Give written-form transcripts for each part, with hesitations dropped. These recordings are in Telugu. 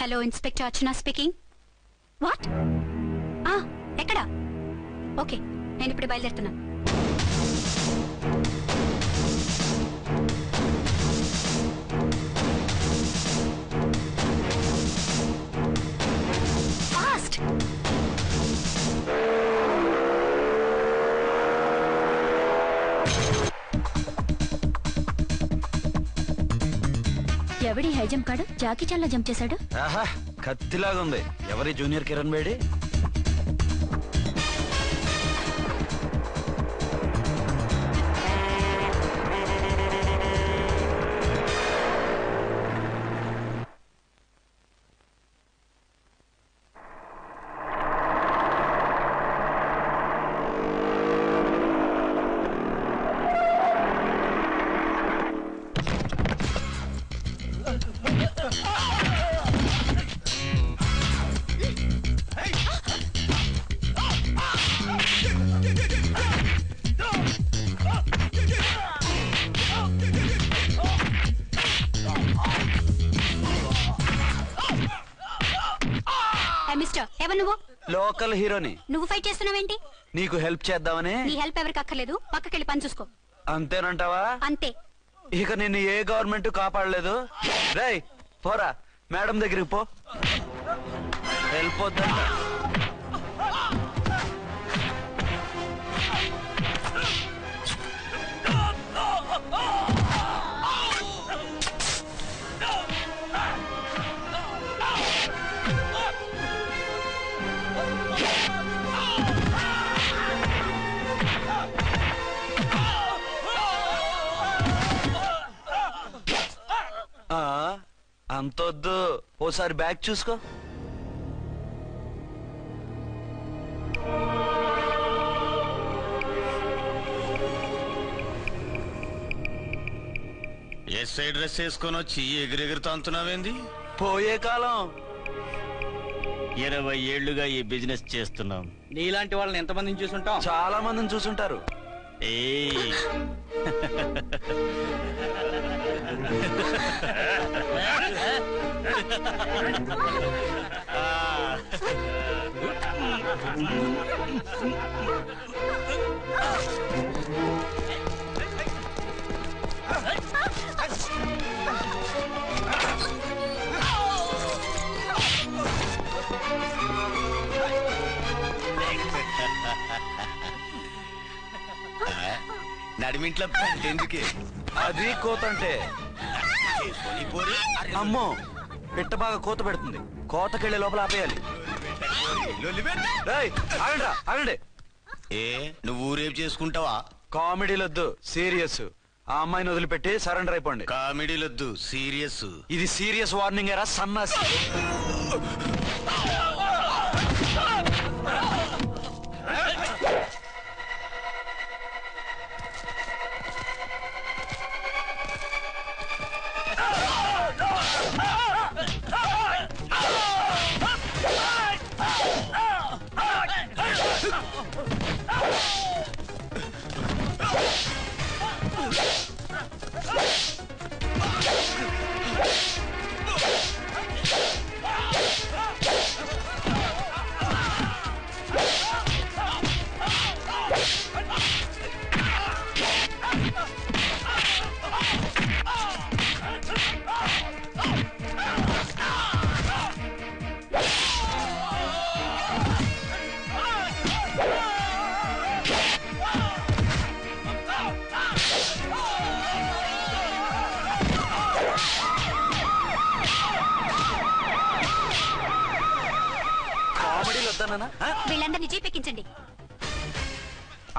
Hello inspector Archana speaking. What? ఎక్కడా? ఓకే, నేను ఇప్పుడు బయలుదేరుతున్నాను. ఫాస్ట్! ఎవడి హై జంప్ కాడు జాకీ చాన్లో జంప్ చేశాడు. ఆహా, కత్తిలాగా ఉంది. ఎవరి జూనియర్ కిరణ్ బేడి? ఎవరు నువ్వు? లోకల్ హీరోని. నువ్వు ఫైట్ చేస్తున్నావేంటి? నీకు హెల్ప్ చేద్దామని. నీ హెల్ప్ ఎవరికి అక్కర్లేదు, పక్కకెళ్ళి పని చూసుకో. అంతేనంటావా? అంతే. ఇక నిన్ను ఏ గవర్నమెంట్ కాపాడలేదు. రేయ్ పోరా, మేడం దగ్గరికి పో. హెల్ప్ వద్దంట. అంతొద్దు, ఓసారి బ్యాగ్ చూసుకో. ఎస్ఐ డ్రెస్ వేసుకొని వచ్చి ఎగిరెగురుతా అంటున్నావేంది? పోయే కాలం. 20 ఏళ్లుగా ఈ బిజినెస్ చేస్తున్నాం. నీలాంటి వాళ్ళని ఎంతమందిని చూసుంటాం? చాలా మందిని చూసుంటారు. నడిమింట్లో ఎందుకే? అది కోతంటే. అమ్మో, పిట్ట బాగా కోత పెడుతుంది. కోతకెళ్ళే లోపల ఆపేయాలి. ఆగండి. ఏ నువ్వు రేపు చేసుకుంటావా? కామెడీలొద్దు, సీరియస్. ఆ అమ్మాయిని వదిలిపెట్టి సరెండర్ అయిపోండి. కామెడీలొద్దు, సీరియస్. ఇది సీరియస్ వార్నింగ్ ఎరా సన్నాసి. వీళ్ళందరినీ జీప్ ఎక్కించండి.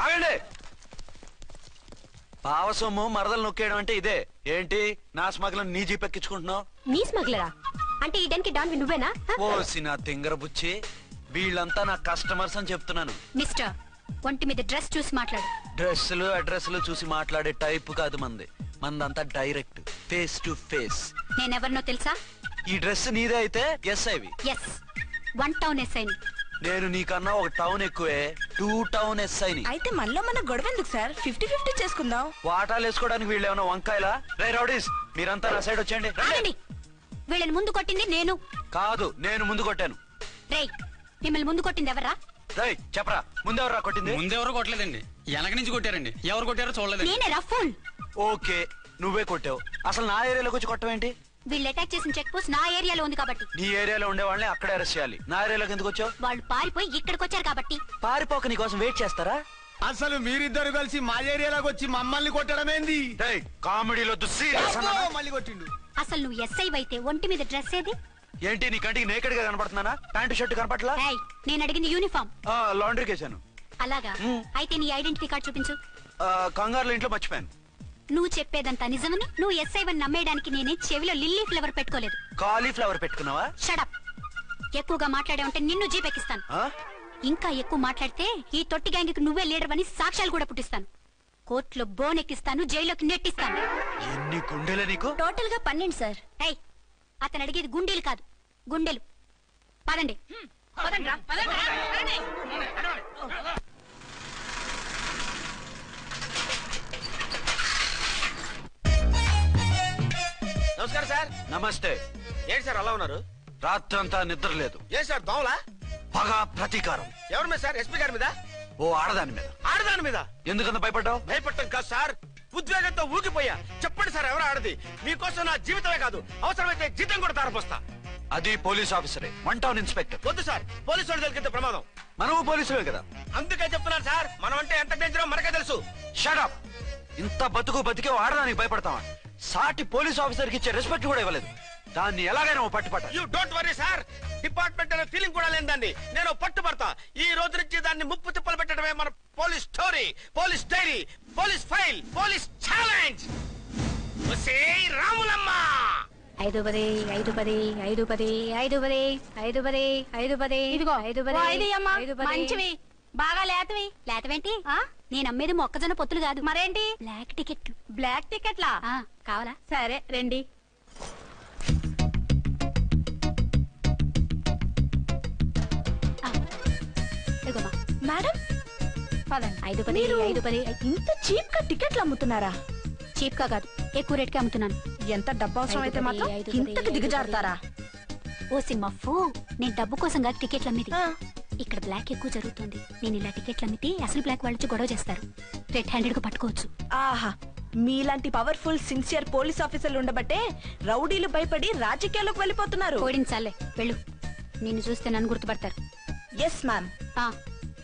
ఆగండి. పావసొమ్ము మరదలు నొక్కేయడం అంటే ఇదే ఏంటి? నా స్మగ్లర్ నీ జీప్ ఎక్కించుకుంటున్నావు? నీ స్మగ్లరా? అంటే ఈ డెన్కి డాన్ నువ్వేనా? ఓసి నా తింగర బుచ్చి, వీళ్ళంతా నా కస్టమర్స్ అని చెప్తున్నాను. మిస్టర్, ఒంటి మీద డ్రెస్ చూసి మాట్లాడు. డ్రెస్సులు అడ్రస్లు చూసి మాట్లాడే టైప్ కాదు మంది. మందంతా డైరెక్ట్, ఫేస్ టు ఫేస్. నేనెవరినో తెలుసా? ఈ డ్రెస్ నీదే అయితే ఎస్ ఐవి. ఎస్, 1 టౌన్ ఎస్ఐని. నేను నీకన్నా ఒక టౌన్ ఎక్కువే, 2 టౌన్ ఎస్ఐని. అయితే మనలో మన గొడవ ఎందుకు సార్? 50-50 చేసుకుందాం. వాటాలు వేసుకోవడానికి వీళ్ళు ఏమైనా వంకాయలా? రే రౌడీస్, మీరంతా నా సైడ్ వచ్చేయండి. వీళ్ళని ముందు కొట్టింది నేను. కాదు, నేను ముందు కొట్టాను. రేయ్, మిమ్మల్ని ముందు కొట్టింది ఎవరా? రేయ్ చెప్పరా, ముందెవరా కొట్టింది? ముందెవరో కొట్టలేదండి, వెనక నుంచి కొట్టారండి. ఎవరు కొట్టారో చూడలేదండి. నేనే రఫూల్. ఓకే, నువ్వే కొట్టావు. అసలు నా ఏరియాలోకి వచ్చి కొట్టవేంటి? వీళ్ళు అటాక్ చేసిన చెక్ పోస్ట్ నా ఏరియాలో ఉంది కాబట్టి. నీ ఏరియాలో ఉండే వాళ్ళని అక్కడే అరెస్ట్ చేయాలి. నా ఏరియాలోకి ఎందుకు వచ్చావు? వాళ్ళు పారిపోయి ఇక్కడికి వచ్చారు కాబట్టి. పారిపోక నీ కోసం వెయిట్ చేస్తారా? అసలు మీరిద్దరు కలిసి మా ఏరియాలోకి వచ్చి మమ్మల్ని కొట్టడమేంది? కామెడీలో మళ్ళీ కొట్టిండు. అసలు నువ్వు ఎస్ఐ అయితే ఒంటి మీద డ్రెస్ ఏది? ఏంటి నీ కంటికి నేకెడ్ గా కనపడుతున్నానా? Pant shirt కనపట్లా? ఏయ్, నేను అడిగింది యూనిఫామ్. లాండ్రీకి వేసాను. అలాగా? అయితే నీ ఐడెంటిటీ కార్డ్ చూపించు. కంగారులో ఇంట్లో మర్చిపోయాను. నువ్వు చెప్పేదంతా నిజమని నువ్వు ఎస్ఐ వన్ నమ్మేయడానికి నేనే చెవిలో లిల్లీ ఫ్లవర్ పెట్టుకోలేదు. కాలీఫ్లవర్ పెట్టుకున్నావా? షడప్. ఎక్కువగా మాట్లాడే ఉంటే నిన్ను జీపెక్కిస్తాను. ఇంకా ఎక్కువ మాట్లాడితే ఈ తొట్టి గ్యాంగ్కి నువ్వే లీడర్ అని సాక్ష్యాలు కూడా పుట్టిస్తాను. కోర్టులో బోన్ ఎక్కిస్తాను, జైల్లోకి నెట్టిస్తాను. ఎన్ని గుండెలు నీకు? టోటల్ గా 12 సార్. ఏయ్, అతను అడిగేది గుండెలు కాదు, గుండెలు. పదండి. నమస్కారం సార్. నమస్తే. ఏంటి సార్ అలా ఉన్నారు? రాత్రంతా నిద్ర లేదు. ఏ సార్ దోమలా? పగ ప్రతీకారం. ఎవరి మీద సార్? ఎస్పీ గారి మీద? ఓ ఆడదాని మీద. ఆడదాని మీద? ఎందుకంత భయపడ్డావు? భయపడటం కాదు సార్, ఉద్వేగంతో ఊగిపోయా. చెప్పండి సార్, ఎవరు ఆడది? మీకోసం నా జీవితమే కాదు, అవసరమైతే జీతం కూడా తారపోస్తా. అది పోలీస్ ఆఫీసరే, 1 టౌన్ ఇన్స్పెక్టర్. వద్దు సార్, పోలీసు వాళ్ళు దొరికితే ప్రమాదం. మనము పోలీసులే కదా. అందుకే చెప్తున్నారు సార్, మనం అంటే ఎంత డేంజరో మనకే తెలుసు. షడప్. ఇంత బతికే ఆడదానికి భయపడతావా? సాటి పోలీస్ ఆఫీసర్ కి ఇచ్చే రెస్పెక్ట్ కూడా ఇవ్వలేదు. దాన్ని ఎలాగైనా పట్టుపట్ట. You don't worry sir, department అనే ఫీలింగ్ కూడా లేని దాన్ని నేను పట్టుపడతా. ఈ రోజు నుంచి దాన్ని ముప్పు తిప్పలు పెట్టడమే మన police story, police diary, police file, police challenge. Ramulamma 510 510 510 510 510 510. ఇదిగో 510 మంచివి బాగా లేతవి. లేతవేంటి? నేను అమ్మేది మొక్కజొన్న పొత్తులు కాదు. మరేంటి? బ్లాక్ టికెట్లు. బ్లాక్ టికెట్లా? కావాలా? సరే రండి. ఇదిగోమా. మేడం పదండి. 510 మీరు 510. ఇంత చీప్ గా టికెట్లు అమ్ముతున్నారా? చీప్ గా కాదు, ఎక్కువ రేట్ కి అమ్ముతున్నాను. ఎంత డబ్బు అవసరం అయితే మాత్రం 510 ఇంతకు దిగజారుతారా? ఓ సిమ్మఫు, నేను డబ్బు కోసం కాదు టికెట్లు అమ్మేది. ఆ. ఇక్కడ బ్లాక్ ఎక్కువ జరుగుతుంది. నేను ఇలా టికెట్లు అమ్మితే అసలు బ్లాక్ వాళ్ళు వచ్చి గొడవ చేస్తారు. రెడ్ హ్యాండెడ్ గా పట్టుకోవచ్చు. ఆహా, మీలాంటి పవర్ఫుల్ సిన్సియర్ పోలీస్ ఆఫీసర్లు ఉండబట్టే రౌడీలు భయపడి రాజకీయాల్లోకి వెళ్ళిపోతున్నారు. ఓడించాలే, వెళ్ళు. నిన్ను చూస్తే నన్ను గుర్తుపడతారు. Yes ma'am.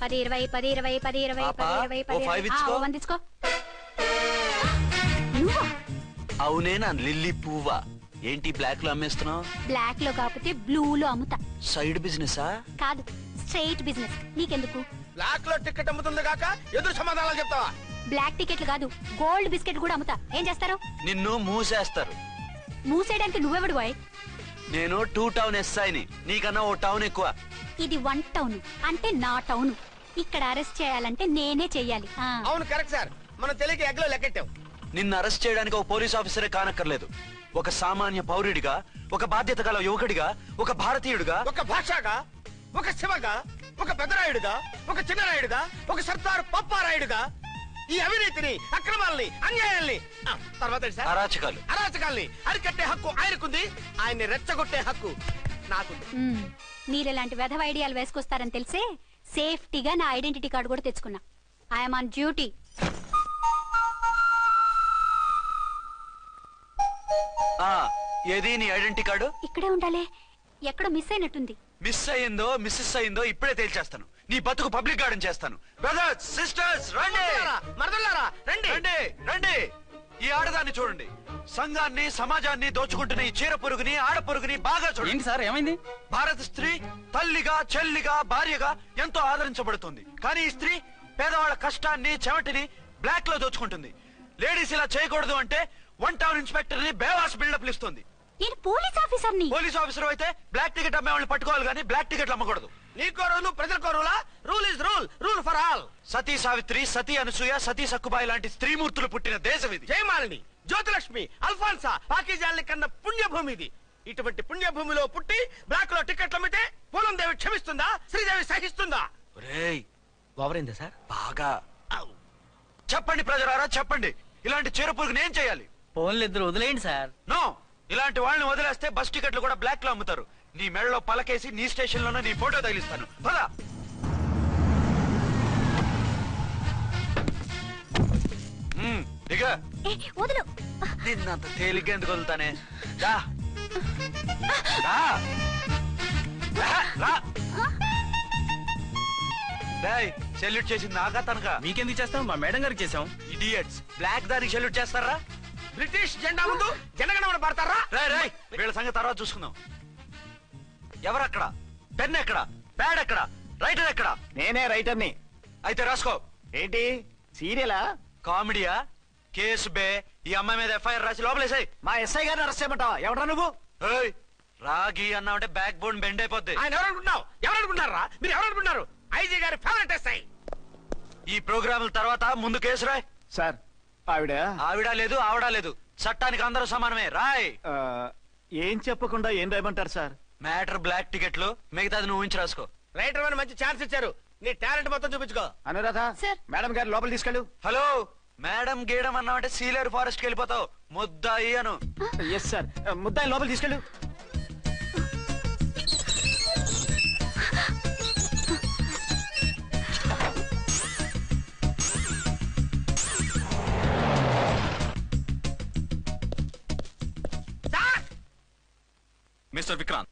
10 20 10 20 10 20 పాపా, 10 20 ఓ 5 ఇచ్చుకో. 10 తీసుకో. నువ్వా? అవునే, నా లిల్లీ పువ్వా. ఏంటి బ్లాక్ లో అమ్మేస్తున్నావు? బ్లాక్ లో కాకపోతే బ్లూ లో అమ్ముతా. సైడ్ బిజినెసా? కాదు, స్ట్రైట్ బిజినెస్. నీకెందుకు? బ్లాక్ లో టికెట్ అమ్ముతుంది కాక ఎదురు సమాధానాలు చెప్తావా? బ్లాక్ టికెట్లు కాదు, గోల్డ్ బిస్కెట్ కూడా అమ్ముతా. ఏం చేస్తారు? నిన్ను మూసేస్తారు. మూసేయడానికి నువ్వెవడు బాయ్? నేను 2 టౌన్ ఎస్ఐని, నీకన్నా ఓ టౌన్ ఎక్కువ. ఇది 1 టౌన్, అంటే నా టౌన్. ఇక్కడ అరెస్ట్ చేయాలంటే నేనే చెయ్యాలి. అవును కరెక్ట్ సార్, మనం తెలియక ఎగ్లో లెక్కెట్టాం. నిన్ను అరెస్ట్ చేయడానికి ఒక పోలీస్ ఆఫీసరే కానక్కర్లేదు. ఒక సామాన్య పౌరుడిగా, ఒక బాధ్యత గల యువకుడిగా, ఒక భారతీయుడిగా, ఒక భాషగా, ఒక శివగా, ఒక పెద్దరాయుడుగా, ఒక చిన్నరాయుడుగా, ఒక సర్దార్ పప్పారాయుడుగా ఈ అవినీతిని, అక్రమాలని, అన్యాయాల్ని, తర్వాత ఏంటి సార్? అరాచకాల్ని అరికట్టే హక్కు ఆయనకుంది. ఆయన్ని రెచ్చగొట్టే హక్కు నాకుంది. మీరు ఇలాంటి వెధవ ఐడియాలు వేసుకొస్తారని తెలిసే సేఫ్టీగా నా ఐడెంటిటీ కార్డు కూడా తెచ్చుకున్నా. I'm on duty. ఏది నీ ఐడెంటిటీ కార్డు? ఇక్కడే ఉండాలి. ఎక్కడో మిస్ అయినట్టుంది. మిస్ అయ్యిందో మిస్సెస్ అయ్యిందో ఇప్పుడే తేల్చేస్తాను. నీ బతుకు పబ్లిక్ గార్డెన్ చేస్తాను. బ్రదర్స్ సిస్టర్స్ రండి, మరదలారా రండి, రండి రండి. ఈ ఆడదాన్ని చూడండి. సంఘాన్ని, సమాజాన్ని దోచుకుంటున్న ఈ చీర పురుగుని, ఆడ పురుగుని బాగా చూడండి. ఏంటి సార్, ఏమైంది? భారత స్త్రీ తల్లిగా, చెల్లిగా, భార్యగా ఎంతో ఆదరించబడుతుంది. కానీ ఈ స్త్రీ పేదవాళ్ళ కష్టాన్ని, చెమటిని బ్లాక్ లో దోచుకుంటుంది. లేడీస్ ఇలా చేయకూడదు అంటే 1 టౌన్ ఇన్స్పెక్టర్ ని బేవాస్ బిల్డప్ ఇస్తుంది. నేను పోలీస్ ఆఫీసర్ని. పోలీస్ ఆఫీసర్ అయితే బ్లాక్ టికెట్ అమ్మే వాళ్ళని పట్టుకోవాలి కానీ బ్లాక్ టికెట్లు అమ్మకూడదు. నీకో రూలు, ప్రజలకో రూలా? Rule is rule, rule for all. Sati Savitri, Sati Anasuya, Sati Sakkubai లాంటి స్త్రీమూర్తులు పుట్టిన దేశం ఇది. జయమాలిని, జ్యోతిలక్ష్మి, అల్ఫాన్సా, పాకిజాల్ని కన్న పుణ్యభూమి ఇది. ఇటువంటి పుణ్యభూమిలో పుట్టి బ్లాక్ లో టికెట్లు అమ్మితే పూలం దేవి క్షమిస్తుందా? శ్రీదేవి సహిస్తుందా? ఓవరైందా సార్? బాగా చెప్పండి ప్రజలారా, చెప్పండి. ఇలాంటి చీర పురుగుని ఏం చేయాలి? ఫోన్లు ఇద్దరు వదిలేయండి సార్. నో, ఇలాంటి వాళ్ళని వదిలేస్తే బస్ టికెట్లు కూడా బ్లాక్ లో అమ్ముతారు. నీ మెడలో పలకేసి నీ స్టేషన్ లోనే నీ ఫోటో తగిలిస్తాను. పద. దిగా. వదులు. నిన్నంత తేలిగ్గా ఎందుకు వదులుతానే? సెల్యూట్ చేసింది నాకా తనకా? మీకెందుకు చేస్తాం? మా మేడం గారికి చేసాం. ఇడియట్స్, బ్లాక్ దానికి సెల్యూట్ చేస్తారా? బ్రిటిష్ జెండా ముందు జనగణమన పడతారా? రాయ్ వీళ్ళ సంగతి తర్వాత చూసుకుందాం. ఎవరక్కడ? పెన్ ఎక్కడ? ప్యాడ్ ఎక్కడ? రైటర్ ఎక్కడ? నేనే రైటర్ని. అయితే రాసుకో. ఏంటి సీరియలా? కామెడీయా? కేసు బే. ఈ అమ్మాయి మీద ఎఫ్ఐఆర్ రాసి లోపలేసాయి. మా ఎస్ఐ గారిని అరెస్ట్ చేయమంటావా? ఎవరా నువ్వు? రాగి అన్నావంటే బ్యాక్ బోన్ బెండ్ అయిపోద్ది. ఆయన ఎవరనుకుంటున్నారా? మీరు ఎవరనుకుంటున్నారు? ఐజీ గారి ఫేవరెట్ ఎస్ఐ. ఈ ప్రోగ్రాముల తర్వాత ముందు కేసు రాయ్. సార్ ఆవిడ లేదు ఆవిడ లేదు, చట్టానికి అందరూ సమానమే. రాయ్. ఏం చెప్పకుండా ఏం రాయమంటారు సార్? మ్యాటర్ బ్లాక్ టికెట్లు, మిగతాది నువ్వు ఊహించి రాసుకో. రైటర్ అని మంచి ఛాన్స్ ఇచ్చారు. నీ టాలెంట్ మొత్తం చూపించుకో. అనురాధ, మేడం గారు లోపల తీసుకెళ్ళు. హలో, మేడం గీయడం అన్నావంటే సీలేరు ఫారెస్ట్ కి వెళ్ళిపోతావు. ముద్దాయి అను. ఎస్ సార్, ముద్దాయి లోపల తీసుకెళ్ళు. Mister Vikrant.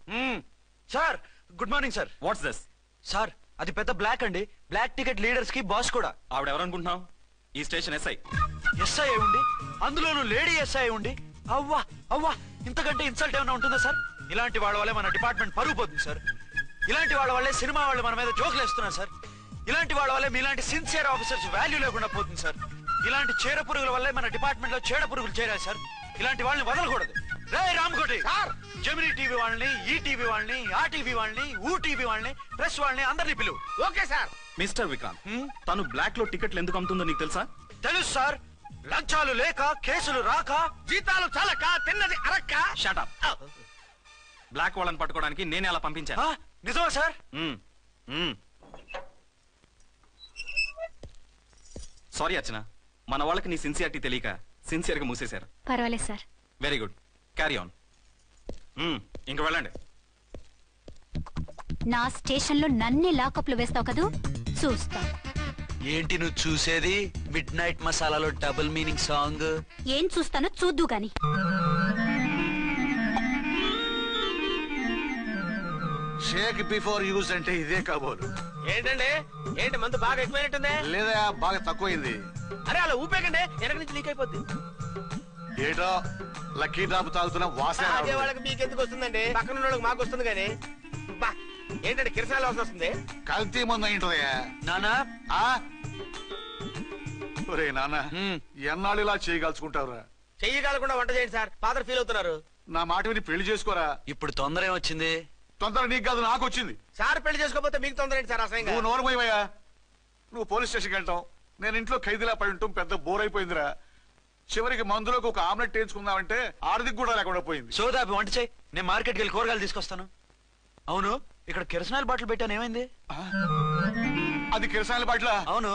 Sir, good morning sir. What's this? Sir, అది పెద్ద బ్లాక్ అండి. బ్లాక్ టికెట్ లీడర్స్ కి బాస్ కూడా. ఆవిడ ఎవరనుకుంటున్నావు? ఈ స్టేషన్ ఎస్ఐ. ఎస్ఐ ఉండి, అందులోనూ లేడీ ఎస్ఐ ఉండి, అవ్వా అవ్వా, ఇంతకంటే ఇన్సల్ట్ ఏమైనా ఉంటుందా సార్? ఇలాంటి వాళ్ళ వల్లే మన డిపార్ట్మెంట్ పరుగు పోతుంది సార్. ఇలాంటి వాళ్ళ వల్లే సినిమా వాళ్ళు మన మీద జోకులు వేస్తున్నారు సార్. ఇలాంటి వాళ్ళ వల్లే మీలాంటి సిన్సియర్ ఆఫీసర్స్ వాల్యూ లేకుండా పోతుంది సార్. ఇలాంటి చీడ పురుగుల వల్లే మన డిపార్ట్మెంట్ లో చీడ పురుగులు చేరాయి సార్. ఇలాంటి వాళ్ళని వదలకూడదు. రే రామ్కోటి, జెమినీ టీవీ వాళ్ళని, ఈ టీవీ వాళ్ళని, ఆ టీవీ వాళ్ళని, ఊ టీవీ వాళ్ళని, ప్రెస్ వాళ్ళని అందరినీ పిలువు. Okay sir. మిస్టర్ విక్రాంత్, తను బ్లాక్ లో టికెట్లు ఎందుకు అమ్ముతుందో నీకు తెలుసా? తెలుసు సార్. లంచాలు లేక, కేసులు రాక, జీతాలు చాలక, తిన్నది అరక్క. Shut up. బ్లాక్ వాళ్ళని పట్టుకోవడానికి నేనే అలా పంపించాను. నిజమా సార్? సారీ అర్చన, మన వాళ్ళకి నీ సిన్సియారిటీ తెలియక సిన్సియర్ గా మూసేశారు. పర్వాలేదు sir. Very good, carry on. ఇంక వెళ్ళండి. నా స్టేషన్ లో నన్నే లాకప్ లో వేస్తావు కదూ, చూస్తా. ఏంటి నువ్వు చూసేది? మిడ్ నైట్ మసాలాలో డబుల్ మీనింగ్ సాంగ్. ఏం చూస్తానో చూద్దు గాని. షేక్ బిఫోర్ యూజ్ అంటే ఇదే కాబోలు. ఏంటండి, ఏంటి మందు బాగా ఎక్కువైనట్టుంది? లేదా బాగా తక్కువైంది. అరే అలా ఊపేకండి, వెనక నుంచి లీక్ అయిపోద్ది. ఏటో లక్కీ డ్రాప్ తాగుతున్న వాసన. అదే వాళ్ళకి మీకెందుకు వస్తుందండి? పక్కన వాళ్ళకి మాకు వస్తుంది కానీ. బా, ఏంటంటే కిరసాల వాసన వస్తుంది. కల్తీ మందు అయింటదయ్యా. నానా, ఒరే నాన్న, ఎన్నాళ్ళు ఇలా చేయగలుచుకుంటావురా? చెయ్యగలకుండా వంట చేయండి సార్, ఫాదర్ ఫీల్ అవుతున్నారు. నా మాట విని పెళ్లి చేసుకోరా. ఇప్పుడు తొందర ఏమొచ్చింది? తొందర నీకు కాదు, నాకు వచ్చింది. సార్ పెళ్లి చేసుకోకపోతే మీకు తొందర ఏంటి సార్? అసహ్యంగా. నువ్వు నోరుమోయవయ్యా. నువ్వు పోలీస్ స్టేషన్కి వెళ్తాం, నేను ఇంట్లో ఖైదీలా పడి ఉంటాం. పెద్ద బోర్ అయిపోయిందిరా. చివరికి మందులోకి ఒక ఆమ్లెట్ వేయించుకుందామంటే ఆర్థిక కూడా లేకుండా పోయింది. సోదాపి వంట చేయి, నేను మార్కెట్కి వెళ్ళి కూరగాయలు తీసుకొస్తాను. అవును, ఇక్కడ కిరసనాయిల్ బాటిల్ పెట్టాను, ఏమైంది? అది కిరసాయిల్ బాటిల్? అవును.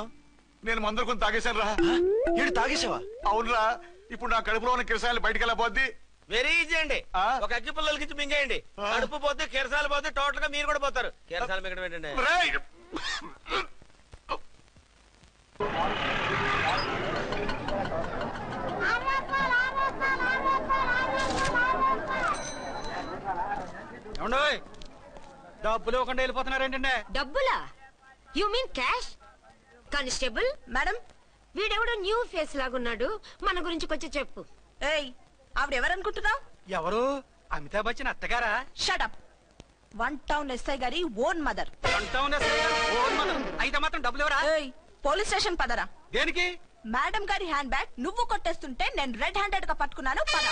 నేను మందులు కొని తాగేశాను రా. ఏడు తాగేసావా? అవునురా. ఇప్పుడు నా కడుపులో ఉన్న కిరసాయిల్ బయటకు వెళ్ళబోద్ది. వెరీ ఈజీ అండి. ఒక అగ్గి పుల్లలకి ఇచ్చి మింగేయండి. కడుపు పోతే కిరసాలు పోతే టోటల్ గా మీరు కూడా పోతారు. కిరసాలు మింగడం ఏంటండి? డబ్బులు ఇవ్వకుండా వెళ్ళిపోతున్నారు ఏంటంటే? డబ్బులా? You mean cash? Constable madam, వీడెవడో న్యూ ఫేస్ లాగున్నాడు, మన గురించి కొంచెం చెప్పు. ఏయ్, ఆవిడెవరనుకుంటున్నావు? ఎవరు? అమితాబ్ బచ్చన్ అత్తగారా? షటప్. 1 టౌన్ ఎస్ఐ గారి ఓన్ మదర్. అయితే మాత్రం డబ్బులు ఎవరా? పోలీస్ స్టేషన్ పదరా. దేనికి? మేడం గారి హ్యాండ్ బ్యాగ్ నువ్వు కొట్టేస్తుంటే నేను రెడ్ హ్యాండెడ్ గా పట్టుకున్నాను. పద.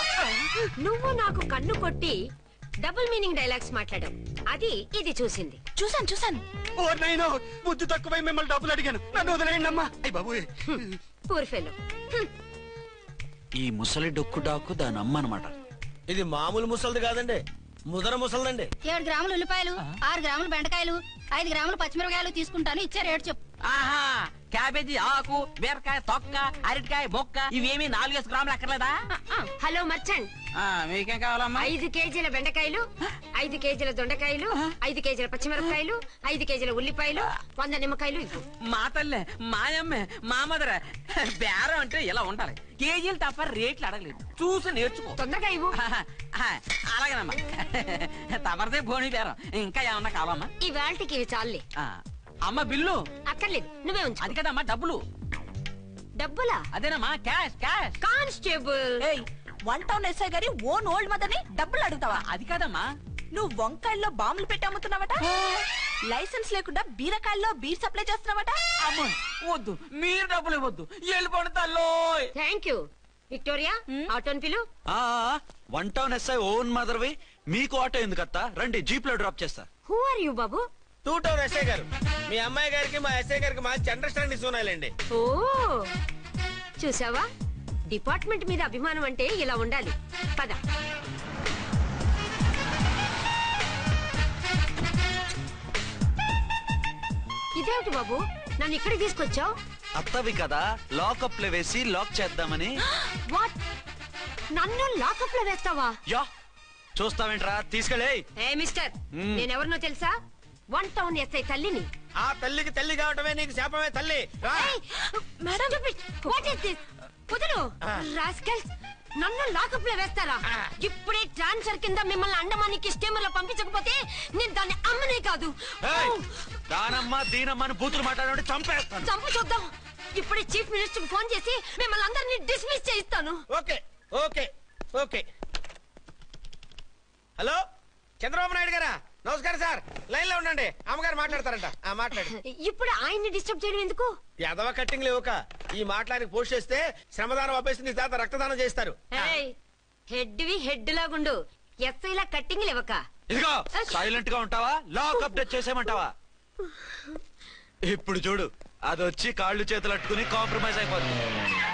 నువ్వు నాకు కన్ను కొట్టి డబుల్ మీనింగ్ డైలాగ్స్ మాట్లాడావు, అది ఇది చూసింది. చూసాను. ఓ నైనో, బుద్ధి తక్కువై మిమ్మల్ని డబ్బులు అడిగాను, నన్ను వదిలేయండి అమ్మా. అయ్య బాబు, పూర్ ఫెలో. ఈ ముసలి డొక్కు డాకు దాని అమ్మ అనమాట. ఇది మామూలు ముసలిది కాదండి, ముదర ముసలిదండి. 7 గ్రాములు ఉల్లిపాయలు, 6 గ్రాములు బెండకాయలు, 5 గ్రాములు పచ్చిమిరపకాయలు తీసుకుంటాను. ఇచ్చారు, ఏడు చెప్పు. ఆహా క్యాబేజీ ఆకు బీరకాయ తొక్క అరటికాయ బొక్క ఇవేమి 4 గ్రాములు అక్కర్లేదా? హలో మర్చండ్, మీకేం కావాలమ్మా? 5 కేజీల బెండకాయలు, 5 కేజీల దొండకాయలు, 5 కేజీల పచ్చిమిరపకాయలు, 5 కేజీల ఉల్లిపాయలు, 100 నిమ్మకాయలు ఇవ్వు. మా తల్లే మాయమ్మే మా మదర బేరం అంటే ఇలా ఉండాలి. కేజీలు తప్ప రేట్లు అడగలేదు, చూసి నేర్చుకో. తొందరగా ఇవ్వు. అలాగేనమ్మా. తమరిదే భోని బేరం. ఇంకా ఏమన్నా కావాలమ్మా? ఈ వేల్టికి ఇవి చాలే. అమ్మ బిల్లు అక్కర్లేదు, నువ్వే ఉంచు. అది కదమ్మా డబ్బులు. డబ్బులా? అదేనమ్మా cash cash. Constable, 1 town SI గారి ఓన్ ఓల్డ్ మదర్ ని డబ్బులు అడుగుతావా? అది కాదమ్మా. నువ్వు వంకాయల్లో బాంబులు పెట్టి అమ్ముతున్నావట, లైసెన్స్ లేకుండా బీరకాయల్లో బీర్ సప్లై చేస్తున్నావట. అమ్మ వద్దు, మీరు డబ్బులు ఇవ్వద్దు, వెళ్ళిపోండి తల్లో. Thank you. విక్టోరియా, ఆటోన్ పిలు. 1 టౌన్ ఎస్ఐ ఓన్ మదర్వి, మీకు ఆటో ఎందుకత్తా? రండి, జీప్ లో డ్రాప్ చేస్తా. హూ ఆర్ యూ బాబు? 2 టౌన్ ఎస్ఐ గారు, మీ అమ్మాయి గారికి మా ఎస్ఐ గారికి మంచి అండర్స్టాండింగ్ ఉన్నాయండి. ఓ చూసావా, డిపార్ట్మెంట్ మీద అభిమానం అంటే ఇలా ఉండాలి. పద. ఇదేమిటి బాబు, నన్ను ఇక్కడికి తీసుకొచ్చావు? అత్తవి కదా, లాకప్ లో వేసి లాక్ చేద్దామని. వాట్, నన్ను లాకప్ లో వేస్తావా? యా, చూస్తావేంట్రా, తీసుకెళ్ళే. ఏ మిస్టర్, నేనెవరినో తెలుసా? 1 టౌన్ ఎస్ఐ తల్లిని. ఆ తల్లికి తల్లి కావటమే నీకు శాపమే తల్లి. Madam, what is this? కుదరు రాస్కల్స్, నన్ను లాకప్ లో వేస్తారా? ఇప్పుడే ట్రాన్స్ఫర్ కింద మిమ్మల్ని అండమానికి స్టీమర్ లో పంపించకపోతే నేను దాన్ని అమ్మనే కాదు. దానమ్మ దీనమ్మ అని బూతులు మాట్లాడే చంపేస్తాను. చంపు చూద్దాం. ఇప్పుడే చీఫ్ మినిస్టర్ కి ఫోన్ చేసి మిమ్మల్ని అందరినీ డిస్మిస్ చేయిస్తాను. Okay okay okay. Hello, Chandrababu Naidu గారా? నమస్కారం సార్, లైన్ లో ఉండండి, అమ్మగారు మాట్లాడతారంట. మాట్లాడు. ఇప్పుడు ఆయన్ని డిస్టర్బ్ చేయడం ఎందుకు? ఎదవ కట్టింగ్ లేవుక ఈ మాట్లాడికి పోస్ట్ చేస్తే శ్రమదానం అభ్యసి నీ తాత రక్తదానం చేస్తారు. హెడ్ వి హెడ్ లాగుండు, ఎస్ఐ లా కట్టింగ్ లేవక. ఇదిగో సైలెంట్ గా ఉంటావా, లాక్ అప్డేట్ చేసేయమంటావా? ఇప్పుడు చూడు, అది వచ్చి కాళ్ళు చేతులు అట్టుకుని కాంప్రమైజ్ అయిపోతుంది.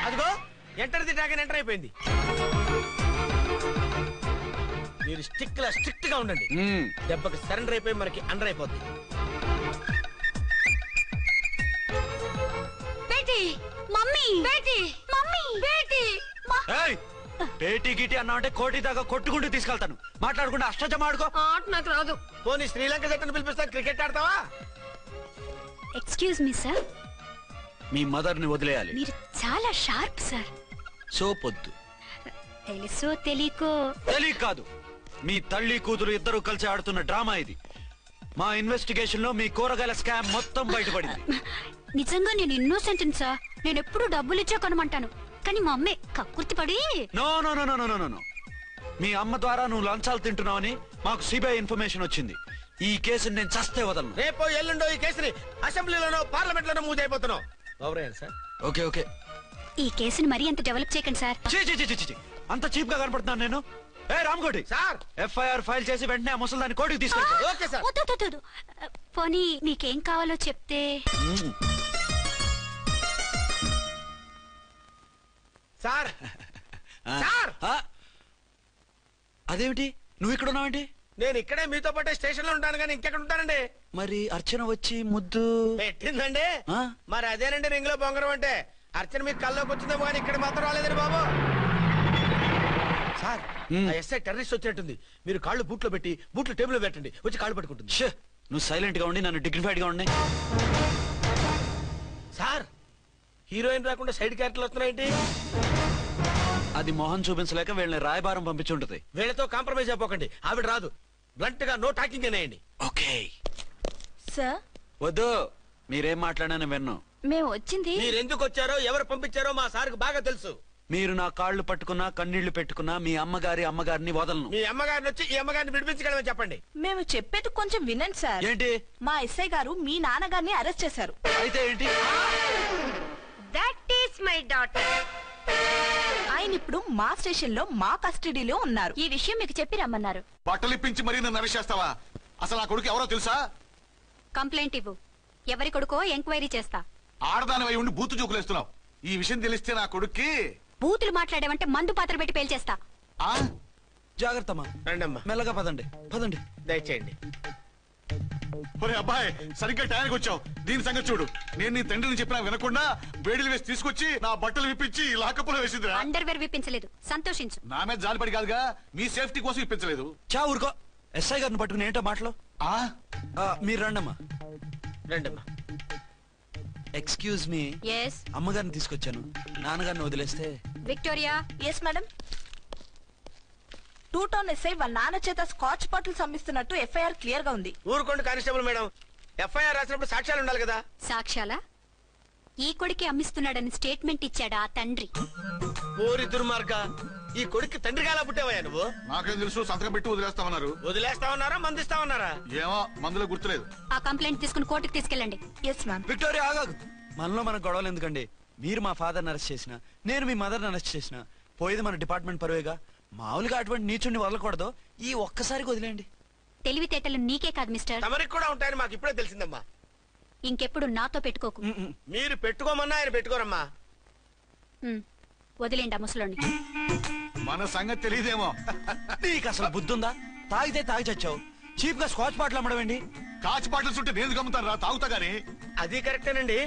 అదిగో ఎంటర్ ది డ్రాగన్ ఎంటర్ అయిపోయింది. మీరు స్ట్రిక్ట్ గా ఉండండి, దెబ్బకి సరెండర్ అయిపోయి మనకి అండర్ అయిపోద్ది. బేటీ, మమ్మీ, బేటీ, మమ్మీ, బేటీ. పేటీ గిటి అన్నావంటే కోటి దాకా కొట్టుకుంటూ తీసుకెళ్తాను. మాట్లాడకుండా అష్టజమ ఆడుకో. ఆట నాకు రాదు. పోనీ శ్రీలంక జట్టును పిలిపిస్తా, క్రికెట్ ఆడతావా? ఎక్స్క్యూజ్ మీ సార్, మీ మదర్ ని వదిలేయాలి. మీరు చాలా షార్ప్ సార్. సోపొద్దు. తెలుసో తెలియకో. తెలియ కాదు, మీ తల్లి కూతురు ఇద్దరు కలిసి ఆడుతున్న డ్రామా ఇది. మా ఇన్వెస్టిగేషన్ లో మీ కూరగాయల స్కామ్ మొత్తం బయటపడింది. నిజంగా నేను ఇన్నోసెంట్ సార్. నేను ఎప్పుడు డబ్బులు ఇచ్చా కొనమంటాను, కానీ మా అమ్మే కక్కుర్తి పడి. No no no no no no, మీ అమ్మ ద్వారా నువ్వు లంచాలు తింటున్నావని మాకు సిబిఐ ఇన్ఫర్మేషన్ వచ్చింది. ఈ కేసుని నేను చస్తే వదలను. రేపో ఎల్లుండో ఈ కేసుని అసెంబ్లీలోనో పార్లమెంట్ లోనో మూవ్ అయిపోతున్నావు. సార్ ఓకే ఓకే, ఈ కేసుని మరీ అంత డెవలప్ చేయకండి సార్. అంత చీప్ గా కనపడుతున్నాను నేను? ఏ రామ్కోటి సార్, ఎఫ్ఐఆర్ ఫైల్ చేసి వెంటనే ఆ ముసలిదాన్ని కోర్టుకి తీసుకెళ్ళి. Okay sir. వద్దు, పోనీ మీకేం కావాలో చెప్తే. సార్ సార్, అదేమిటి నువ్వు ఇక్కడ ఉన్నావేంటి? నేను ఇక్కడే మీతో పాటే స్టేషన్ లో ఉంటాను, కానీ ఇంకెక్కడ ఉంటానండి? మరి అర్చన వచ్చి ముద్దు పెట్టిందండి. మరి అదేనండి రింగ్ లో బొంగరం అంటే. అర్చన మీకు కల్లోకి వచ్చిందేమో కానీ ఇక్కడ మాత్రం రాలేదండి బాబు. సార్, ఎస్ఐ టెర్రరిస్ట్ వచ్చినట్టుంది. మీరు కాళ్ళు బూట్లో పెట్టి బూట్లు టేబుల్ పెట్టండి, వచ్చి కాళ్ళు పట్టుకుంటుంది. నువ్వు సైలెంట్ గా ఉండి నన్ను డిగ్నిఫైడ్ గా ఉండి. సార్, హీరోయిన్ రాకుండా సైడ్ క్యారెక్టర్లు వస్తున్నాయేంటి? అది మొహం చూపించలేక వీళ్ళని రాయబారం పంపించుంటది. వీళ్ళతో కాంప్రమైజ్ అయిపోకండి, ఆవిడ రాదు. బ్లంట్ గా నో టాకింగ్ అనేయండి. Okay sir. వద్దు, మీరేం మాట్లాడానని విన్ను. మేము వచ్చింది, మీరెందుకు వచ్చారో ఎవరు పంపించారో మా సార్కు బాగా తెలుసు. మీరు నా కాళ్ళు పట్టుకున్నా కన్నీళ్లు పెట్టుకున్నా మీ అమ్మగారిని వదలను. మీ అమ్మగారిని వచ్చి ఈ అమ్మగారిని విడిపించగలమని చెప్పండి. మేము చెప్పేది కొంచెం వినండి సార్. ఏంటి? మా ఎస్ఐ గారు మీ నాన్నగారిని అరెస్ట్ చేశారు. అయితే ఏంటి? That is my daughter. ఆయన ఇప్పుడు మా స్టేషన్ లో మా కస్టడీలో ఉన్నారు. ఈ విషయం మీకు చెప్పి రమ్మన్నారు. బట్టలిప్పించి మరీ నన్ను అరెస్ట్ చేస్తావా? అసలు నా కొడుకు ఎవరో తెలుసా? కంప్లైంట్ ఇవ్వు, ఎవరి కొడుకో ఎంక్వైరీ చేస్తా. ఆడదానివై ఉండి బూతు జోకులేస్తున్నావు. ఈ విషయం తెలిస్తే నా కొడుక్కి. బూతులు మాట్లాడేవంటే మందు పాత్ర పెట్టి పేల్చేస్తా. జాగ్రత్తమ్మా, రండమ్మా, మెల్లగా పదండి. దయచేయండి. ఒరే అబ్బాయి సరిగ్గా టయానికి వచ్చావు. దీని సంగతి చూడు. నేను నీ తండ్రిని చెప్పినా వినకుండా వేడిలు వేసి తీసుకొచ్చి నా బట్టలు విప్పించి లాకప్పులో వేసిందిరా. అండర్వేర్ విప్పించలేదు, సంతోషించు. నా మీద జాలిపడి కాదుగా, మీ సేఫ్టీ కోసం ఇప్పించలేదు. చా ఊరుకో. ఎస్ఐ గారిని పట్టుకుని ఏంటో మాటలు. మీరు రండమ్మా. రండమ్మా. Excuse me. ఎస్ అమ్మగారిని తీసుకొచ్చాను. నాన్నగారిని వదిలేస్తే. Victoria. Yes madam. 2 town SI వాళ్ళ నాన్న చేత స్కాచ్ బాటిల్స్ అమ్మిస్తున్నట్టు ఎఫ్ఐఆర్ క్లియర్ గా ఉంది. ఊరుకోండి కానిస్టేబుల్ మేడం. ఎఫ్ఐఆర్ రాసినప్పుడు సాక్ష్యాలు ఉండాలి కదా. సాక్ష్యాలా? ఈ కొడుకే అమ్మిస్తున్నాడని స్టేట్మెంట్ ఇచ్చాడా ఆ తండ్రి? ఓరి దుర్మార్గ, ఈ కొడుక్కి తండ్రిగా ఎలా పుట్టావయ్యా నువ్వు? నాకేం తెలుసు, సంతకం పెట్టి వదిలేస్తామన్నారు. వదిలేస్తామన్నారా మందిస్తామన్నారా? ఏమో, మందులో గుర్తులేదు. ఆ కంప్లైంట్ తీసుకుని కోర్టుకు తీసుకెళ్ళండి. Yes ma'am. విక్టోరియా ఆగాగు. మనలో మన గొడవలు ఎందుకండి? మీరు మా ఫాదర్ని అరెస్ట్ చేసిన, నేను మీ మదర్ని అరెస్ట్ చేసిన, పోయేది మన డిపార్ట్మెంట్ పరువేగా. మామూలుగా అటువంటి నీచుడిని వదలకూడదు. ఈ ఒక్కసారికి వదిలేండి. తెలివితేటలు నీకే కాదు మిస్టర్, తమరికి కూడా ఉంటాయని మాకు ఇప్పుడే తెలిసిందమ్మా. ఇంకెప్పుడు నాతో పెట్టుకోకు. మీరు పెట్టుకోమన్నా ఆయన పెట్టుకోరమ్మా. వదిలేండి ఆ ముసలోని. మన సంగతి తెలియదేమో. నీకు అసలు బుద్ధుందా? తాగితే తాగి చచ్చావు. చీప్ గా స్కాచ్ బాటిల్ అమ్మడమేంటి? కాచి బాటిల్స్ ఉంటే నేను గమ్ముతాను రా, తాగుతా గానీ. అది కరెక్టేనండి.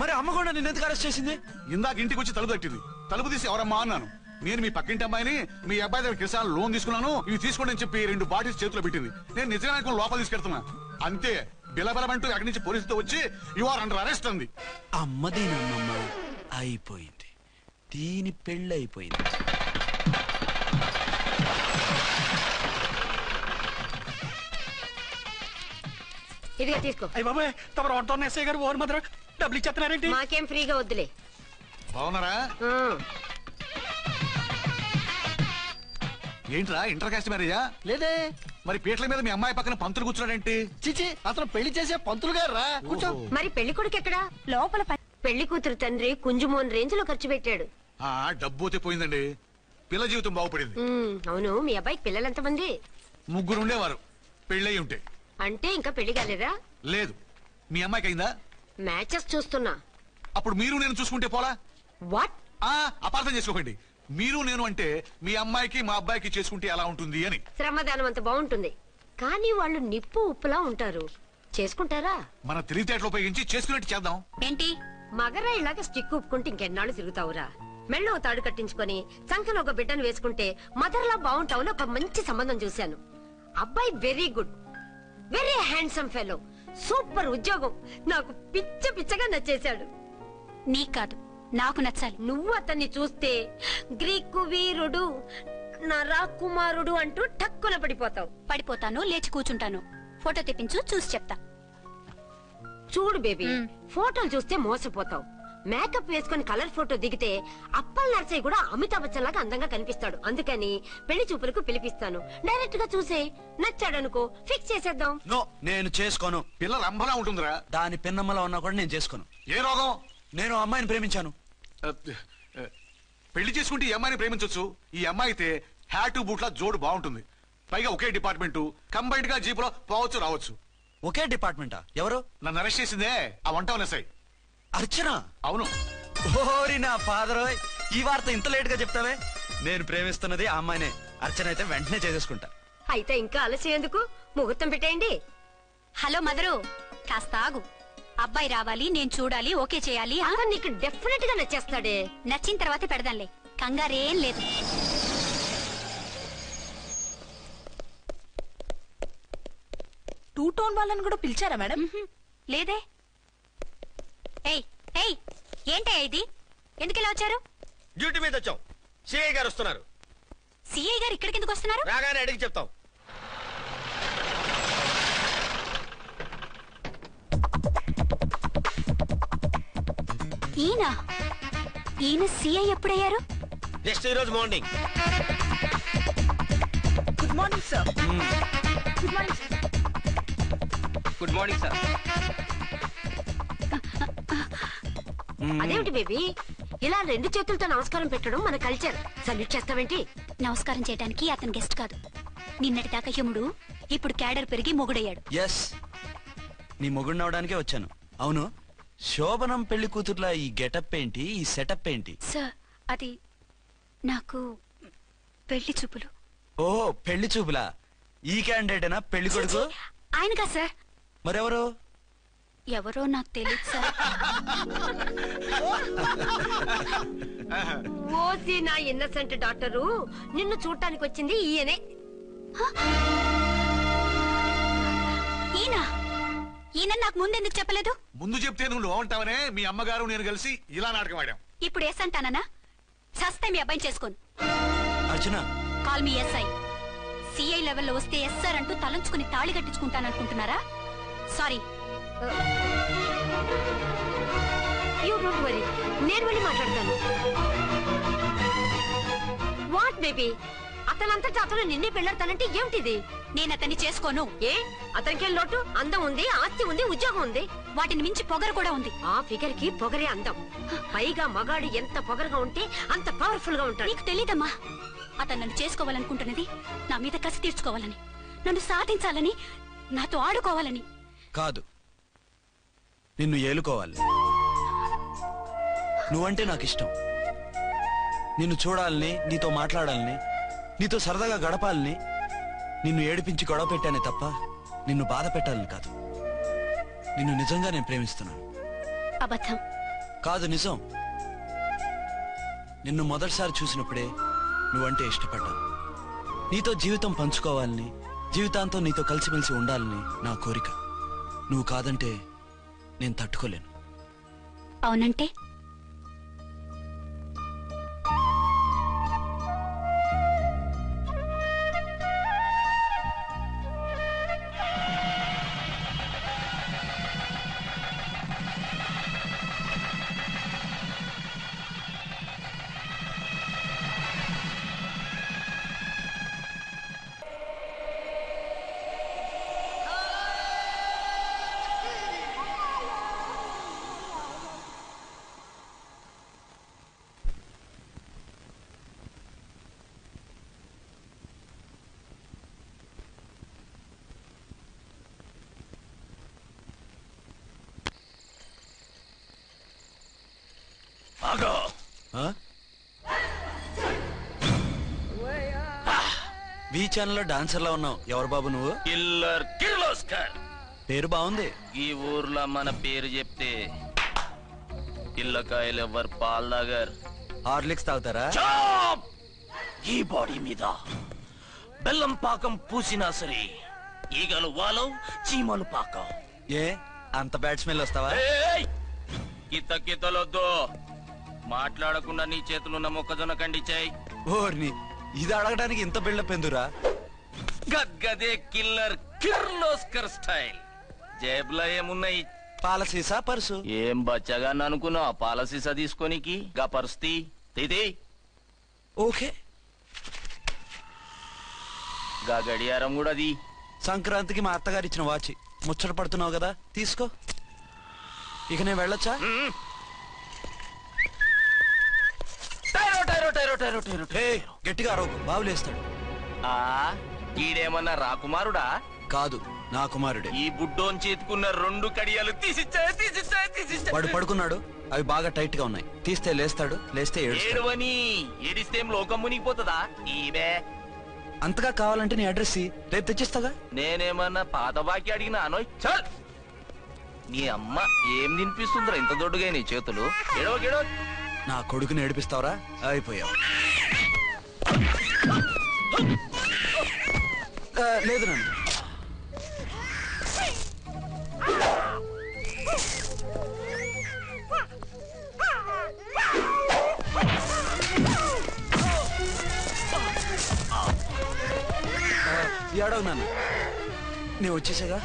మరి అమ్మ కూడా నిన్ను ఎందుకు అరెస్ట్ చేసింది? ఇందాక ఇంటికి వచ్చి తలుపు తట్టింది. తలుపు తీసి ఎవరమ్మా అన్నాను. నేను మీ పక్కింటి అమ్మాయిని, మీ అబ్బాయి దగ్గర కిసాన్ లోన్ తీసుకున్నాను, ఇవి తీసుకోండి అని చెప్పి 2 బాటిల్స్ చేతిలో పెట్టింది. నేను నిజంగా లోపల తీసుకెళ్తున్నా. అంతే, బిలబలమంటూ అక్కడి నుంచి పోలీసుతో వచ్చి యు ఆర్ అండర్ అరెస్ట్ అంది. అమ్మదేనమ్మమ్మ అయిపోయింది. దీని పెళ్ళి అయిపోయింది. ఇదిగా తీసుకో. అయ్య బాబాయ్, తమరు 1 టౌన్ ఎస్ఐ గారు ఓవర్ మాత్రం డబ్బులు ఇచ్చేస్తున్నారేంటి? మాకేం ఫ్రీగా వద్దులే. బాగున్నారా? ఏంట్రా ఇంటర్ కాస్ట్ మ్యారేజా? లేదే. మరి పీటల మీద మీ అమ్మాయి పక్కన పంతులు కూర్చున్నాడేంటి? చిచి, అతను పెళ్లి చేసే పంతులు గారు రా. కూర్చో. మరి పెళ్లి కొడుకు ఎక్కడా? లోపల పెళ్లి కూతురు తండ్రి కుంజుమోన్ రేంజ్ లో ఖర్చు పెట్టాడు. డబ్బు అయితే పోయిందండి, పిల్ల జీవితం బాగుపడింది. అవును, మీ అబ్బాయికి పిల్లలు ఎంతమంది? 3 ఉండేవారు, పెళ్ళయి ఉంటే. అంటే ఇంకా పెళ్లి కాలేదా? లేదు. మీ అమ్మాయికి అయిందా? మ్యాచెస్ చూస్తున్నా. అప్పుడు మీరు నేను చూసుకుంటే పోలా? వాట్? అపార్థం చేసుకోకండి. మీరు నేను అంటే మీ అమ్మాయికి మా అబ్బాయికి చేసుకుంటే ఎలా ఉంటుంది అని. శ్రమదానం అంత బాగుంటుంది, కానీ వాళ్ళు నిప్పు ఉప్పులా ఉంటారు. చేసుకుంటారా? మన తెలివితేటలు ఉపయోగించి చేసుకున్నట్టు చేద్దాం. ఏంటి? మగరాయిలాగా స్టిక్ ఉప్పుకుంటే ఇంకెన్నాళ్ళు తిరుగుతావురా? మెళ్ళో తాడు కట్టించుకొని సంఖ్యలో ఒక బిడ్డను వేసుకుంటే మదర్లా బాగుంటావుని ఒక మంచి సంబంధం చూశాను. అబ్బాయి very good, very handsome fellow, super ఉద్యోగం. నాకు పిచ్చగా నచ్చేశాడు. నీకు కాదు, నాకు నచ్చాలి. నువ్వు అతన్ని చూస్తే గ్రీకు వీరుడు, నా రాకుమారుడు అంటూ టక్కున పడిపోతావు. పడిపోతాను, లేచి కూర్చుంటాను. ఫోటో తెప్పించు, చూసి చెప్తా. చూడు బేబీ, ఫోటోలు చూస్తే మోసపోతావు. మేకప్ వేసుకుని కలర్ ఫోటో దిగితే అప్పల్ నర్సయ్య కూడా అమితాబ్ బచ్చన్ లాగా అందంగా కనిపిస్తాడు. అందుకని పెళ్లి చూపులకు పిలిపిస్తాను. డైరెక్ట్ గా చూసే నచ్చాడనుకో, ఫిక్స్ చేసేద్దాం. నో, నేను చేసుకోను. పిల్ల రంభలా ఉంటుందిరా. దాని పిన్నమ్మలా ఉన్నా కూడా నేను చేసుకోను. ఏ రోగం? నేను అమ్మాయిని ప్రేమించాను. పెళ్లి చేసుకుంటే ఈ అమ్మాయిని ప్రేమించొచ్చు. ఈ అమ్మాయి అయితే హ్యాటు బూట్ల జోడు బాగుంటుంది. పైగా ఒకే డిపార్ట్మెంట్, కంబైన్డ్ గా జీపులో పోవచ్చు రావచ్చు. ఒకే డిపార్ట్మెంటా? ఎవరు? నన్ను అరెస్ట్ చేసిందే ఆ వంట ఎస్ఐ అర్చన. అవును. ఓరి నా ఫాదర్, ఈ వార్త ఇంత లేట్ గా చెప్తావే? నేను ప్రేమిస్తున్నది ఆ అమ్మాయినే. అర్చన అయితే వెంటనే చేసేసుకుంటా. అయితే ఇంకా ఆలస్యం ఎందుకు? ముహూర్తం పెట్టేయండి. హలో మదరు, కాస్త ఆగు. అబ్బాయి రావాలి, నేను చూడాలి, ఓకే చేయాలి. నీకు డెఫినెట్ గా నచ్చేస్తాడే. నచ్చిన తర్వాత పెడదాంలే, కంగారేం లేదు. టూ టౌన్ వాళ్ళని కూడా పిలిచారా మేడం? లేదే. ఏయ్ ఏయ్, ఏంటయ్యా ఇది? ఎందుకు ఇలా వచ్చారు? డ్యూటీ మీద వచ్చాం. సిఐ గారు వస్తున్నారు. సిఐ గారు ఇక్కడికి ఎందుకు వస్తున్నారు? రాగానే అడిగి చెప్తాం. ఈయన సిఐ ఎప్పుడయ్యారు? జస్ట్ ఈ రోజు morning. Good morning sir. Good morning sir. Good morning sir. అదేమిటి బేబీ, ఇలా 2 చేతులతో నమస్కారం పెట్టడం మన కల్చర్. సల్యూట్ చేస్తావేంటి? నమస్కారం చేయడానికి అతను గెస్ట్ కాదు. నిన్నటి దాకా యముడు, ఇప్పుడు క్యాడర్ పెరిగి మొగుడయ్యాడు. ఎస్, నీ మొగుడిని అవడానికే వచ్చాను. అవును, శోభనం పెళ్లి కూతుర్లా ఈ గెటప్ ఏంటి, ఈ సెటప్ ఏంటి? సార్, అది నాకు పెళ్లి చూపులు. ఓ, పెళ్లి చూపులా? ఈ క్యాండిడేటేనా పెళ్లి కొడుకు? ఆయనగా సార్. మరెవరు? ఎవరో నాకు తెలియదు సార్. ఓసి నా ఇన్నసెంట్ డాక్టరు, నిన్ను చూడటానికి వచ్చింది ఈయనే. ఈయన నాకు ముందెందుకు చెప్పలేదు? ముందు చెప్తే నువ్వు బాగుంటావనే మీ అమ్మగారు నేను కలిసి ఇలా నాటకం ఆడాం. ఇప్పుడు ఎస్ అంటానా? చస్తే మీ అబ్బాయిని చేసుకోను. అర్చన, కాల్ మీ ఎస్ఐ. సిఐ లెవెల్లో వస్తే ఎస్ఆర్ అంటూ తలంచుకుని తాళి కట్టించుకుంటాననుకుంటున్నారా? సారీ. యూ డోంట్ వరీ, నేను వెళ్ళి మాట్లాడతాను. వాట్ బేబీ, అతనంతటా అతను నిన్నే పెళ్ళాడతానంటే ఏమిటిది? నేను అతన్ని చేసుకోను. ఏ అతనికేం లోటు? అందం ఉంది, ఆస్తి ఉంది, ఉద్యోగం ఉంది. వాటిని మించి పొగరు కూడా ఉంది. ఆ ఫిగర్ కి పొగరే అందం. పైగా మగాడు ఎంత పొగరుగా ఉంటే అంత పవర్ఫుల్ గా ఉంటాడు. నీకు తెలీదమ్మా, అతను నన్ను చేసుకోవాలనుకుంటున్నది నా మీద కసి తీర్చుకోవాలని, నన్ను సాధించాలని, నాతో ఆడుకోవాలని కాదు, నిన్ను ఏలుకోవాలి. నువ్వంటే నాకు ఇష్టం. నిన్ను చూడాలని, నీతో మాట్లాడాలని, నీతో సరదాగా గడపాలని, నిన్ను ఏడిపించి గొడవ పెట్టానే తప్ప నిన్ను బాధ పెట్టాలని కాదు. నిన్ను నిజంగా నేను ప్రేమిస్తున్నాను. అబద్ధం కాదు, నిజం. నిన్ను మొదటిసారి చూసినప్పుడే నువ్వంటే ఇష్టపడ్డాను. నీతో జీవితం పంచుకోవాలని, జీవితాంతం నీతో కలిసిమెలిసి ఉండాలని నా కోరిక. నువ్వు కాదంటే నేను తట్టుకోలేను. అవునంటే వి ఛానల్లో డాన్సర్లా ఉన్నావు. ఎవరు బాబు నువ్వు? కిల్లర్ కిర్లోస్కర్. పేరు బాగుంది. ఈ ఊర్లో మన పేరు చెప్తే పిల్లకాయలు ఎవరు పాల్ తాగర్. హార్లిక్స్ తాగుతారా? ఈ బాడీ మీద బెల్లం పాకం పూసినా సరే ఈగలు వాలవు, చీమలు పాకం. ఏ అంత బ్యాడ్ స్మెల్ వస్తావా? కిత కితలొద్దు. మాట్లాడకుండా నీ చేతులున్న మొక్కజొన్న కండిచాయి. ఓర్ని, ఇది అడగడానికి ఇంత బిల్డప్ ఎందురా? గద్గదే కిల్లర్ కిర్లోస్కర్ స్టైల్. జేబులో ఏమున్నాయి? పాల సీసా, పర్సు. ఏం బచ్చగా అనుకున్నావు? పాల సీసా తీసుకోనికి గా పర్సు తీది. ఓకే. గా గడియారం కూడా అది. సంక్రాంతికి మా అత్తగారు ఇచ్చిన వాచి. ముచ్చట పడుతున్నావు కదా, తీసుకో. ఇక నేను వెళ్ళొచ్చా? గట్టిగా అరవకు, బావులేస్తాడు. ఈడేమన్నా రాకుమారుడా? కాదు, నా కుమారుడే. ఈ బుడ్డోన్ చేతుకున్న 2 కడియాలు తీసిచ్చా. వాడు పడుకున్నాడు, అవి బాగా టైట్ గా ఉన్నాయి. తీస్తే లేస్తాడు, లేస్తే ఏడువని. ఏడిస్తే లోకం మునిగిపోతుందా? ఈబే అంతగా కావాలంటే నీ అడ్రస్ రేపు తెచ్చిస్తాగా. నేనేమన్నా పాత బాకి అడిగినా అనోయ్. చల్, నీ అమ్మ ఏం తినిపిస్తుందిరా ఇంత దొడ్డుగా నీ చేతులు? ఎడవ నా కొడుకుని ఏడిపిస్తావరా? అయిపోయావు. లేదు నన్ను. ఏడవు నాన్న, నేను వచ్చేసాగా.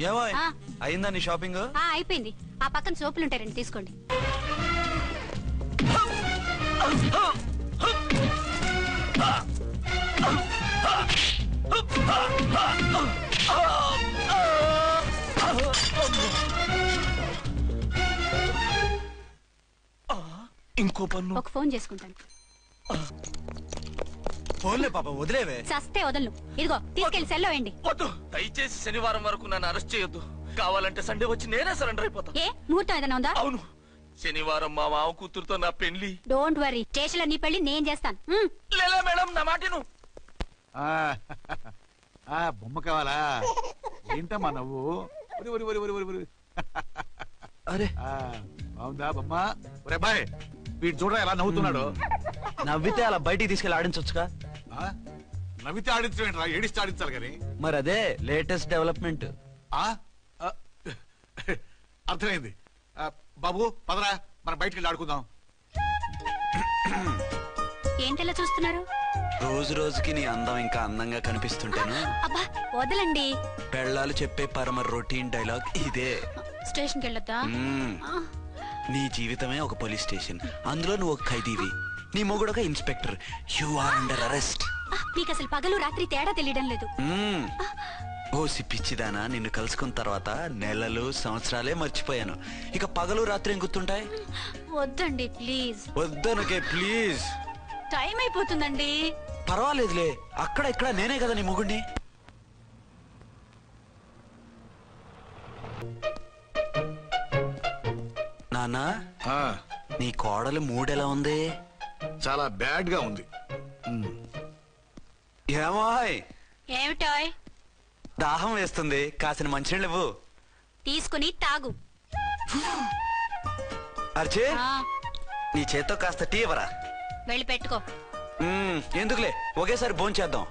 ఏమో అయిందా నీ షాపింగ్? అయిపోయింది. ఆ పక్కన సోపులుంటారండి, తీసుకోండి. ఇంకో పన్ను. ఒక ఫోన్ చేసుకుంటాను. ఫోన్లే పాప వదిలేవే. చస్తే వదలను. ఇదిగో తీసుకెళ్లి సెల్లో వేయండి. వద్దు, దయచేసి శనివారం వరకు నన్ను అరెస్ట్ చేయొద్దు. కావాలంటే సండే వచ్చి నేనే సరెండర్ అయిపోతా. ఏ ముహూర్తం ఏదైనా ఉందా? అవును, శనివారం మా మామ కూతురుతో నా పెళ్లి. డోంట్ వరీ, స్టేషన్ లో నీ పెళ్లి నేను చేస్తాను. లేలే మేడం, నా మాటను. బొమ్మ కావాలా? ఏంటమ్మా నవ్వు? అరే బాగుందా బొమ్మ? ఒరే బాయ్, వీడు చూడరా ఎలా నవ్వుతున్నాడు. నవ్వితే అలా బయటికి తీసుకెళ్ళి ఆడించొచ్చుగా. నవ్వితే ఆడించడం, ఏడిస్తే ఆడించాలి కానీ. మరి అదే లేటెస్ట్ డెవలప్మెంట్. అర్థమైంది. బాబు పదరా, మనం బయటికి వెళ్ళి ఆడుకుందాం. ఏంటలా చూస్తున్నారు? రోజు రోజుకి నీ అందం ఇంకా అందంగా కనిపిస్తుంటాను. అబ్బా వదలండి. పెళ్ళాలు చెప్పే పరమ రొటీన్ డైలాగ్ ఇదే. స్టేషన్కి వెళ్ళొద్దా? నీ జీవితమే ఒక పోలీస్ స్టేషన్, అందులో నువ్వు ఒక ఖైదీవి, నీ మొగుడు ఒక inspector. You are under arrest. మీకు అసలు పగలు రాత్రి తేడా తెలియడం లేదు. ఓ సిప్పిచ్చిదానా, నిన్ను కలుసుకున్న తర్వాత నెలలు సంవత్సరాలే మర్చిపోయాను. ఇక పగలు రాత్రి ఏం గుర్తుంటాయి? వద్దండి ప్లీజ్. వద్దనకే ప్లీజ్. టైం అయిపోతుందండి. పర్వాలేదులే, అక్కడ ఇక్కడ నేనే కదా నీ మొగుడిని. నాన్నా, నీ కోడలు మూడెలా ఉంది? చాలా బ్యాడ్ గా ఉంది. ఏమాయ్? ఏమిటాయ్? దాహం వేస్తుంది, కాసిన మంచినీళ్ళు ఇవ్వు. తీసుకుని తాగు. అర్చే, నీ చేత్తో కాస్త టీ ఇవ్వరా. వెళ్ళి పెట్టుకో. ఎందుకులే, ఒకేసారి భోంచేద్దాం.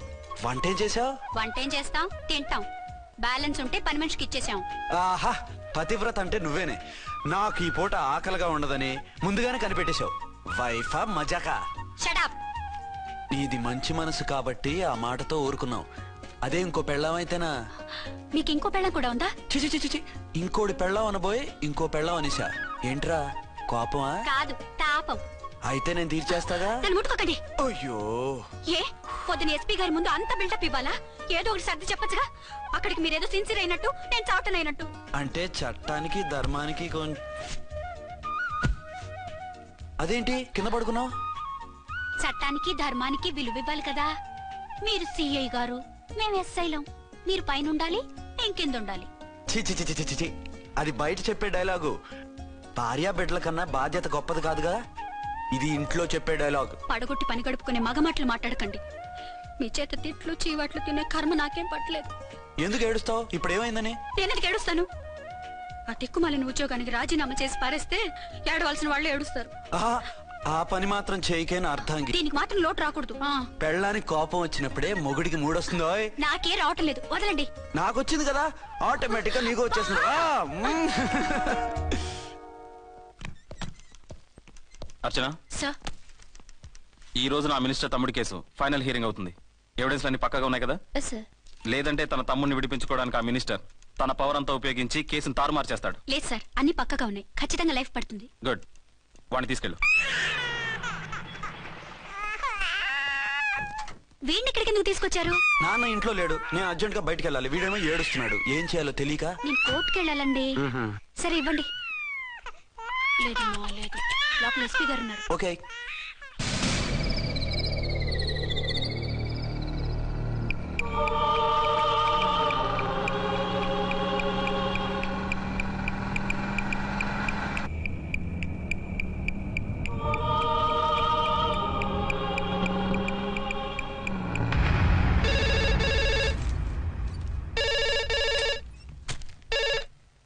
వంటేం చేసావు? వంటేం చేస్తాం, తింటాం. బ్యాలెన్స్ ఉంటే పని మనిషికి ఇచ్చేసాం. ఆహా, పతివ్రత అంటే నువ్వేనే. నాకు ఈ పూట ఆకలిగా ఉండదని ముందుగానే కనిపెట్టేశావు. వైఫా మజాకా? Shut up. నీది మంచి మనసు కాబట్టి ఆ మాటతో ఊరుకున్నావు. అదే ఇంకో పెళ్ళాం అయితేనా? మీకు ఇంకో పెళ్ళం కూడా ఉందా? చిచి చిచి చి, ఇంకోటి పెళ్ళాం అనబోయి ఇంకో పెళ్ళాం అనేసా. ఏంట్రా కోపమా? కాదు, తాపం. అయితే నేను తీర్చేస్తాగా. నన్ను ముట్టుకోకండి. అయ్యో, ఏ పొద్దున ఎస్పీ గారి ముందు అంత బిల్డప్ ఇవ్వాలా? ఏదో ఒకటి సర్ది చెప్పచ్చుగా. అక్కడికి మీరేదో సిన్సియర్ అయినట్టు, నేను చావటం అయినట్టు. అంటే చట్టానికి ధర్మానికి అదేంటి కింద పడుకున్నావు? చట్టానికి ధర్మానికి విలువ ఇవ్వాలి కదా. మీరు సిఐ గారు, మేము ఎస్ఐలం. మీరు పైన ఉండాలి, నేను కింద ఉండాలి. చిచి చిచి చిచి చి, అది బయట చెప్పే డైలాగు. భార్యా బిడ్డల కన్నా బాధ్యత గొప్పది కాదుగా. ఇది ఇంట్లో చెప్పే డైలాగ్. పడగొట్టి పని గడుపుకునే మగమాటలు మాట్లాడకండి. మీ చేత తిట్లు చీవాట్లు తినే కర్మ నాకేం పట్టలేదు. ఎందుకు ఏడుస్తావు? ఇప్పుడు ఏమైందని? నేనెందుకు ఏడుస్తాను? ఆ తిక్కుమాలిన ఉద్యోగానికి రాజీనామా చేసి పారేస్తే ఏడవలసిన వాళ్ళు ఏడుస్తారు. ఆ పని మాత్రం చేయకేనా అర్థం? దీనికి మాత్రం లోటు రాకూడదు. పెళ్ళానికి కోపం వచ్చినప్పుడే మొగుడికి మూడొస్తుందో. నాకే రావటం లేదు, వదలండి. నాకు వచ్చింది కదా, ఆటోమేటిక్ గా నీకు వచ్చేస్తుంది. అర్చన సార్, ఈ రోజు నా మినిస్టర్ తమ్ముడి కేసు ఫైనల్ హియరింగ్ అవుతుంది. ఎవిడెన్స్ అన్ని పక్కగా ఉన్నాయి కదా? సార్. లేదంటే తన తమ్ముడిని విడిపించుకోవడానికి ఆ మినిస్టర్ తన పవర్ అంతా ఉపయోగించి కేసును తారుమారు చేస్తాడు. లేదు సార్, అన్ని పక్కగా ఉన్నాయి. ఖచ్చితంగా లైఫ్ పడుతుంది. గుడ్, వాడిని తీసుకెళ్ళు. వీడిని ఇక్కడికి ఎందుకు తీసుకొచ్చారు? నాన్న ఇంట్లో లేడు, నేను అర్జెంట్ గా బయటకు వెళ్ళాలి. వీడేమో ఏడుస్తున్నాడు, ఏం చేయాలో తెలియక. నేను కోర్టుకు వెళ్ళాలండి. సరే ఇవ్వండి. లేదమ్మా లేదు, లోపల ఎస్పీ గారు ఉన్నారు. ఓకే.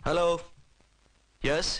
Hello, yes.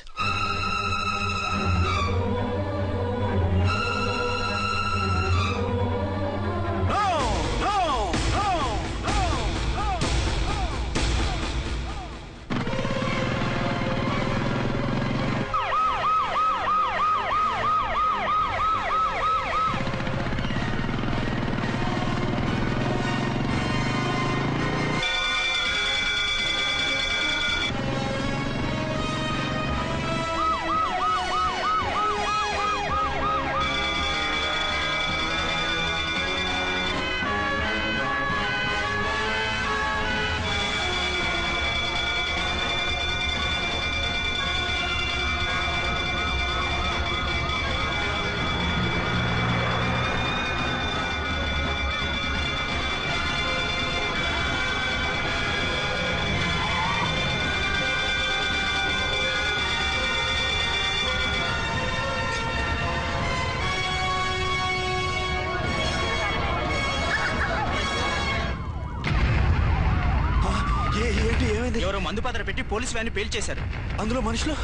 ఎవరో మందు పాత్ర పెట్టి పోలీసు వ్యాన్ని పేల్చేశారు. అందులో మనుషులు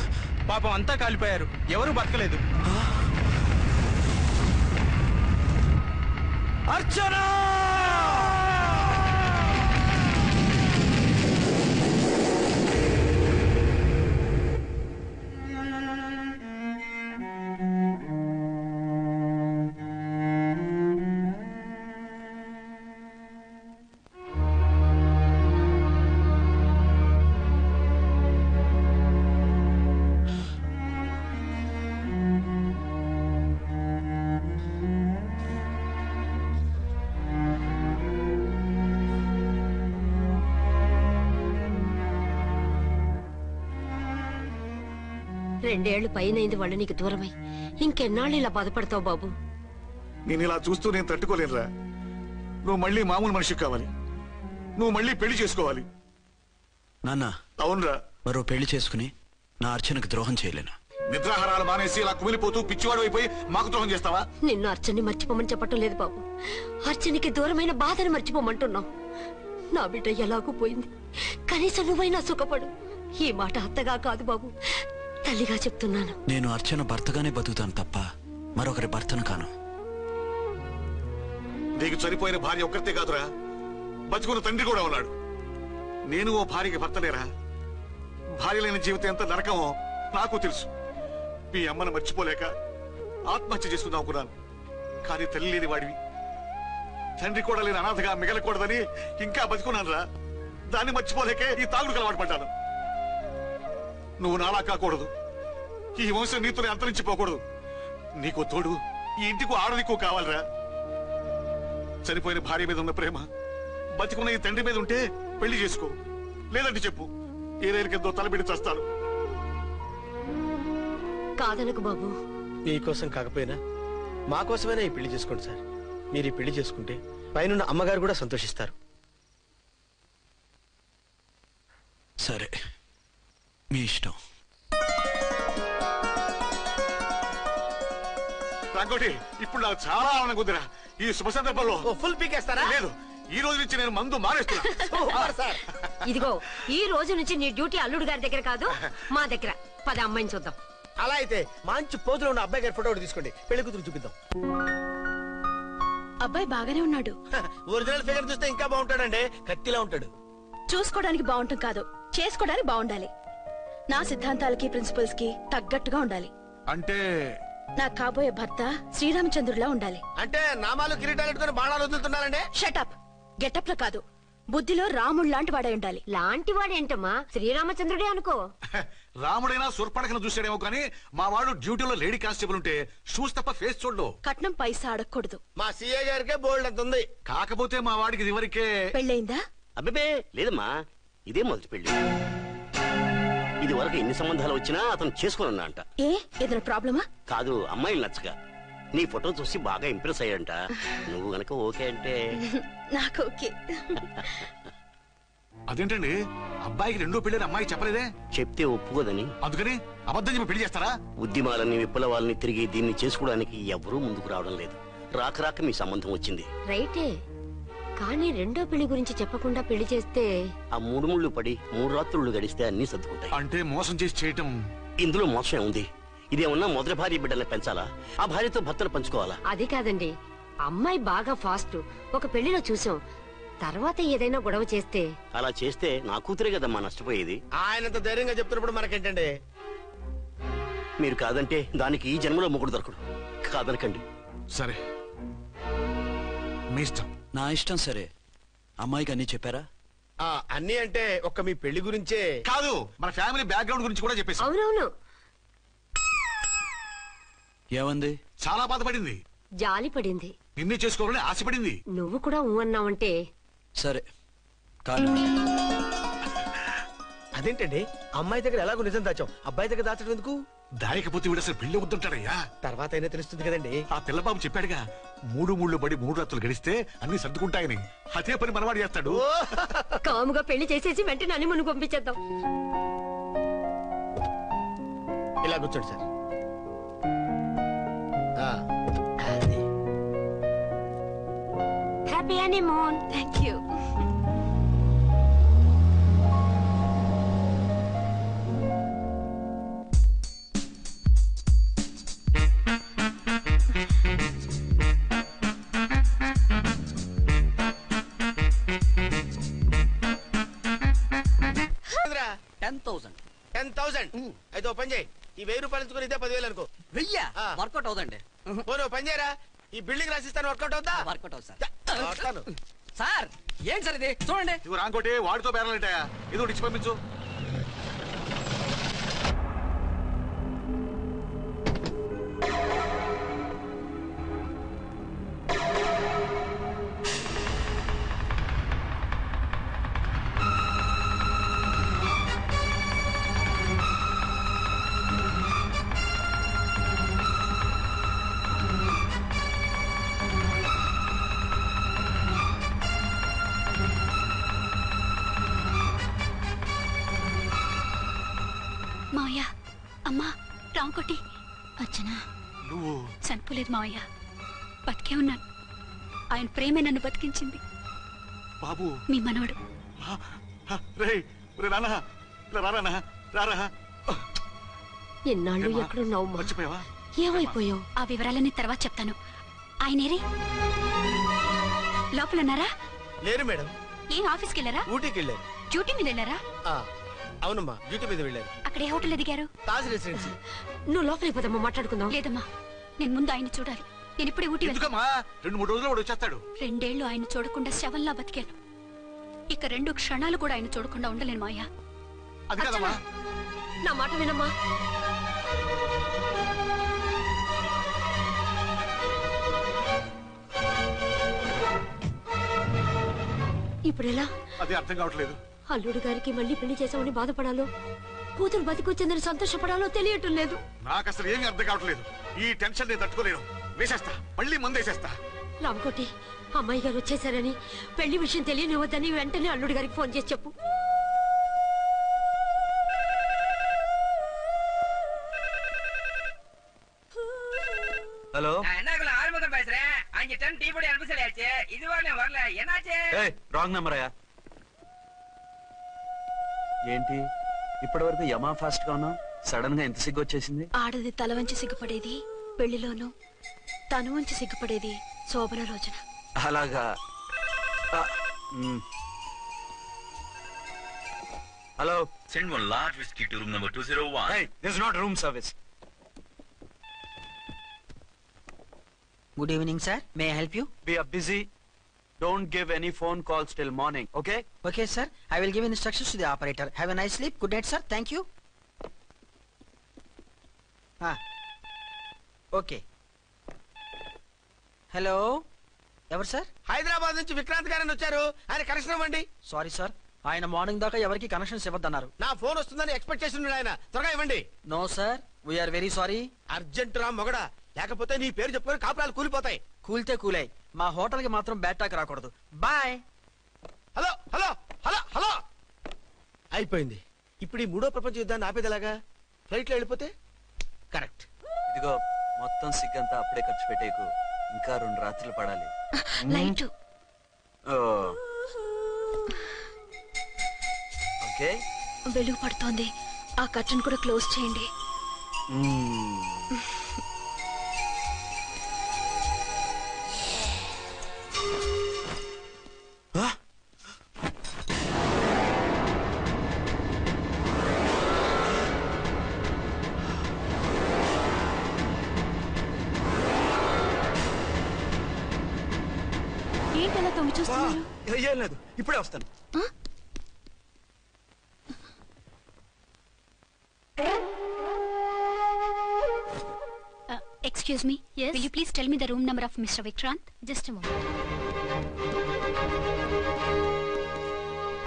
పాపం అంతా కాలిపోయారు, ఎవరూ బతకలేదు. అర్చనా! రెండేళ్లు పైనైంది వాళ్ళు నీకు దూరమై. ఇంకెన్నాళ్ళు ఇలా బాధపడతావు బాబు? నేను ఇలా చూస్తూ నేను తట్టుకోలేనురా. నువ్వు మళ్ళీ మామూలు మనిషి కావాలి, నువ్వు మళ్ళీ పెళ్లి చేసుకోవాలి. నాన్న, అవునరా. మరో పెళ్లి చేసుకుని నా అర్చనకు ద్రోహం చేయలేను. నిద్రాహారాలు మానేసి ఇలా కుమిలిపోతూ పిచ్చివాడు అయిపోయి మాకు ద్రోహం చేస్తావా? నిన్ను అర్చన్ని మర్చిపోమని చెప్పటం లేదు బాబు, అర్చనికి దూరమైన బాధను మర్చిపోమంటున్నావు. నా బిడ్డ ఎలాగూ పోయింది, కనీసం నువ్వైనా సుఖపడు. ఈ మాట అత్తగా కాదు బాబు, తల్లిగా చెప్తున్నాను. నేను అర్చన భర్తగానే బతుకుతాను తప్ప మరొకరి భర్తను కాను. నీకు చనిపోయిన భార్య ఒక్కరితే కాదురా, బతుకున్న తండ్రి కూడా ఉన్నాడు. నేను ఓ భార్యకి భర్తలేరా? భార్య లేని జీవితం ఎంత నరకమో నాకు తెలుసు. మీ అమ్మను మర్చిపోలేక ఆత్మహత్య చేసుకుందాం అనుకున్నాను. కానీ తల్లి లేని వాడివి, తండ్రి కూడా లేని అనాథగా మిగలకూడదని ఇంకా బతుకున్నాను రా. దాన్ని మర్చిపోలేకే ఈ తాగుడుకు అలవాటు పడ్డాను. నువ్వు నాలా కాకూడదు, ఈ వంశం నీతోనే అంతరించిపోకూడదు. నీకు తోడు ఈ ఇంటికి ఆడదికు కావాలిరా. చనిపోయిన భార్య మీద ఉన్న ప్రేమ బతికున్న ఈ తండ్రి మీద ఉంటే పెళ్లి చేసుకో, లేదంటే చెప్పు, ఏ రైలు కిందో తలబిడి చేస్తాను. కాదనకు బాబు. మీకోసం కాకపోయినా మా కోసమైనా ఈ పెళ్లి చేసుకోండి సార్. మీరు ఈ పెళ్లి చేసుకుంటే పైన అమ్మగారు కూడా సంతోషిస్తారు. సరే, మీ ఇష్టం. రంగోటి, ఇప్పుడు నాకు చాలా ఆనందంగా ఉందిరా. ఈ శుభ సందర్భంలో ఫుల్ పీకేస్తారా? లేదు, ఈ రోజు నుంచి నేను మందు మానేస్తున్నా. ఇదిగో, ఈ రోజు నుంచి నీ డ్యూటీ అల్లుడు గారి దగ్గర కాదు, మా దగ్గర. పద అమ్మాయిని చూద్దాం. అలా అయితే మంచి పోజులో ఉన్న అబ్బాయి గారి ఫోటో ఒకటి తీసుకోండి, పెళ్లి కూతురు చూపిద్దాం. అబ్బాయి బాగానే ఉన్నాడు. ఒరిజినల్ ఫిగర్ చూస్తే ఇంకా బాగుంటాడండి, కత్తిలా ఉంటాడు. చూసుకోవడానికి బాగుంటాం కాదు, చేసుకోవడానికి బాగుండాలి. నా సిద్ధాంతాలకి ప్రిన్సిపల్స్ కి తగ్గట్టుగా ఉండాలి. అంటే నా కాబోయే భర్త శ్రీరామచంద్రుడిలా ఉండాలి. అంటే నామాలు కిరీటాలు ఎట్టుకుని బాణాలు వదులుతున్నారంటే? షటప్. గెటప్ లో కాదు, బుద్ధిలో రాముడు లాంటి వాడై ఉండాలి. లాంటి వాడేంటమ్మా, శ్రీరామచంద్రుడే అనుకో. రాముడైనా సుర్పడకను చూసాడేమో కానీ మా వాడు డ్యూటీలో లేడీ కానిస్టేబుల్ ఉంటే షూస్ తప్ప ఫేస్ చూడడు. కట్నం పైసా అడగకూడదు. మా సీఏ గారికే బోల్డ్ అంత ఉంది. కాకపోతే మా వాడికి ఇదివరకే పెళ్ళయిందా? అబ్బే లేదమ్మా, ఇదే మొదటి పెళ్లి. ఇది వరకు ఎన్ని సంబంధాలు వచ్చినా అతను చేసుకున్నా అంట. ఏ ఏదైనా ప్రాబ్లమా? కాదు, అమ్మాయిలు నచ్చగా నీ ఫోటో చూసి బాగా ఇంప్రెస్ అయ్యంట. నువ్వు గనక ఓకే అంటే నాకు ఓకే. అదేంటండి, అబ్బాయికి రెండో పెళ్లి అమ్మాయి చెప్పలేదే? చెప్తే ఒప్పుకోదని. అందుకని అబద్ధం చెప్పి పెళ్లి చేస్తారా? ఉద్యమాలని విప్లవాలని తిరిగి దీన్ని చేసుకోవడానికి ఎవరూ ముందుకు రావడం లేదు. రాక రాక మీ సంబంధం వచ్చింది. రైటే, కానీ రెండో పెళ్లి గురించి చెప్పకుండా పెళ్లి చేస్తే ఆ 3 ముళ్ళు పడి 3 రాత్రులు గడిస్తే అన్ని సర్దుకుంటాయి. అంటే మోసం చేసి చేయటం? ఇందులో మోసం ఉంది. ఇదేమన్నా మొదటి భార్య బిడ్డల్ని పెంచాలా, ఆ భార్యతో భర్తలు పంచుకోవాలా? అది కాదండి, అమ్మాయి బాగా ఫాస్ట్. ఒక పెళ్లిలో చూసాం, తర్వాత ఏదైనా గొడవ చేస్తే. అలా చేస్తే నా కూతురే కదమ్మా నష్టపోయేది. ఆయనంత ధైర్యంగా చెప్తున్నప్పుడు మనకేంటండి? మీరు కాదంటే దానికి ఈ జన్మలో మొగుడు దొరకడు. కాదనకండి. సరే, మీ ఇష్టం. నా ఇష్టం. సరే, అమ్మాయికి అన్ని చెప్పారా? అన్ని అంటే ఒక్క మీ పెళ్లి గురించే కాదు, మన ఫ్యామిలీ బ్యాక్గ్రౌండ్ గురించి కూడా చెప్పేసి. అవునవును. ఏమంది? చాలా బాధపడింది, జాలి పడింది, నిన్నే చేసుకోవాలని ఆశపడింది. నువ్వు కూడా అన్నావంటే. సరే కాదు. అదేంటండి, అమ్మాయి దగ్గర ఎలాగో నిజం దాచాం, అబ్బాయి దగ్గర దాచడం ఎందుకు? దాయకపోతే వీడు అసలు పెళ్లి వద్దంటాడయ్యా. తర్వాత అయినా తెలుస్తుంది కదండి. ఆ పిల్లబాబు చెప్పాడుగా, 3 ముళ్ళు పడి 3 రాత్రులు గడిస్తే అన్ని సర్దుకుంటాయని. అదే పని మనవాడు చేస్తాడు. కాముగా పెళ్లి చేసేసి వెంటనే అని మును పంపించేద్దాం. ఇలా కూర్చోండి sir. Happy honeymoon. Thank you. 1000 రూపాయలు ఇచ్చుకుని ఇదే 10,000 అనుకో. 1000 వర్కౌట్ అవుదండి. పోను పని చేయరా, ఈ బిల్డింగ్ రాసిస్తాను, వర్కౌట్ అవుతా? వర్కౌట్ అవుతుంది సార్. సార్ ఏం సార్ ఇది చూడండి. ఇవి రాంకోటి వాడితో బేరాలంటాయా? ఇది ఒకటి ఇచ్చి పంపించు. మావయ్య, అమ్మా, రాంకోటి. అర్చన, నువ్వు చనిపోలేదు మావయ్య, బతికే ఉన్నాను. ఆయన ప్రేమే నన్ను బతికించింది. బాబు మీ మనవడు. ఎన్నాళ్ళు ఎక్కడున్నావు? మర్చిపోయావా? ఏమైపోయావు? ఆ వివరాలన్నీ తర్వాత చెప్తాను. ఆయనేరి లోపల ఉన్నారా? లేరు మేడం. ఏం ఆఫీస్కి వెళ్ళారా? ఊటీకి వెళ్ళారు. డ్యూటీ మీద వెళ్ళారా? అవునమ్మా, డ్యూటీ మీద వెళ్ళారు. అక్కడ ఏ హోటల్ ఎదిగారు? తాజ్ రెసిడెన్సీ. నువ్వు లోపలికి పోదమ్మా, మాట్లాడుకుందాం. లేదమ్మా, నేను ముందు ఆయన చూడాలి. నేను ఇప్పుడే ఊటీ వెళ్తాను. 2-3 రోజుల్లో వాడు వచ్చేస్తాడు. 2 ఏళ్ళు ఆయన చూడకుండా శవంలా బతికాను. ఇక 2 క్షణాలు కూడా ఆయన చూడకుండా ఉండలేను మాయా. అది కదమ్మా. నా మాట వినమ్మా. ఇప్పుడు ఎలా? అది అర్థం కావట్లేదు. అల్లుడు గారికి మళ్ళీ పెళ్లి చేసామని బాధపడాలో, కూతురు బతికొచ్చిందని సంతోషపడాలో తెలియటం లేదు. నాకు అసలు ఏమీ అర్థం కావట్లేదు. ఈ టెన్షన్ నేను తట్టుకోలేను. వేసేస్తా, మళ్ళీ మందేసేస్తా. రామకోటి, అమ్మాయి గారు వచ్చేసారని, పెళ్లి విషయం తెలియనివ్వద్దని వెంటనే అల్లుడు గారికి ఫోన్ చేసి చెప్పు. ஹலோ, என்னங்களா ஆறுமுகம் பேசுறேன். அங்க டன் டீ பொடி அனுப்பி சொல்லியாச்சு. இதுவரை வரல, என்னாச்சு? రాంగ్ నెంబర్ అయ్యా. ఏంటి ఇప్పటి వరకు యమా ఫాస్ట్ గా ఉన్నావు, సడన్ గా ఎంత సిగ్గు వచ్చేసింది? ఆడది తల వంచి సిగ్గుపడేది పెళ్లిలోను, తను వంచి సిగ్గుపడేది శోభన రోజున. అలాగా. Hello, send one large whiskey to room number 201. hey, this is not room service. Good evening, sir. May I help you? We are busy. Don't give any phone calls till morning, okay? Okay, sir. I will give instructions to the operator. Have a nice sleep. Good night, sir. Thank you. Okay. Hello. ఎవరు సార్? హైదరాబాద్ నుంచి విక్రాంత్ గారని వచ్చారు. ఆయన కనెక్షన్ ఇవ్వండి. సారీ సార్, ఆయన మార్నింగ్ దాకా ఎవరికి కనెక్షన్స్ ఇవ్వద్దన్నారు. నా ఫోన్ వస్తుందని ఎక్స్పెక్ట్ చేస్తున్నాడు ఆయన. త్వరగా ఇవ్వండి. No sir, we're very sorry. Urgent రా మొగడా, లేకపోతే నీ పేరు చెప్పుకొని కాపురాలు కూలిపోతాయి. కూల్తే కూలాయి, మా హోటల్ కి మాత్రం బ్యాడ్ టాక్ రాకూడదు. Bye. Hello hello hello hello. అయిపోయింది. ఇప్పుడు ఈ 3వ ప్రపంచ యుద్ధాన్ని ఆపేదలాగా? ఫ్లైట్ లో వెళ్ళిపోతే కరెక్ట్. ఇదిగో మొత్తం సిగ్గంతా అప్పుడే ఖర్చు పెట్టేకు, ఇంకా 2 రాత్రులు పడాలి. లైట్. ఓకే, వెలుగు పడుతోంది. ఆ కర్టన్ కూడా క్లోజ్ చేయండి. ఏంటి అలా తొంగి చూస్తున్నారు? ఏం లేదు, ఇప్పుడే వస్తాను. Excuse me. Yes. Will you please tell me the room number of Mr. Vikrant? Just a moment.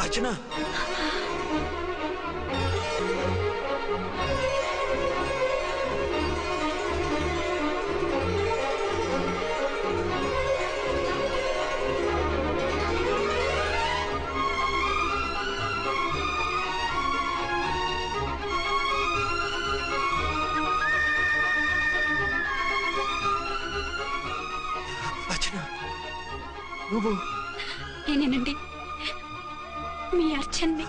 Archana. నువ్వు? నేనేనండి, మీ అర్చన్ని.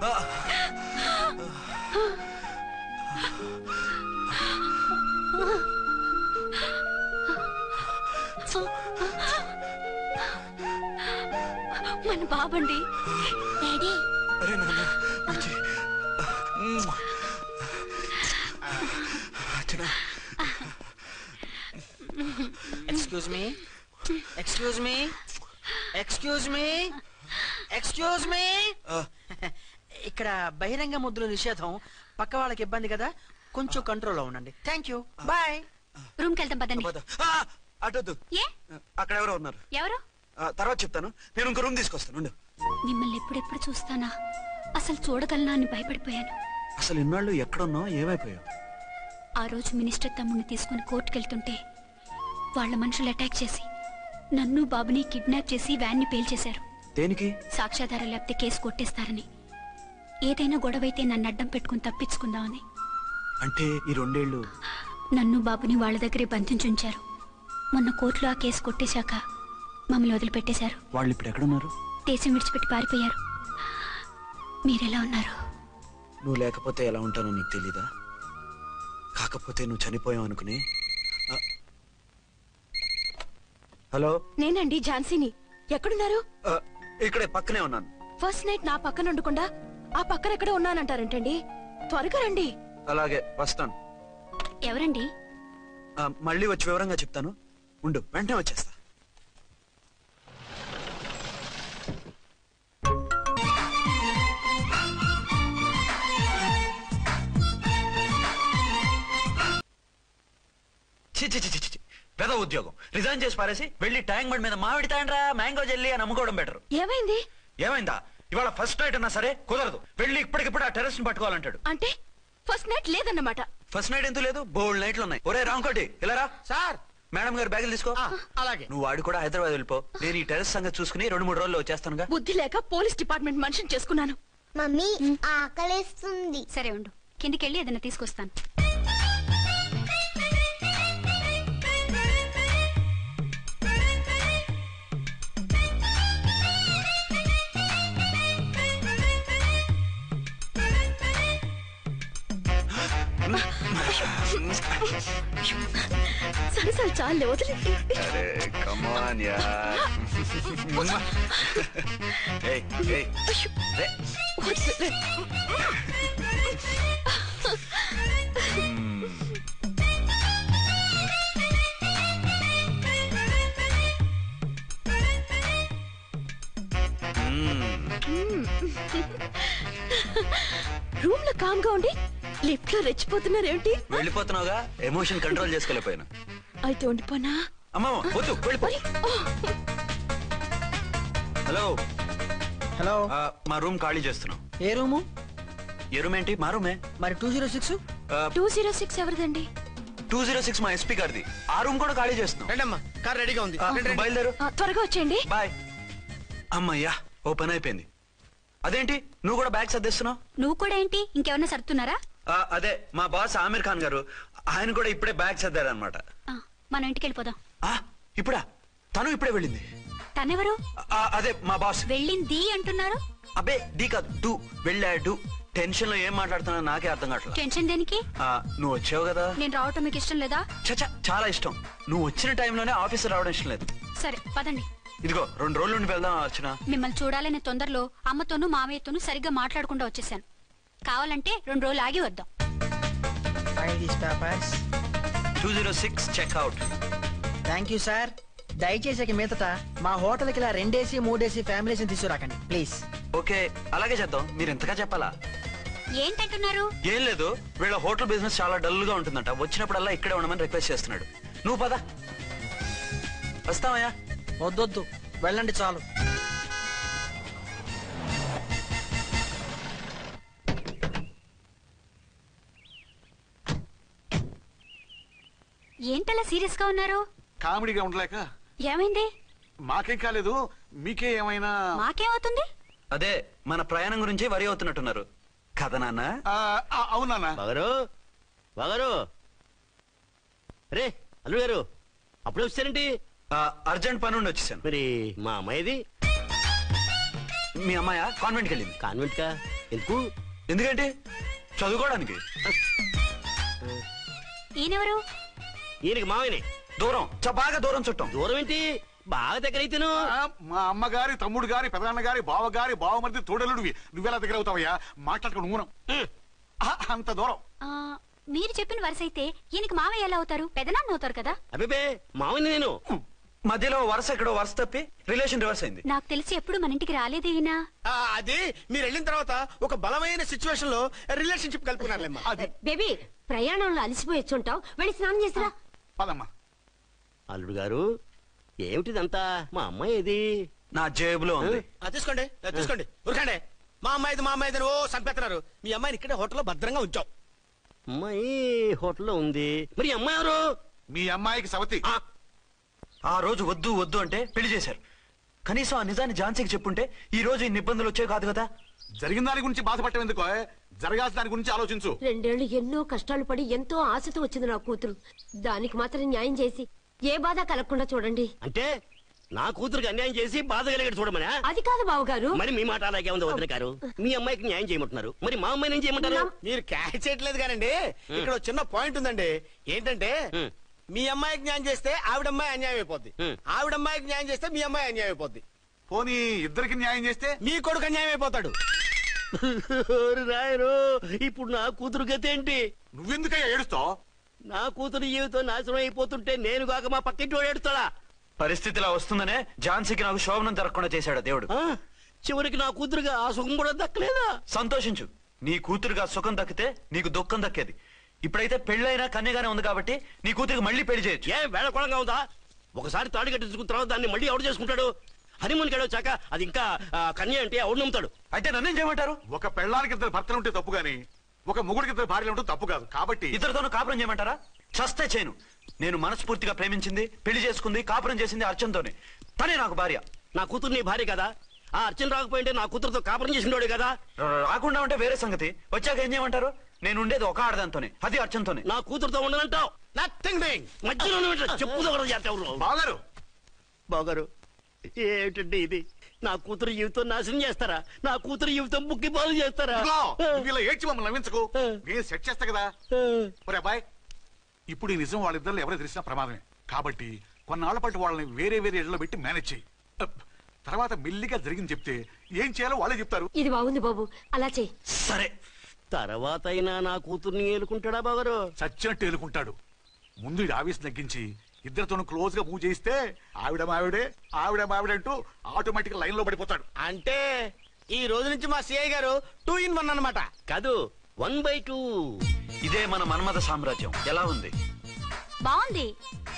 మన బాబండి. డాడీ. అరే నాన్న, Archana excuse me excuse me excuse me excuse me ఇక్కడ బహిరంగ ముద్దుల నిషేధం, పక్క వాళ్ళకి ఇబ్బంది కదా, కొంచెం కంట్రోల్లో ఉండండి. Thank you, bye. రూమ్ కి వెళ్తాం పదండి. అటొద్దు, అక్కడ ఎవరో ఉన్నారు. ఎవరు? తర్వాత చెప్తాను. నేను ఇంకో రూమ్ తీసుకొస్తాను. మిమ్మల్ని ఎప్పుడెప్పుడు చూస్తానా, అసలు చూడగలనా అని భయపడిపోయాను. అసలు ఇన్నాళ్ళు ఎక్కడున్నావు, ఏమైపోయావు? ఆ రోజు మినిస్టర్ తమ్ముడిని తీసుకుని కోర్టుకెళ్తుంటే వాళ్ళ మనుషులు అటాక్ చేసి నన్ను బాబుని కిడ్నాప్ చేసి వ్యాన్ ని పేల్చేశారు. దేనికి? సాక్ష్యాధారం లేకపోతే కేసు కొట్టేస్తారని. ఏదైనా గొడవైతే నన్ను అడ్డం పెట్టుకుని తప్పించుకుందామని. అంటే ఈ 2 ఏళ్ళు నన్ను బాబుని వాళ్ళ దగ్గరే బంధించుంచారు. మొన్న కోర్టులో ఆ కేసు కొట్టేశాక మమ్మల్ని వదిలిపెట్టేశారు. వాళ్ళు ఇప్పుడు ఎక్కడున్నారు? దేశం విడిచిపెట్టి పారిపోయారు. మీరెలా ఉన్నారు? నువ్వు లేకపోతే ఎలా ఉంటానో నీకు తెలీదా? కాకపోతే నువ్వు చనిపోయావు అనుకుని. హలో, నేనండి ఝాన్సీని. ఎక్కడున్నారు? ఇక్కడే పక్కనే ఉన్నాను. ఫస్ట్ నైట్ నా పక్కన ఉండకుండా ఆ పక్కన ఎక్కడ ఉన్నానంటారంటండి. త్వరగా రండి. అలాగే వస్తాను. ఎవరండి? మళ్ళీ వచ్చి వివరంగా చెప్తాను. ఉండు, వెంటనే వచ్చేస్తా. పెద్ద ఉద్యోగం రిజైన్ చేసి పారేసి వెళ్ళి ట్యాంక్ బండ్ మీద మామిడి తాండ్రా మ్యాంగో జెల్లీ అని అమ్ముకోవడం బెటర్. ఏమైంది? ఏమైందా? ఇవాళ ఫస్ట్ నైట్ అన్నా సరే కుదరదు. వెళ్ళి ఇప్పటికిప్పుడు ఆ టెర్రస్ ని పట్టుకోవాలంటాడు. అంటే ఫస్ట్ నైట్ లేదన్నమాట. ఫస్ట్ నైట్ ఎందుకు లేదు? బోల్డ్ నైట్లు ఉన్నాయి. ఒరే రాంకోటి ఇలారా. సార్, మేడం గారు బ్యాగులు తీసుకో. అలాగే. నువ్వు వాడు కూడా హైదరాబాద్ వెళ్ళిపో. నేను ఈ టెర్రస్ సంగతి చూసుకుని 2-3 రోజుల్లో వచ్చేస్తానుగా. బుద్ధి లేక పోలీస్ డిపార్ట్మెంట్ మనిషిని చేసుకున్నాను. మమ్మీ ఆకలేస్తుంది. సరే ఉండు, కిందికెళ్ళి ఏదైనా తీసుకొస్తాను. సరే సరే చాలే, వదిలే. అరే కమ్ ఆన్ యార్. ఏయ్ ఏయ్ రే. రూమ్ లో కామ్ గా ఉండి లిఫ్ట్ లో రెచ్చిపోతున్నారేంటి? వెళ్ళిపోతున్నావుగా, ఎమోషన్ కంట్రోల్ చేసుకోలేకపోయినా. అయితే ఉండిపోనా? అమ్మా వద్దు, వెళ్ళిపో. హలో హలో, మా రూమ్ ఖాళీ చేస్తున్నాం. ఏ రూము? ఏ రూమ్ ఏంటి? మా రూమే. మరి 206? 206 ఎవరిదండి? 206 మా ఎస్పీ గారిది. ఆ రూమ్ కూడా ఖాళీ చేస్తున్నాం. రండమ్మా, కార్ రెడీగా ఉంది. బయలుదేరు. త్వరగా వచ్చేయండి. బాయ్. అమ్మయ్యా, ఓ పని అయిపోయింది. అదేంటి నువ్వు కూడా బ్యాగ్ సర్దేస్తున్నావు? నువ్వు కూడా ఏంటి, ఇంకెవరన్నా సర్దుతున్నారా? అదే మా బాస్ ఆమీర్ ఖాన్ గారు, ఆయన కూడా ఇప్పుడే బ్యాగ్ సర్దారనమాట. మనం ఇంటికి వెళ్ళిపోదాం. ఇప్పుడా? తను ఇప్పుడే వెళ్ళింది. తనెవరు? అదే మా బాస్. వెళ్ళింది అంటున్నారు. అబ్బే డీ కాదు, డూ. వెళ్ళాడు. టెన్షన్ లో ఏం మాట్లాడుతున్నా నాకే అర్థం కావట్లేదు. టెన్షన్ దేనికి? నువ్వు వచ్చావు కదా. నేను రావటం మీకు ఇష్టం లేదా? చచ్చా, చాలా ఇష్టం. నువ్వు వచ్చిన టైంలోనే ఆఫీస్ రావడం ఇష్టం లేదు. సరే పదండి. ఇదిగో 2 రోజుల నుండి వెళ్దాం అర్చన. మిమ్మల్ని చూడాలనే తొందరలో అమ్మతోనూ మామయ్యతోనూ సరిగ్గా మాట్లాడకుండా వచ్చేసాను. కావాలంటే 2 రోజులు ఆగి వద్దాం. 206 చెక్అవుట్. Thank you sir. దయచేసి మీదట మా హోటల్కి ఇలా 2 AC 3 AC ఫ్యామిలీస్ తీసుకురాకండి ప్లీజ్. ఓకే, అలాగే చేద్దాం. మీరు ఎంతగా చెప్పాలా? ఏంటంటున్నారు? ఏం లేదు, వీళ్ళ హోటల్ బిజినెస్ చాలా డల్ గా ఉంటుందంట. వచ్చినప్పుడల్లా ఇక్కడే ఉండమని రిక్వెస్ట్ చేస్తున్నాడు. నువ్వు పద. వస్తావయ్యా? వద్దొద్దు, వెళ్ళండి చాలు. ఏంటలా సీరియస్ గా ఉన్నారు? కామెడీగా ఉండలేక. ఏమైంది? మాకేం కాలేదు, మీకే ఏమైనా? మాకేమవుతుంది? అదే మన ప్రయాణం గురించి వరి అవుతున్నట్టున్నారు కదా నాన్న? అవునా బాగారు బాగారు. రే అల్లుడు గారు, అప్పుడే వచ్చారేంటి? అర్జెంట్ పని ఉండి వచ్చేసాను. మరి మా అమ్మాయిది? మీ అమ్మాయ కాన్వెంట్కి వెళ్ళింది. కాన్వెంట్ కా? ఎందుకు? ఎందుకంటే చదువుకోవడానికి. ఈయనెవరు? ఈయనకి మావయ్యనే. దూరం, బాగా దూరం చుట్టాం. దూరం ఏంటి, బాగా దగ్గర అయితేను. మా అమ్మగారి, తమ్ముడు గారి, పెదనాన్న గారి, బావ గారి, బావమరిది తోడలుడివి. నువ్వెలా దగ్గర అవుతావయ్యా? మాట్లాడుకుని ఊనం అంత దూరం. మీరు చెప్పిన వరుస అయితే ఈయనకి మావయ్య ఎలా అవుతారు? పెదనాన్న అవుతారు కదా. అబిబే మావని నేను మధ్యలో వరుస ఎక్కడో వరుస తప్పి రిలేషన్ రివర్స్ అయింది. నాకు తెలిసి ఎప్పుడు మన ఇంటికి రాలేదు ఈయన. అది మీరు వెళ్ళిన తర్వాత ఒక బలమైన సిచ్యువేషన్ లో రిలేషన్షిప్ కలుపుకున్నారులేమ్మా. బేబీ ప్రయాణంలో అలసిపోయి వచ్చుంటావు, వెళ్ళి స్నానం చేసిరా. పదమ్మా. అల్లుడు గారు ఏమిటిదంతా? మా అమ్మాయి ఏది? నా జేబులో ఉంది. తీసుకోండి తీసుకోండి, ఉరకండి. మా అమ్మాయిది ఓ సంపెత్తనారు. మీ అమ్మాయిని ఇక్కడే హోటల్లో భద్రంగా ఉంచాం. అమ్మాయి హోటల్లో ఉంది. మరి అమ్మాయి ఎవరు? మీ అమ్మాయికి సవతి. ఆ రోజు వద్దు వద్దు అంటే పెళ్లి చేశారు. కనీసం ఆ నిజాన్ని ఝాన్సీకి చెప్పుంటే ఈ రోజు ఇన్ని ఇబ్బందులు వచ్చే కాదు కదా. జరిగిన దాని గురించి బాధపడటం ఎందుకో, జరగాల్సిన దాని గురించి ఆలోచించు. 2 ఏళ్లు ఎన్నో కష్టాలు పడి ఎంతో ఆశతో వచ్చింది నా కూతురు. దానికి మాత్రం న్యాయం చేసి ఏ బాధ కలగకుండా చూడండి. అంటే నా కూతురికి అన్యాయం చేసి బాధ కలిగేది చూడమనా? అది కాదు బావగారు. మరి మీ మాట అలాగే ఉంది వదిన గారు. మీ అమ్మాయికి న్యాయం చేయమంటున్నారు, మరి మా అమ్మాయిని ఏం చేయమంటారు? మీరు క్యాచ్ చేయట్లేదు కానండి. ఇక్కడ చిన్న పాయింట్ ఉందండి. ఏంటంటే మీ అమ్మాయికి న్యాయం చేస్తే ఆవిడమ్మాయి అన్యాయం అయిపోద్ది, ఆవిడమ్మాయికి న్యాయం చేస్తే మీ అమ్మాయి అన్యాయం అయిపోద్ది. పోనీ ఇద్దరికి న్యాయం చేస్తే మీ కొడుకు అన్యాయం అయిపోతాడు. రాయరు, ఇప్పుడు నా కూతురు గతి ఏంటి? నువ్వెందుకయ్యా ఏడుస్తావు? నా కూతురు జీవితం నాశనం అయిపోతుంటే నేను కాక మా పక్కింటి వాడు ఏడుస్తాడా? పరిస్థితిలా వస్తుందనే ఝాన్సీకి నాకు శోభనం జరగకుండా చేశాడు దేవుడు. చివరికి నా కూతురుగా ఆ సుఖం కూడా దక్కలేదా? సంతోషించు, నీ కూతురుగా సుఖం దక్కితే నీకు దుఃఖం దక్కేది. ఇప్పుడైతే పెళ్ళైనా కన్యగానే ఉంది కాబట్టి నీ కూతురికి మళ్ళీ పెళ్లి చేయొచ్చు. ఏం వేళకోళంగా ఉందా? ఒకసారి తాడి కట్టించుకున్న తర్వాత దాన్ని మళ్ళీ ఎవడు చేసుకుంటాడు? హనీమూన్ గడ వచ్చాక అది ఇంకా కన్య అంటే ఎవడు నమ్ముతాడు? అయితే నన్నేం చేయమంటారు? ఒక పెళ్ళానికి 2 భర్తలు ఉంటే తప్పు గాని ఒక మొగుడికి 2 భార్యలు ఉంటే తప్పు కాదు. కాబట్టి ఇద్దరితోనూ కాపురం చేయమంటారా? చస్తే చేయను. నేను మనస్ఫూర్తిగా ప్రేమించింది, పెళ్లి చేసుకుంది, కాపురం చేసింది అర్చనతోనే. తనే నాకు భార్య. నా కూతురు నీ భార్య కదా? ఆ అర్చన రాకపోయింటే నా కూతురుతో కాపురం చేసినోడే కదా? రాకుండా ఉంటే వేరే సంగతి. వచ్చాక ఏం చేయమంటారు? నేను ఉండేది ఒక ఆడదాంతోనే, అది అర్చనతోనే. నా కూతురుతో ఉండనంటావు? బాగారు బాగారు ఏమిటండి ఇది? నా కూతురు జీవితం నాశనం చేస్తారా? నా కూతురు జీవితం బుక్కి పాలు చేస్తారా? ఇలా ఏడ్చి మమ్మల్ని నవ్వించకు, నేను సెట్ చేస్తా కదా. ఒరే అబ్బాయి, ఇప్పుడు ఈ నిజం వాళ్ళిద్దరు ఎవరో తెలిసినా ప్రమాదమే. కాబట్టి కొన్నాళ్ల పాటు వాళ్ళని వేరే వేరే ఇళ్లలో పెట్టి మేనేజ్ చేయి. తర్వాత మెల్లిగా జరిగింది చెప్తే ఏం చేయాలో వాళ్ళే చెప్తారు. ఇది బాగుంది బాబు, అలా చెయ్యి. సరే. తర్వాత అయినా నా కూతుర్ని ఏలుకుంటాడా బాగారు? చచ్చినట్టు ఏలుకుంటాడు. ముందు ఈ ఆవేశం తగ్గించి ఇద్దరితోనూ క్లోజ్ గా పూజ చేయిస్తే ఆవిడ మావిడే అంటూ ఆటోమేటిక్ లైన్ లో పడిపోతాడు. అంటే ఈ రోజు నుంచి మా సిఐ గారు 2 in 1 అన్నమాట. కాదు, 1/2. ఇదే మన మన్మథ సామ్రాజ్యం. ఎలా ఉంది? బాగుంది,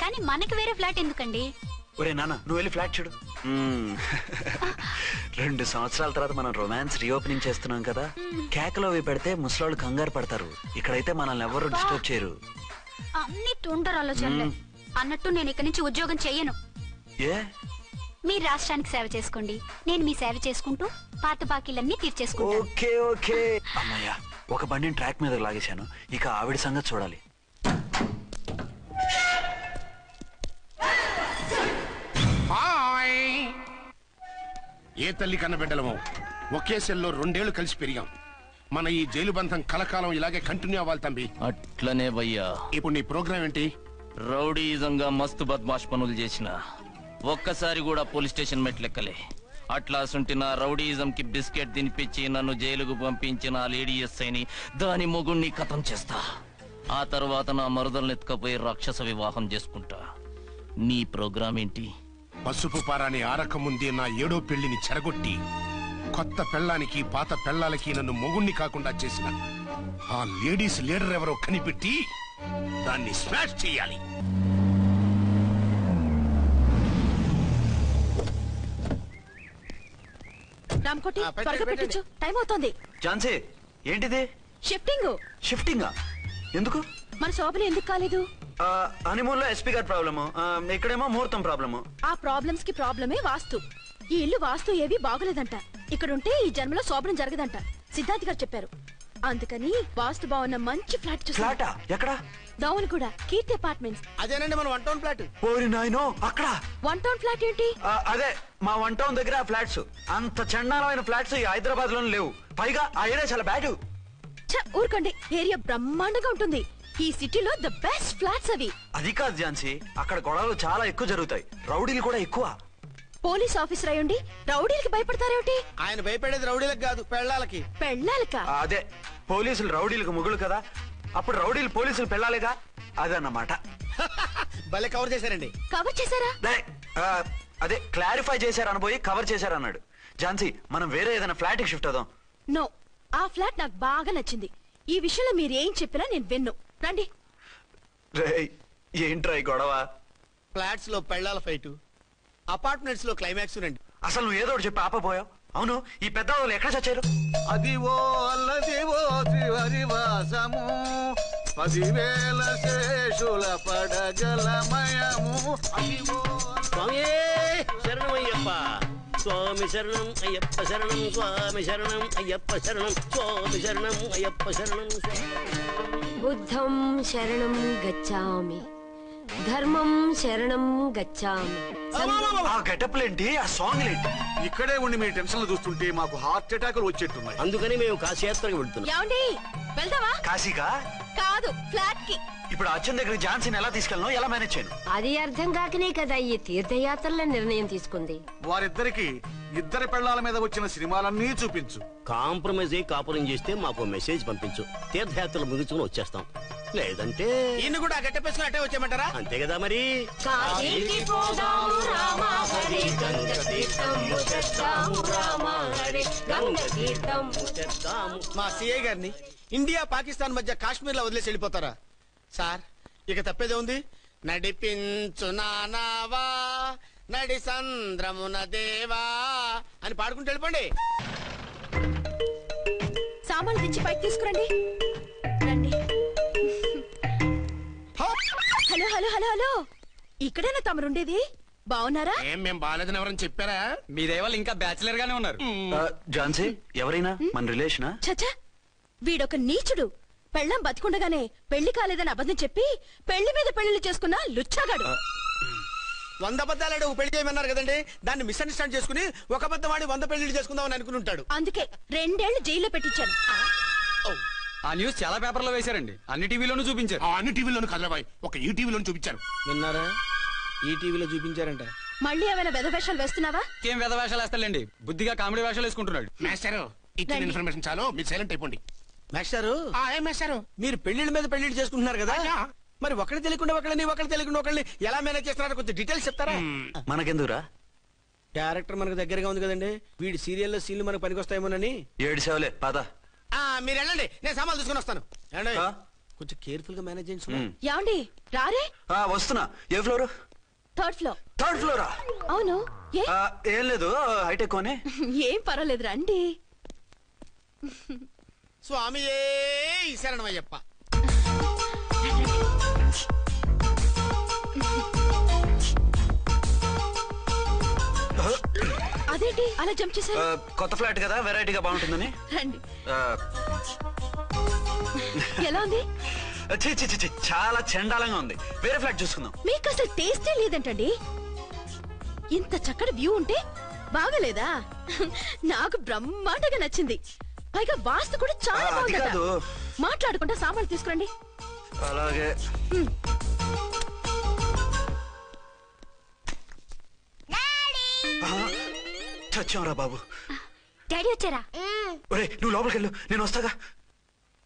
కానీ మనకి వేరే ఫ్లాట్ ఎందుకండి? ఒరే నాన్న, నువ్వు వెళ్ళి ఫ్లాట్ చూడు. 2 సంవత్సరాల తర్వాత మనం రొమాన్స్ రీఓపెనింగ్ చేస్తున్నాం కదా. కేకలో పెడితే ముసలోళ్ళు కంగారు పడతారు. ఇక్కడైతే మనల్ని ఎవరు డిస్టర్బ్ చేయరు. అన్ని తొందర ఆలోచనలే. అన్నట్టు నేను ఇక్కడి నుంచి ఉద్యోగం చెయ్యను. ఏ? మీరు రాష్ట్రానికి సేవ చేసుకోండి, నేను మీ సేవ చేసుకుంటూ పాత బాకీలన్నీ తీర్చేసుకుంటాను. Okay okay. అమ్మయ్యా, ఒక బండిని ట్రాక్ మీద లాగేశాను. ఇక ఆవిడ సంగతి చూడాలి. ఏ తల్లి కన్న బిడ్డలమో ఒకే సెల్లో 2 ఏళ్లు కలిసి పెరిగాం. మన ఈ జైలు బంధం కలకాలం ఇలాగే కంటిన్యూ అవ్వాలి తంబి. అట్లనే భయ్యా. ఇప్పుడు నీ ప్రోగ్రామ్ ఏంటి? రౌడీజంగా మస్తు బద్మాష్ పనులు చేసిన ఒక్కసారి కూడా పోలీస్ స్టేషన్ మెట్లెక్కలే. అట్లా సుంటి నా రౌడీజం కి బిస్కెట్ తినిపించి నన్ను జైలుకు పంపించిన లేడీ ఎస్ఐని దాని మొగుణ్ణి ఖతం చేస్తా. ఆ తర్వాత నా మరుదల్ని ఎత్తుకపోయి రాక్షస వివాహం చేసుకుంటా. నీ ప్రోగ్రామ్ ఏంటి? పసుపు పారాని ఆరక ముందే నా 7వ పెళ్లిని చెరగొట్టి కొత్త పెళ్ళానికి పాత పెళ్ళాలకి నన్ను మొగుణ్ణి కాకుండా చేసిన ఆ లేడీస్ లీడర్ ఎవరో కనిపెట్టి దాన్ని స్మాష్ చేయాలి. రామ్కోటి, త్వరగా పెట్టించు, టైం అవుతోంది. ఝాన్సీ, ఏంటిది? షిఫ్టింగ్. షిఫ్టింగా? ఎందుకు? మన శోభన ఎందుకు కాలేదు? హనీమూన్ లో ఎస్పీ గారి ప్రాబ్లము, ఇక్కడేమో ముహూర్తం ప్రాబ్లము. ఆ ప్రాబ్లమ్స్ కి ప్రాబ్లమే వాస్తు. ఈ ఇల్లు వాస్తు ఏవి బాగోలేదంట. ఇక్కడుంటే ఈ జన్మలో శోభనం జరగదంట సిద్ధార్థ్ గారు చెప్పారు. అందుకని వాస్తు బాగున్న మంచి ఫ్లాట్ ఫ్లాటా? ఎక్కడ? దౌన్ కూడా కీర్తి అపార్ట్మెంట్స్. అదేనండి మన 1 టౌన్ ఫ్లాట్. ఓరి నాయనో, అక్కడ 1 టౌన్ ఫ్లాట్ ఏంటి? అదే మా 1 టౌన్ దగ్గర ఫ్లాట్స్. అంత చండాలమైన ఫ్లాట్స్ ఈ హైదరాబాద్ లోనే లేవు. పైగా ఆ ఏరియా చాలా బ్యాడ్. ఊరుకోండి, ఏరియా బ్రహ్మాండంగా ఉంటుంది. ఈ సిటీలో ద బెస్ట్ ఫ్లాట్స్ అవి. అది కాదు ఝాన్సీ, అక్కడ గొడవలు చాలా ఎక్కువ జరుగుతాయి, రౌడీలు కూడా ఎక్కువ. పోలీస్ ఆఫీసర్ అయ్యుండి రౌడీలకి భయపడతారేమిటి? ఆయన భయపడేది రౌడీలకు కాదు, పెళ్ళాలకి. పెళ్ళాలకా? అదే, పోలీసులు రౌడీలకు ముగులు కదా. అప్పుడు రౌడీలు పోలీసులు పెళ్ళాలిగా అదన్నమాట. భలే కవర్ చేశారండి. కవర్ చేశారా? అదే క్లారిఫై చేశారు అనబోయి కవర్ చేశారు అన్నాడు. ఝాన్సీ మనం వేరే ఏదైనా ఫ్లాట్ కి షిఫ్ట్ అవుదాం. నో, ఆ ఫ్లాట్ నాకు బాగా నచ్చింది. ఈ విషయంలో మీరు ఏం చెప్పినా నేను విన్ను. రండి. ఏంట్రా ఈ గొడవ? ఫ్లాట్స్ లో పెళ్ళాల ఫైట్, అపార్ట్మెంట్స్ లో క్లైమాక్స్ రండి. అసలు నువ్వు ఏదో ఒకటి చెప్పి ఆపపోయావు. అవును, ఈ పెద్ద వాళ్ళు ఎక్కడ చచ్చారు? అదివో అల్లదివో త్రివరివాసము 10,000 శేషుల పడగలమయము. అదివో స్వామి శరణమయ్యప్ప, స్వామి శరణం అయ్యప్ప శరణం, స్వామి శరణం అయ్యప్ప శరణం, స్వామి శరణం అయ్యప్ప శరణం. బుద్ధం శరణం గచ్చామి, ధర్మం శరణం గచ్చామి. ఆ గెటప్లేంటి, ఆ సాంగ్ ఏంటి? ఇక్కడే ఉండి మీ టెన్షన్లు చూస్తుంటే మాకు హార్ట్ అటాకులు వచ్చేట్టున్నాయి. అందుకని మేము కాశీయాత్రకు వెళ్తున్నాం. ఏమండి వెళ్దావా? కాశీగా కాదు, ఫ్లాట్ కి. ఇప్పుడు అచ్చన్ దగ్గర ఝాన్సీని ఎలా తీసుకెళ్ళను, ఎలా మేనేజ్ చేయను? అది అర్థం కాకనే కదా ఈ తీర్థయాత్రల నిర్ణయం తీసుకుంది. వారిద్దరికి ఇద్దరి పెళ్లాల మీద వచ్చిన సినిమాలన్నీ చూపించు. కాంప్రమైజ్ అయ్యి కాపురం చేస్తే మాకు మెసేజ్ పంపించు, తీర్థయాత్రలు ముగించుకుని వచ్చేస్తాం. లేదంటే ఈయన కూడా గట్టెప్పేసుకుని అట్టే వచ్చేయమంటారా? అంతే కదా మరి. కాశీకి పోదాము రామ హరి, గంగ తీర్థము తెద్దాము రామ హరి, గంగ తీర్థము తెద్దాము. మా సిఐ గారిని ఇండియా పాకిస్తాన్ మధ్య కాశ్మీర్ లో వదిలేసి వెళ్ళిపోతారా సార్? ఇక తప్పేదే ఉంది. నడిపించు నానావా నడి సంద్రమున దేవా అని పాడుకుంటూ వెళ్ళిపోండి. సామాన్లు తెచ్చి పైకి తీసుకురండి. రండి. హలో హలో హలో హలో, ఇక్కడేనా తమరుండేది? బాగున్నారా? ఏం మేము బాగాలేదని ఎవరని చెప్పారా? మీ దేవాళ్ళు ఇంకా బ్యాచిలర్ గానే ఉన్నారు. ఝాన్సీ ఎవరైనా మన రిలేషనా? చచ్చా, వీడొక నీచుడు. పెళ్ళం బతికుండగానే పెళ్లి కాలేదని అబద్ధం చెప్పి పెళ్లి మీద పెళ్లిళ్ళు చేసుకున్న లుచ్చాగాడు. 100 అబద్ధాలు పెళ్లి చేయమన్నారు కదండి, దాన్ని మిస్అండర్స్టాండ్ చేసుకుని ఒక అబద్ధం వాడి 100 పెళ్లిళ్ళు చేసుకుందామని అనుకుని ఉంటాడు. అందుకే 2 ఏళ్లు జైల్లో పెట్టించాను. ఆ న్యూస్ చాలా పేపర్లో వేశారండి, అన్ని టీవీలోనూ చూపించారు. అన్ని టీవీలోను కదలబాయ్, ఒక ఈ టీవీలోను చూపించారు. విన్నారా? ఈ టీవీలో చూపించారంట. మళ్ళీ ఏమైనా వెధవేషాలు వేస్తున్నావా? ఏం వెధ వేషాలు వేస్తాడండి, బుద్ధిగా కామెడీ వేషాలు వేసుకుంటున్నాడు. మాస్టారు ఇచ్చిన ఇన్ఫర్మేషన్ చాలు, మీరు సైలెంట్ అయిపోండి. మాస్టారు ఏం మాస్టారు, మీరు పెళ్లిళ్ళ మీద పెళ్లిళ్ళు చేసుకుంటున్నారు కదా, మరి ఒకళ్ళు తెలియకుండా ఒకళ్ళని ఒకళ్ళు తెలియకుండా ఒకళ్ళని ఎలా మేనేజ్ చేస్తున్నారో కొంచెం డీటెయిల్స్ చెప్తారా? మనకెందుకురా, క్యారెక్టర్ మనకు దగ్గరగా ఉంది కదండి, వీడి సీరియల్లో సీన్లు మనకు పనికొస్తాయేమోనని. 7 సేవలే పద. మీరు వెళ్ళండి, నేను సామాన్లు తీసుకుని వస్తాను. కొంచెం కేర్ఫుల్ గా మేనేజ్ చేయండి. యాండి రారే? వస్తున్నా. ఏ ఫ్లోర్? 3rd floor. 3rd ఫ్లోరా? అవును. ఏం లేదు, హైటెక్ కోనే. ఏం పర్వాలేదు, రండి. స్వామియే శరణమయ్యప్ప. అదేంటి అలా జంప్ చేశారు? కొత్త ఫ్లాట్ కదా, వెరైటీగా బాగుంటుందని. రండి. ఎలా ఉంది? చాలా చండాలంగా ఉంది, వేరే ఫ్లాట్ చూసుకుందాం. మీకు అసలు టేస్టే లేదంటండి. ఇంత చక్కటి వ్యూ ఉంటే బాగలేదా? నాకు బ్రహ్మాండంగా నచ్చింది. పైగా వాస్తు కూడా చాలా బాగుంది. మాట్లాడుకుంటా సామాన్లు తీసుకురండి. అలాగే. చచ్చాంరా బాబు. డాడీ వచ్చారా? ఒరే నువ్వు లోపలికి వెళ్ళు, నేను వస్తాగా.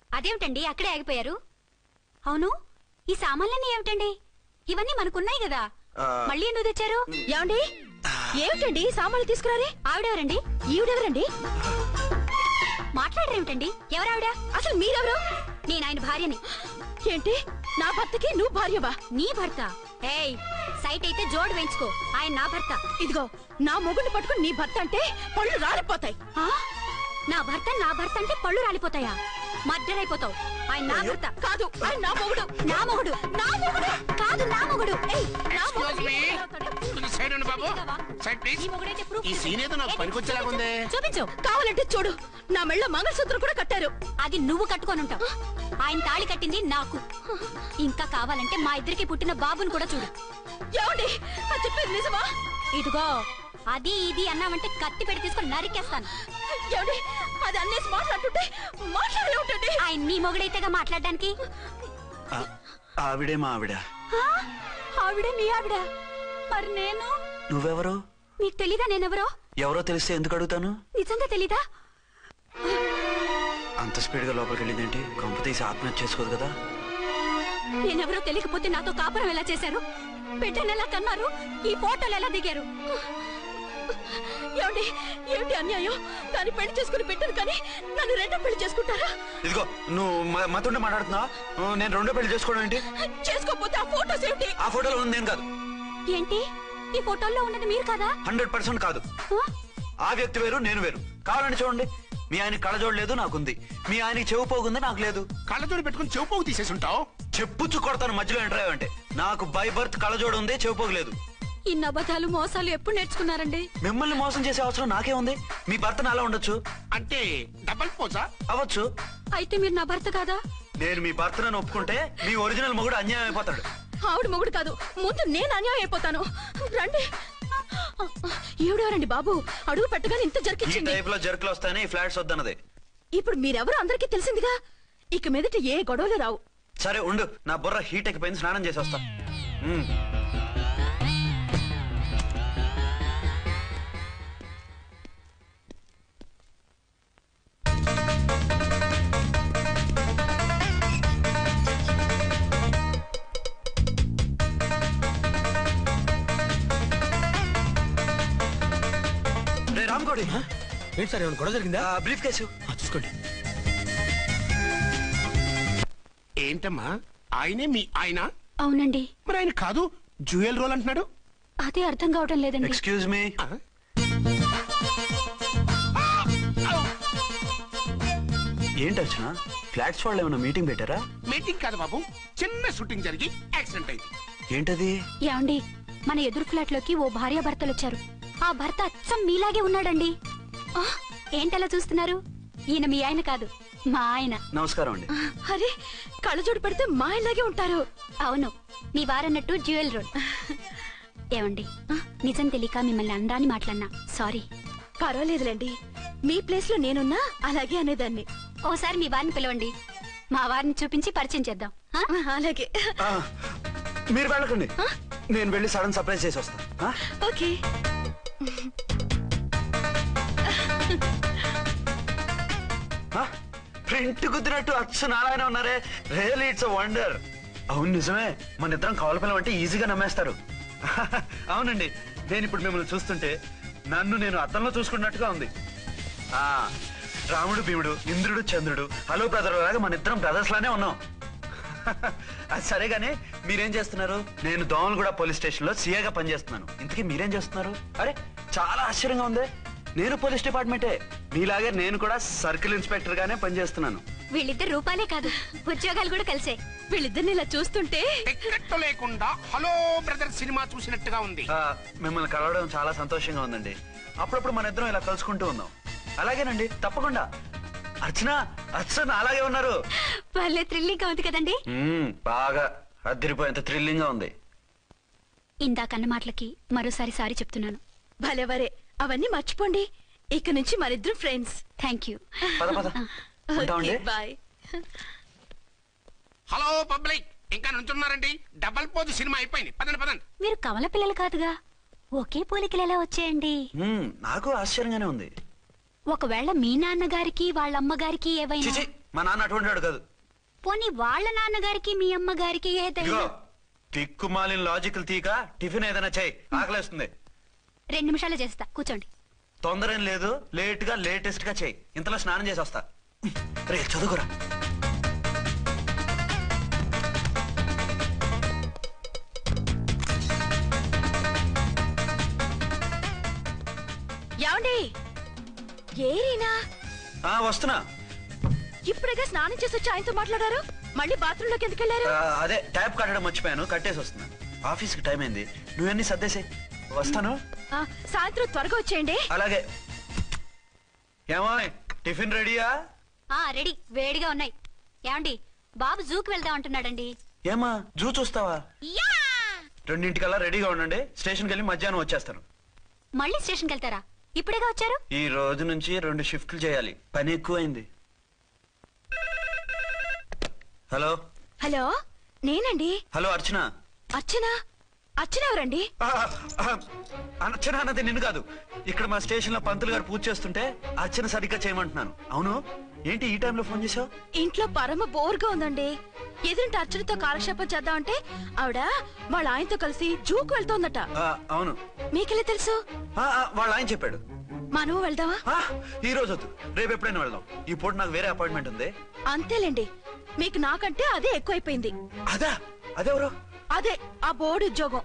అదేమిటండి అక్కడే ఆగిపోయారు? అవును, ఈ సామాన్లన్నీ ఏమిటండి? ఇవన్నీ మనకున్నాయి కదా, మళ్ళీ ఎందుకు తెచ్చారు? ఏమండి, ఏమిటండి సామాన్లు తీసుకురారే? ఆవిడెవరండి? ఈవిడెవరండి? మాట్లాడరేమిటండి? ఎవరావిడ? అసలు మీరెవరు? నేను ఆయన భార్యని. ఏంటి, నా భర్తకి నువ్వు భార్యవా? నీ భర్త? ఏయ్, సైట్ అయితే జోడు వేయించుకో, ఆయన నా భర్త. ఇదిగో, నా మొగుడిని పట్టుకుని నీ భర్త అంటే పళ్ళు రాలిపోతాయి. నా భర్త అంటే పళ్ళు రాలిపోతాయా? మర్డర్ అయిపోతావు. ఆయన నా భర్త కాదు, ఆయన నా మొగుడు. నా మొగుడు? నా మొగుడు కాదు, నా మొగుడు. చూపించు. కావాలంటే చూడు, నా మెళ్ళ మంగళసూత్రం కూడా కట్టారు. అది నువ్వు కట్టుకొని ఉంటావు, ఆయన తాళి కట్టింది నాకు. ఇంకా కావాలంటే మా ఇద్దరికి పుట్టిన బాబుని కూడా చూడు. ఏమండి, అది చెప్పేది నిజమా? ఇదిగో, అది ఇది అన్నావంటే కత్తి పెట్టి తీసుకొని నరికేస్తాను. ఏమండి, అది అన్నేసి మాట్లాడుతుంటే మాట్లాడే ఉంటుంది. ఆయన నీ మొగుడైతేగా మాట్లాడడానికి. ఆవిడే మా ఆవిడ. ఆవిడే మీ ఆవిడ? మరి నేను? నువ్వెవరు? మీకు తెలీదా నేనెవరో? ఎవరో తెలిస్తే ఎందుకు అడుగుతాను? నిజంగా తెలీదా? అంత స్పీడ్ గా లోపలికి వెళ్ళింది ఏంటి? కంపు తీసి ఆత్మహత్య చేసుకోదు కదా? నేనెవరో తెలియకపోతే నాతో కాపురం ఎలా చేశారు? బిడ్డను ఎలా కన్నారు? ఈ ఫోటోలు ఎలా దిగారు? ఏమండి ఏమిటి అన్యాయం? దాన్ని పెళ్లి చేసుకుని బిడ్డను కానీ నన్ను రెండో పెళ్లి చేసుకుంటారా? ఇదిగో నువ్వు మతుండే మాట్లాడుతున్నావు. నేను రెండో పెళ్లి చేసుకోవడం ఏంటి? చేసుకోకపోతే ఆ ఫోటోస్ ఏమిటి? ఆ ఫోటోలో ఉంది నేను కాదు. ఏంటి ఈ ఫోటోల్లో ఉన్నది మీరు కదా? 100% కాదు. ఆ వ్యక్తి వేరు, నేను వేరు. కావాలంటే చూడండి, మీ ఆయన కళ్ళజోడు లేదు, నాకుంది. మీ ఆయనకి చెవు పోగుంది, నాకు లేదు. కళ్ళజోడు పెట్టుకుని చెవు పోగు తీసేసి ఉంటావు. చెప్పుచ్చు కొడతాను మధ్యలో ఎంటర్ అంటే. నాకు బై బర్త్ కళ్ళజోడు ఉంది, చెవు పోగు లేదు. ఇన్ని అబద్ధాలు మోసాలు ఎప్పుడు నేర్చుకున్నారండి? మిమ్మల్ని మోసం చేసే అవసరం నాకే ఉంది. మీ భర్తను అలా ఉండొచ్చు అంటే డబల్ పోజా అవ్వచ్చు. అయితే మీరు నా భర్త కాదా? నేను మీ భర్తను ఒప్పుకుంటే మీ ఒరిజినల్ మొగుడు అన్యాయం అయిపోతాడు. ఆవిడ మొగుడు కాదు, ముందు నేను అన్యాయం అయిపోతాను. రండి. ఈవిడెవరండి బాబు? అడుగు పెట్టగానే ఇంత ఈ జరికిచ్చింది. టైప్ లో జర్కులు వస్తాయని ఈ ఫ్లాట్స్ వద్దన్నది. ఇప్పుడు మీరెవరో అందరికీ తెలిసిందిగా, ఇక మీదట ఏ గొడవలు రావు. సరే ఉండు, నా బుర్ర హీట్ ఎక్కిపోయింది, స్నానం చేసి వస్తా. రామ్కోడి ఏంటి సార్ ఏమైనా గొడవ జరిగిందా? బ్రీఫ్ కేసు చూసుకోండి. ఏంటమ్మా ఆయనే మీ ఆయన? అవునండి. మరి ఆయన కాదు జ్యూయల్ రోల్ అంటున్నాడు. అదే అర్థం కావడం లేదండి. Excuse me. ఏంటి అర్చన, ఫ్లాట్స్ వాళ్ళు ఏమైనా మీటింగ్ పెట్టారా? మీటింగ్ కాదు బాబు, చిన్న షూటింగ్ జరిగి యాక్సిడెంట్ అయింది. ఏంటది? ఏమండి, మన ఎదురు ఫ్లాట్ లోకి ఓ భార్య భర్తలు వచ్చారు. ఆ భర్త అచ్చం మీలాగే ఉన్నాడండి. ఏంటలా చూస్తున్నారు? ఈయన మీ ఆయన కాదు, మా ఆయన. నమస్కారం అండి. అరే, కళ్ళజోడు పెడితే మా ఇలాగే ఉంటారు. అవును, మీ వారన్నట్టు జ్యువెల్ రోడ్. ఏమండి, నిజం తెలియక మిమ్మల్ని అందాన్ని మాట్లాడినా సారీ. పర్వాలేదులేండి, మీ ప్లేస్ లో నేనున్నా అలాగే అనేదాన్ని. ఓసారి మీ వారిని పిలవండి, మా వారిని చూపించి పరిచయం చేద్దాం. అలాగే. మీరు వెళ్ళకండి, నేను వెళ్ళి సడన్ సర్ప్రైజ్ చేసి వస్తా. ఓకే. ప్రింట్ కుదిరినట్టు అచ్చు నారాయణ ఉన్నారే. Really it's a wonder. అవును నిజమే, మన ఇద్దరం కవల పిల్లం అంటే ఈజీగా నమ్మేస్తారు. అవునండి, నేను ఇప్పుడు మిమ్మల్ని చూస్తుంటే నన్ను నేను అద్దంలో చూసుకున్నట్టుగా ఉంది. రాముడు భీముడు, ఇంద్రుడు చంద్రుడు, హలో బ్రదర్ లాగా మన ఇద్దరం బ్రదర్స్ లానే ఉన్నాం. అది సరేగానే మీరేం చేస్తున్నారు? నేను దోమలగూడ పోలీస్ స్టేషన్ లో సీఏగా పనిచేస్తున్నాను. ఇంతకీ మీరేం చేస్తున్నారు? అరే చాలా ఆశ్చర్యంగా ఉంది. నేను పోలీస్ డిపార్ట్మెంటే, మీలాగే నేను కూడా సర్కిల్ ఇన్స్పెక్టర్ గానే పనిచేస్తున్నాను. వీళ్ళిద్దరు రూపాలే కాదు, ఉద్యోగాలు కూడా కలిసే. వీళ్ళిద్దరిని ఇలా చూస్తుంటే టికెట్ లేకుండా హలో బ్రదర్ సినిమా చూసినట్టుగా ఉంది. మిమ్మల్ని కలవడం చాలా సంతోషంగా ఉందండి. అప్పుడప్పుడు మన ఇద్దరం ఇలా కలుసుకుంటూ ఉన్నాం. అలాగేనండి, తప్పకుండా. అర్చన, అర్చన అలాగే ఉన్నారు. వాళ్ళే థ్రిల్లింగ్ గా ఉంది కదండి? బాగా అదిరిపోయేంత థ్రిల్లింగ్ గా ఉంది. ఇందాకన్న మాటలకి మరోసారి సారీ చెప్తున్నాను. భలేవరే, అవన్నీ మర్చిపోండి. ఇక నుంచి మరిద్దరు friends. Thank you. Bye. Hello public, ఇంకా నుంచున్నారండి? డబల్ పోజ్ సినిమా అయిపోయింది, పదండి పదండి. మీరు కమల పిల్లలు కాదుగా, ఒకే పోలికలు ఎలా వచ్చాయండి? నాకు ఆశ్చర్యంగానే ఉంది. ఒకవేళ మీ నాన్నగారికి వాళ్ళ అమ్మగారికి ఏవైనా? మా నాన్న అటువంటి వాడు కాదు. పోనీ వాళ్ళ నాన్నగారికి మీ అమ్మగారికి ఏదైనా? తిక్కుమాలిన లాజికల్ తీక టిఫిన్ ఏదైనా చేయి, ఆకలేస్తుంది. 2 నిమిషాలు చేస్తా, కూర్చోండి. తొందర ఏం లేదు, లేట్ గా లేటెస్ట్ గా చేయి. ఇంతలో స్నానం చేసి వస్తా. రే చదువుకురా. ఏమండి, ఏరీనా? వస్తున్నా. ఇప్పుడేగా స్నానం చేసి వచ్చి ఆయనతో మాట్లాడారు, మళ్ళీ బాత్రూమ్ లోకి ఎందుకు వెళ్ళారు? అదే ట్యాప్ కట్టడం మర్చిపోయాను, కట్టేసి వస్తున్నా. ఆఫీస్ కి టైం అయింది, నువ్వన్నీ సర్దేసే. వస్తాను. సాయంత్రం త్వరగా వచ్చేయండి. అలాగే. ఏమో టిఫిన్ రెడీయా? రెడీ, వేడిగా ఉన్నాయి. ఏమండి, బాబు జూకి వెళ్దాం అంటున్నాడండి. ఏమా జూ చూస్తావా? 2:00కల్లా రెడీగా ఉండండి, స్టేషన్కి వెళ్ళి మధ్యాహ్నం వచ్చేస్తాను. మళ్ళీ స్టేషన్కి వెళ్తారా? ఇప్పుడేగా వచ్చారు. ఈ రోజు నుంచి 2 షిఫ్ట్లు చేయాలి, పని ఎక్కువైంది. హలో. హలో, నేనండి. హలో అర్చన. అర్చన? అర్చన ఎవరండి? అర్చన అన్నది నిన్ను కాదు. ఇక్కడ మా స్టేషన్ లో పంతులు గారు పూజ చేస్తుంటే అర్చన సరిగ్గా చేయమంటున్నాను. అవును, ఏంటి ఈ టైంలో ఫోన్ చేసావు? ఇంట్లో పరమ బోర్గా ఉందండి. ఎదురింటి అర్చనతో కాలక్షేపం చేద్దామంటే ఆవిడ వాళ్ళ ఆయనతో కలిసి జూకు వెళ్తోందట. అవును. మీకెళ్ళి తెలుసు? వాళ్ళ ఆయన చెప్పాడు. మనము వెళ్దామా? ఈ రోజు వద్దు, రేపు ఎప్పుడైనా వెళ్దాం. ఈ పూట నాకు వేరే అపాయింట్మెంట్ ఉంది. అంతేలేండి, మీకు నాకంటే అదే ఎక్కువైపోయింది. అదెవరు? అదే ఆ బోర్డు ఉద్యోగం.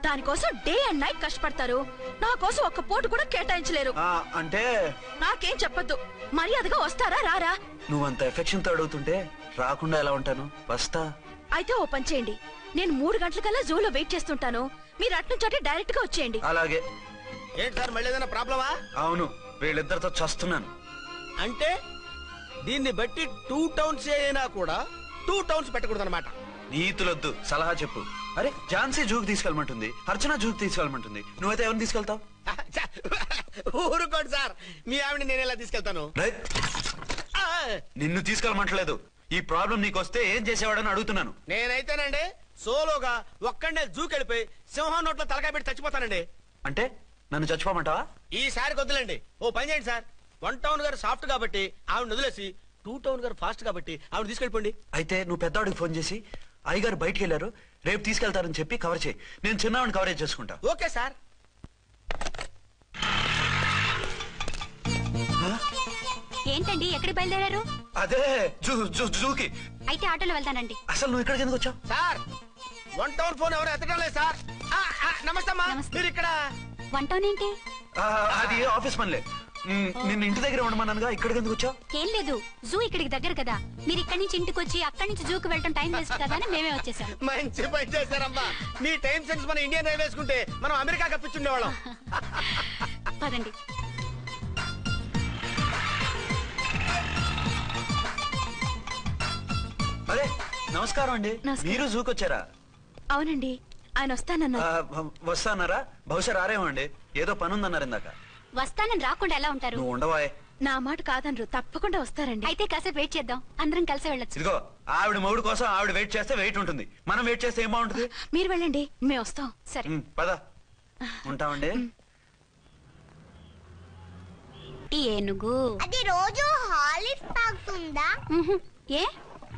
దానికోసం డే అండ్ నైట్ కష్టపడతారు. నా కోసం ఒక్క పోటు కూడా కేటాయించలేరు. అంటే నాకేం చెప్పొద్దు, మర్యాదగా వస్తారా రారా? నువ్వంత ఎఫెక్షన్ తో అడుగుతుంటే రాకుండా ఎలా ఉంటాను? వస్తా. అయితే ఓ పని చేయండి, నేను 3 గంటలకల్లా జూలో వెయిట్ చేస్తుంటాను. మీరు అట్నుంచి డైరెక్ట్ గా వచ్చేయండి. అలాగే. ఏంటి సార్ మళ్ళీ ఏదైనా ప్రాబ్లమా? అవును, వీళ్ళిద్దరితో చస్తున్నాను. అంటే దీన్ని బట్టి 2 టౌన్స్ అయినా కూడా 2 టౌన్స్ పెట్టకూడదు అనమాట. నీతులొద్దు, సలహా చెప్పు. అరే ఝాన్సీ జూకి తీసుకెళ్ళమంటుంది, అర్చన జూకి తీసుకెళ్ళమంటుంది. నువ్వైతే ఎవరిని తీసుకెళ్తావు? ఊరుకోండి సార్, మీ ఆవిడ నేను ఎలా తీసుకెళ్తాను? నిన్ను తీసుకెళ్ళమంటలేదు. ఈ ప్రాబ్లం నీకొస్తే ఏం చేసేవాడని అడుగుతున్నాను. నేనైతేనండి సోలోగా ఒక్కడే జూకెళ్ళిపోయి సింహం నోట్లో తలకాయ పెట్టి చచ్చిపోతానండి. అంటే నన్ను చచ్చిపోమంటావా? ఈసారి వద్దులేండి. ఓ పని చేయండి సార్, 1 టౌన్ గారు సాఫ్ట్ కాబట్టి ఆవిడ వదిలేసి 2 టౌన్ గారు ఫాస్ట్ కాబట్టి ఆవిడ తీసుకెళ్ళిపోండి. అయితే నువ్వు పెద్దవాడికి ఫోన్ చేసి అయ్యగారు బయటికి వెళ్ళారు, రేపు తీసుకెళ్తారని చెప్పి కవర్ చేయి. నేను చిన్నవాడిని కవరేజ్ చేసుకుంటా. Okay sir. ఏంటండి ఎక్కడికి బయలుదేరారు? అదే జూకి. అయితే ఆటోలో వెళ్తానండి. అసలు నువ్వు ఇక్కడికి ఎందుకు వచ్చావు? సార్ 1 టౌన్ ఫోన్ ఎవరు ఎత్తడం లేదు సార్. నమస్తే అమ్మా, మీరు ఇక్కడ? 1 టౌన్ ఏంటి? అది ఆఫీస్ పనిలే. నిన్ను ఇంటి దగ్గర ఉండమన్నానుగా, ఇక్కడికి ఎందుకు వచ్చావు? ఏం లేదు, జూ ఇక్కడికి దగ్గర కదా. మీరు ఇక్కడి నుంచి ఇంటికి వచ్చి అక్కడి నుంచి జూకి వెళ్ళడం టైం వేస్ట్ కదా అని మేమే వచ్చేసాం. మంచి పని చేశారమ్మా. మీ టైం సెన్స్ మన ఇండియన్ రైల్వేస్ కుంటే మనం అమెరికా కప్పించుండేవాళ్ళం. పదండి. అరే నమస్కారం అండి. మీరు జూకి వచ్చారా? అవునండి, ఆయన వస్తానరా? బహుశా రారేమో అండి, ఏదో పని ఉందన్నారు ఇందాక. వస్తానని రాకుండా ఎలా ఉంటారు? నువ్వు ఉండవా? నా మాట కాదనరు, తప్పకుండా వస్తారండి. అయితే కాసేపు వెయిట్ చేద్దాం, అందరం కలిసి వెళ్ళొచ్చు. ఇదిగో ఆవిడ మౌడు కోసం ఆవిడ వెయిట్ చేస్తే వెయిట్ ఉంటుంది, మనం వెయిట్ చేస్తే ఏం బాగుంటుంది? మీరు వెళ్ళండి, మేము వస్తాం. సరే పద. ఉంటామండి. ఏనుగు అది రోజు హాలిక్స్ తాగుతుందా? ఏ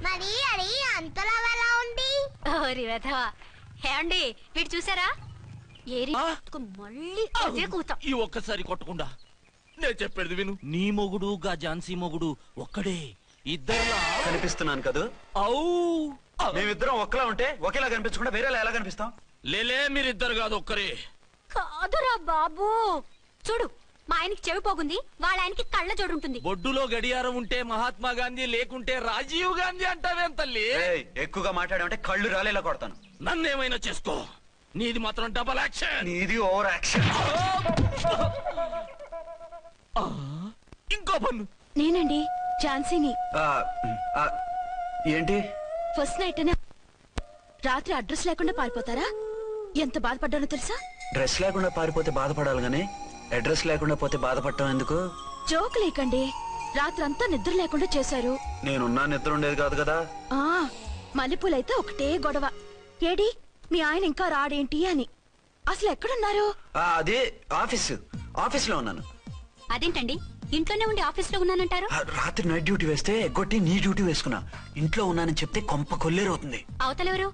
మరి అది అంతలా ఎలా ఉంది? ఓరి వెధవా. ఏమండి వీడు చూసారా? మళ్ళీ అదే కూతాం. ఈ ఒక్కసారి కొట్టకుండా నేను చెప్పేది విను. నీ మొగుడు గా ఝాన్సీ మొగుడు ఒక్కడే, ఇద్దరు కనిపిస్తున్నాను కదా? మేమిద్దరం ఒక్కలా ఉంటే ఒకేలా కనిపించకుండా వేరేలా ఎలా కనిపిస్తాం? లేలే, మీరిద్దరు కాదు ఒక్కరే. కాదురా బాబు, చూడు మా ఆయనకి చెవి పోగుంది, వాళ్ళ ఆయనకి కళ్ళ జోడు ఉంటుంది. బొడ్డులో గడియారం ఉంటే మహాత్మా గాంధీ, లేకుంటే రాజీవ్ గాంధీ అంటావేం తల్లి? ఎక్కువగా మాట్లాడామంటే కళ్ళు రాలేలా కొడతాను. నన్నేమైనా చేసుకో, నీది మాత్రం డబల్ యాక్షన్. నీది ఓవర్ యాక్షన్. ఇంకో పన్ను. నేనండి ఝాన్సీని. ఏంటి ఫస్ట్ నైట్ అనే రాత్రి అడ్రస్ లేకుండా పారిపోతారా? ఎంత బాధపడ్డానో తెలుసా? డ్రెస్ లేకుండా పారిపోతే బాధపడాలి గానీ అడ్రస్ లేకుండా పోతే బాధపడటం ఎందుకు? జోక్ లేకండి, రాత్రంతా నిద్ర లేకుండా చేశారు. నేనున్నా నిద్ర ఉండేది కాదు కదా. మల్లెపూలైతే ఒకటే గొడవ. ఏడి మీ ఆయన ఇంకా రాడేంటి అని. అసలు ఎక్కడున్నారు? అదే ఆఫీస్ లో ఉన్నాను. అదేంటండి ఇంట్లోనే ఉండి ఆఫీస్ లో ఉన్నానంటారు? రాత్రి నైట్ డ్యూటీ వేస్తే ఎగ్గొట్టి నీ డ్యూటీ వేసుకున్నా. ఇంట్లో ఉన్నానని చెప్తే కొంప కొల్లేరవుతుంది. అవతలెవరు?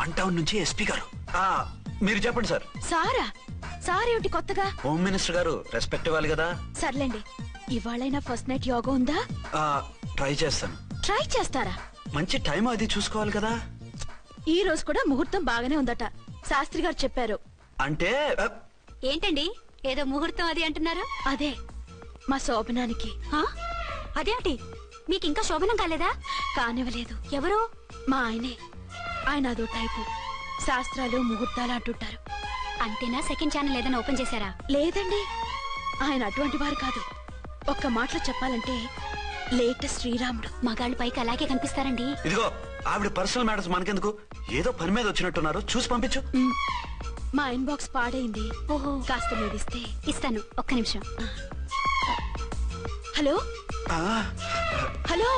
1 టౌన్ నుంచి ఎస్పీ గారు. మీరు చెప్పండి సార్. సారా? సారేమిటి కొత్తగా? హోమ్ మినిస్టర్ గారు, రెస్పెక్ట్ ఇవ్వాలి కదా. సర్లేండి, ఇవాళైనా ఫస్ట్ నైట్ యోగా ఉందా? ట్రై చేస్తాను. ట్రై చేస్తారా? మంచి టైం అది చూసుకోవాలి కదా. ఈ రోజు కూడా ముహూర్తం బాగానే ఉందట, శాస్త్రి గారు చెప్పారు. అంటే ఏంటండి ఏదో ముహూర్తం అది అంటున్నారు? అదే మా శోభనానికి. అదేంటి మీకు ఇంకా శోభనం కాలేదా? కానివ్వలేదు. ఎవరు? మా ఆయనే. ఆయన అదో టైపు, శాస్త్రాలు ముహూర్తాలు అంటుంటారు. అంతేనా? సెకండ్ ఛానల్ ఏదైనా ఓపెన్ చేశారా? లేదండి, ఆయన అటువంటి వారు కాదు. ఒక్క మాటలో చెప్పాలంటే లేటెస్ట్ శ్రీరాముడు. మగాళ్ళు పైకి అలాగే కనిపిస్తారండి. ఇదిగో ఆవిడ పర్సనల్ మ్యాటర్స్ మనకెందుకు, ఏదో పని మీద వచ్చినట్టున్నారు, చూసి పంపించు. మా ఇన్బాక్స్ పాడైంది. ఓహో, కాస్త మీరిస్తే. ఇస్తాను, ఒక్క నిమిషం. హలో హలో,